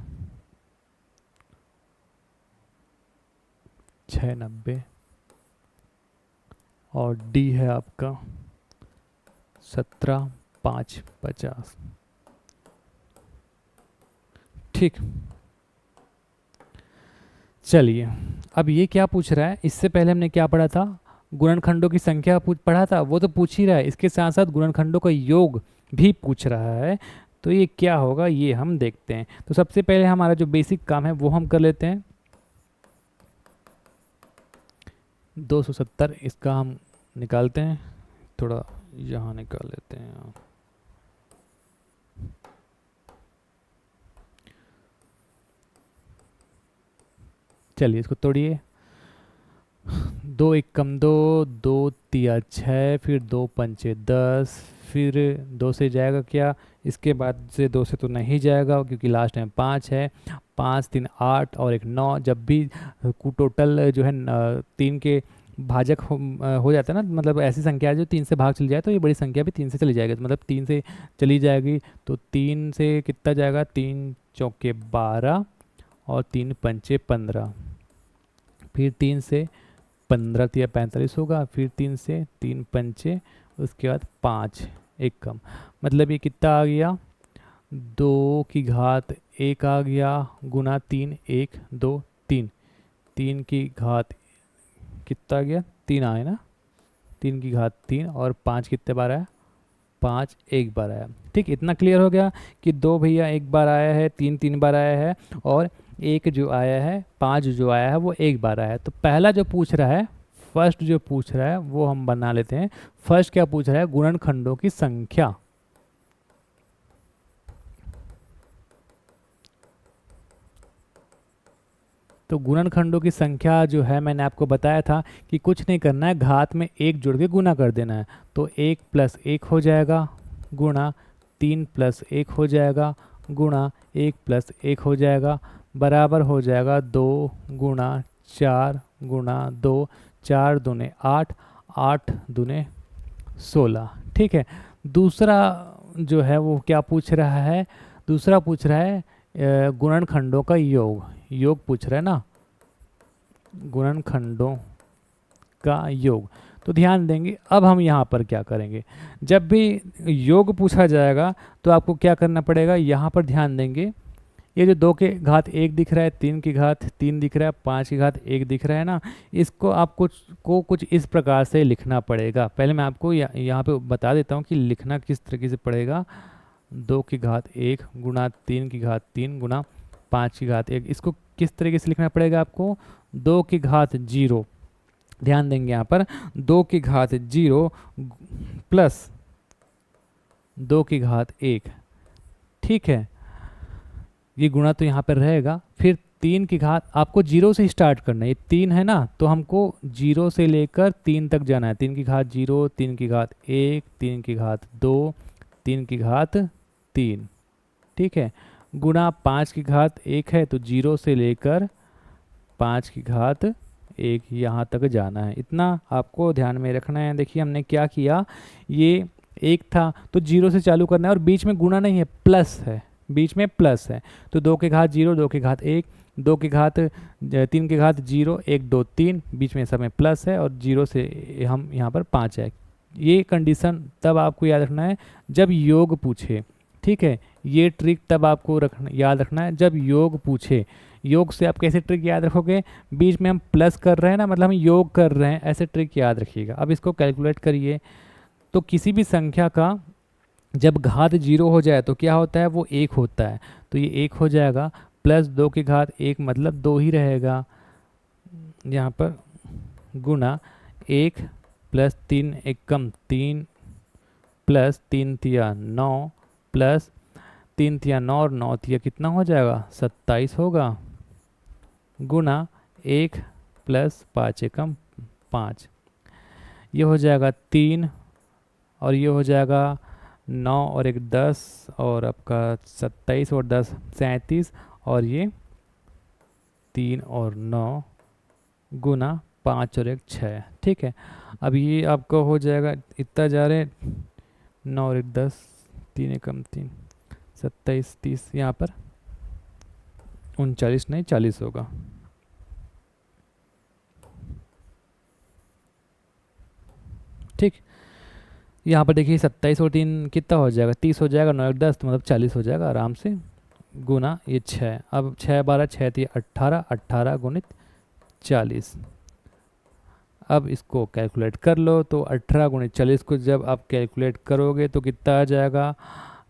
6 90 और डी है आपका 17 5 50। ठीक, चलिए अब ये क्या पूछ रहा है, इससे पहले हमने क्या पढ़ा था, गुणनखंडों की संख्या पढ़ा था, वो तो पूछ ही रहा है, इसके साथ साथ गुणनखंडों का योग भी पूछ रहा है। तो ये क्या होगा ये हम देखते हैं। तो सबसे पहले हमारा जो बेसिक काम है वो हम कर लेते हैं। 270 इसका हम निकालते हैं, थोड़ा यहाँ निकाल लेते हैं। चलिए इसको तोड़िए। 2 एक कम 2, 2 तिया 6, फिर 2 पंचे 10, फिर 2 से जाएगा क्या, इसके बाद से 2 से तो नहीं जाएगा क्योंकि लास्ट में 5 है। 5 3 8 और एक 9, जब भी टोटल जो है 3 के भाजक हो जाता है ना, मतलब ऐसी संख्या है जो 3 से भाग चली जाए तो ये बड़ी संख्या भी 3 से चली जाएगी, तो मतलब 3 से चली जाएगी तो 3 से कितना जाएगा, 3 चौके 12 और 3 पंचे 15, फिर 3 से 15 तिया 45 होगा, फिर 3 से 3 पंचे, उसके बाद 5 एक कम, मतलब ये कितना आ गया, 2 की घात 1 आ गया गुना 3 1 2 3, 3 की घात कितना आ गया, 3 आए ना, 3 की घात 3 और 5 कितने बार आया, 5 एक बार आया। ठीक, इतना क्लियर हो गया कि 2 भैया एक बार आया है, 3 3 बार आया है और एक जो आया है 5 जो आया है वो एक बार आया है। तो पहला जो पूछ रहा है, फर्स्ट जो पूछ रहा है वो हम बना लेते हैं। फर्स्ट क्या पूछ रहा है, गुणनखंडों की संख्या। तो गुणनखंडों की संख्या जो है मैंने आपको बताया था कि कुछ नहीं करना है, घात में 1 जोड़ के गुना कर देना है। तो 1 + 1 हो जाएगा गुणा 3 + 1 हो जाएगा गुणा 1 + 1 हो जाएगा, बराबर हो जाएगा 2 गुणा 4 गुणा 2, 4 दूने 8, 8 दूने 16। ठीक है, दूसरा जो है वो क्या पूछ रहा है, दूसरा पूछ रहा है गुणनखंडों का योग, योग पूछ रहा है ना, गुणनखंडों का योग। तो ध्यान देंगे अब हम यहाँ पर क्या करेंगे, जब भी योग पूछा जाएगा तो आपको क्या करना पड़ेगा, यहाँ पर ध्यान देंगे, ये जो 2 के घात 1 दिख रहा है, 3 की घात 3 दिख रहा है, 5 की घात 1 दिख रहा है ना, इसको आपको कुछ इस प्रकार से लिखना पड़ेगा। पहले मैं आपको यहाँ पे बता देता हूँ कि लिखना किस तरीके से पड़ेगा। 2 की घात 1 गुणा 3 की घात 3 गुणा 5 की घात 1, इसको किस तरीके से लिखना पड़ेगा आपको, 2 की घात 0, ध्यान देंगे यहाँ पर 2 की घात 0 प्लस 2 की घात 1। ठीक है, ये गुणा तो यहाँ पर रहेगा, फिर 3 की घात आपको 0 से स्टार्ट करना है, ये 3 है ना तो हमको 0 से लेकर 3 तक जाना है। 3 की घात 0, 3 की घात 1, 3 की घात 2, 3 की घात 3। ठीक है, गुणा 5 की घात 1 है तो 0 से लेकर 5 की घात 1 यहाँ तक जाना है, इतना आपको ध्यान में रखना है। देखिए हमने क्या किया, ये 1 था तो 0 से चालू करना है और बीच में गुणा नहीं है, प्लस है, बीच में प्लस है। तो 2 की घात 0, 2 की घात 1, 2 की घात 3 की घात 0 1 2 3, बीच में सब में प्लस है और 0 से हम यहाँ पर 5 है। ये कंडीशन तब आपको याद रखना है जब योग पूछे। ठीक है, ये ट्रिक तब आपको याद रखना है जब योग पूछे। योग से आप कैसे ट्रिक याद रखोगे, बीच में हम प्लस कर रहे हैं ना, मतलब हम योग कर रहे हैं, ऐसे ट्रिक याद रखिएगा। अब इसको कैलकुलेट करिए, तो किसी भी संख्या का जब घात 0 हो जाए तो क्या होता है, वो 1 होता है, तो ये 1 हो जाएगा, प्लस 2 की घात 1 मतलब 2 ही रहेगा यहाँ पर, गुणा 1 + 3 1 कम 3 प्लस 3 तिया 9 प्लस 3 तिया 9 और 9 तिया कितना हो जाएगा, 27 होगा, गुणा 1 + 5 एकम 5, ये हो जाएगा 3 और ये हो जाएगा 9 और 1 10 और आपका 27 और 10 37 और ये 3 और 9 गुना 5 और 1 6। ठीक है, अब ये आपका हो जाएगा, इतना जा रहे 9 और 1 10, 3 एकम 3 27 30, यहाँ पर 39 नहीं 40 होगा। ठीक, यहाँ पर देखिए 27 और 3 कितना हो जाएगा, 30 हो जाएगा, 9 1 10 तो मतलब 40 हो जाएगा आराम से, गुना ये 6। अब 6 12 6 3 18, 18 गुणित 40। अब इसको कैलकुलेट कर लो, तो 18 गुणित 40 को जब आप कैलकुलेट करोगे तो कितना आ जाएगा,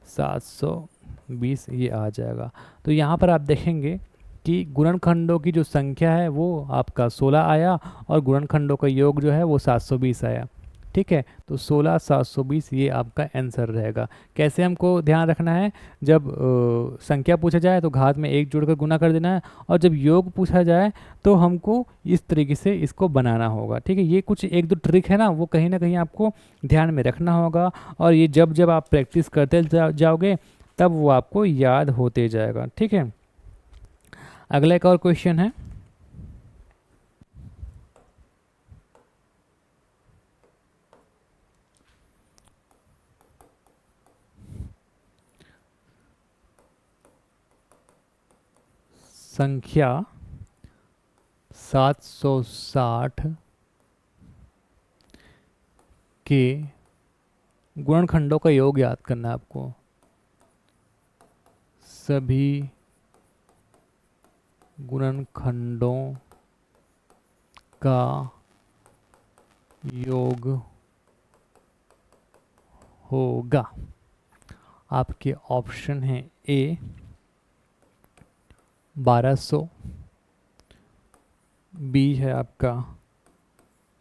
720 ये आ जाएगा। तो यहाँ पर आप देखेंगे कि गुणनखंडों की जो संख्या है वो आपका 16 आया और गुणनखंडों का योग जो है वो 720 आया। ठीक है, तो 16 720 ये आपका आंसर रहेगा। कैसे हमको ध्यान रखना है, जब संख्या पूछा जाए तो घात में 1 जोड़कर गुना कर देना है, और जब योग पूछा जाए तो हमको इस तरीके से इसको बनाना होगा। ठीक है, ये कुछ एक दो ट्रिक है ना, वो कहीं ना कहीं आपको ध्यान में रखना होगा, और ये जब जब आप प्रैक्टिस करते जाओगे तब वो आपको याद होते जाएगा। ठीक है, अगला एक और क्वेश्चन है, संख्या 760 के गुणनखंडों का योग याद करना है आपको। सभी गुणनखंडों का योग होगा। आपके ऑप्शन हैं ए 1200, बी है आपका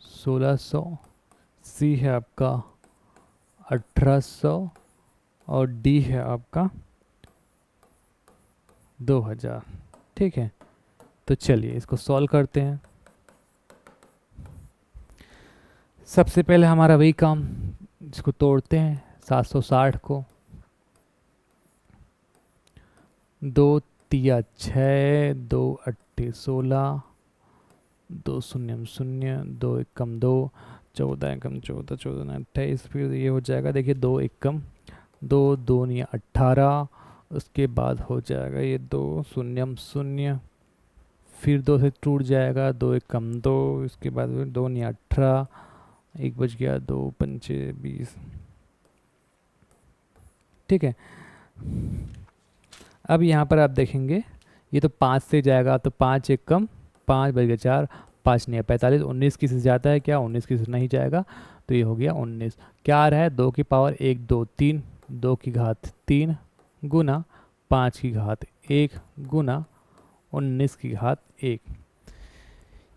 1600, सी है आपका 1800 और डी है आपका 2000। ठीक है, तो चलिए इसको सॉल्व करते हैं। सबसे पहले हमारा वही काम, इसको तोड़ते हैं 760 को, 2 तिया 6, 2 अट्ठे 16, 2 शून्यम 0, 2 एकम 2, 14 एकम 14, 14 28, फिर ये हो जाएगा देखिए 2 एकम 2, 2 निया 18, उसके बाद हो जाएगा ये 2 शून्यम 0, फिर 2 से टूट जाएगा 2 एकम 2, इसके बाद 2 निया 18, 1 बच गया, 2 पंचे 20। ठीक है, अब यहाँ पर आप देखेंगे ये तो 5 से जाएगा, तो 5 एकम 5 बच गया 4, 5 नहीं 45, 19 किसी से जाता है क्या, 19 किसी से नहीं जाएगा, तो ये हो गया 19। क्या आ रहा है, 2 की पावर 1 2 3, 2 की घात 3 गुना 5 की घात 1 गुना 19 की घात 1,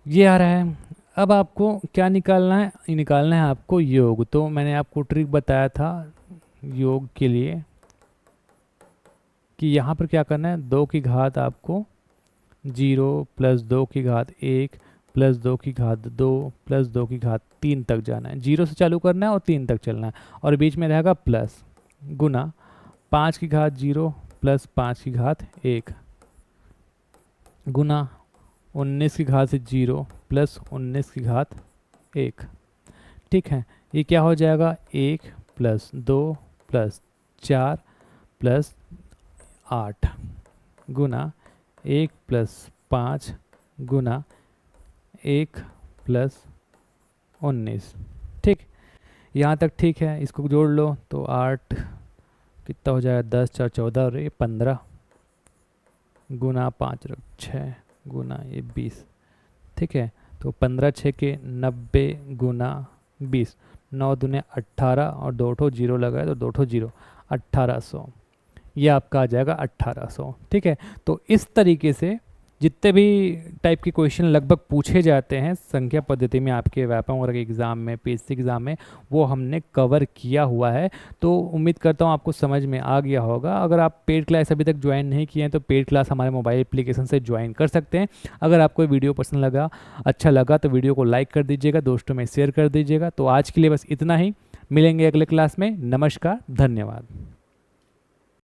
ये आ रहा है। अब आपको क्या निकालना है, निकालना है आपको योग। तो मैंने आपको ट्रिक बताया था योग के लिए कि यहाँ पर क्या करना है, 2 की घात आपको 0 प्लस 2 की घात 1 प्लस 2 की घात 2 प्लस 2 की घात 3 तक जाना है। 0 से चालू करना है और 3 तक चलना है, और बीच में रहेगा प्लस, गुना 5 की घात 0 प्लस 5 की घात 1 गुना 19 की घात से 0 प्लस 19 की घात 1। ठीक है, ये क्या हो जाएगा, 1 प्लस 2 प्लस 4 प्लस 8 गुना 1 प्लस 5 गुना 1 प्लस 19। ठीक, यहाँ तक ठीक है, इसको जोड़ लो तो 8 कितना हो जाएगा, 10 4 14 और ये 15 गुना 5 6 गुना ये 20। ठीक है, तो 15 6 के 90 गुना 20, 9 दूने 18 और 2 ठो 0 लगाए तो 2 ठो 0, 1800, ये आपका आ जाएगा 1800। ठीक है, तो इस तरीके से जितने भी टाइप के क्वेश्चन लगभग पूछे जाते हैं संख्या पद्धति में आपके व्यापम वर्ग एग्ज़ाम में, पीएससी एग्ज़ाम में, वो हमने कवर किया हुआ है। तो उम्मीद करता हूँ आपको समझ में आ गया होगा। अगर आप पेड क्लास अभी तक ज्वाइन नहीं किए हैं तो पेड क्लास हमारे मोबाइल एप्लीकेशन से ज्वाइन कर सकते हैं। अगर आपको वीडियो पसंद लगा, अच्छा लगा, तो वीडियो को लाइक कर दीजिएगा, दोस्तों में शेयर कर दीजिएगा। तो आज के लिए बस इतना ही, मिलेंगे अगले क्लास में। नमस्कार, धन्यवाद।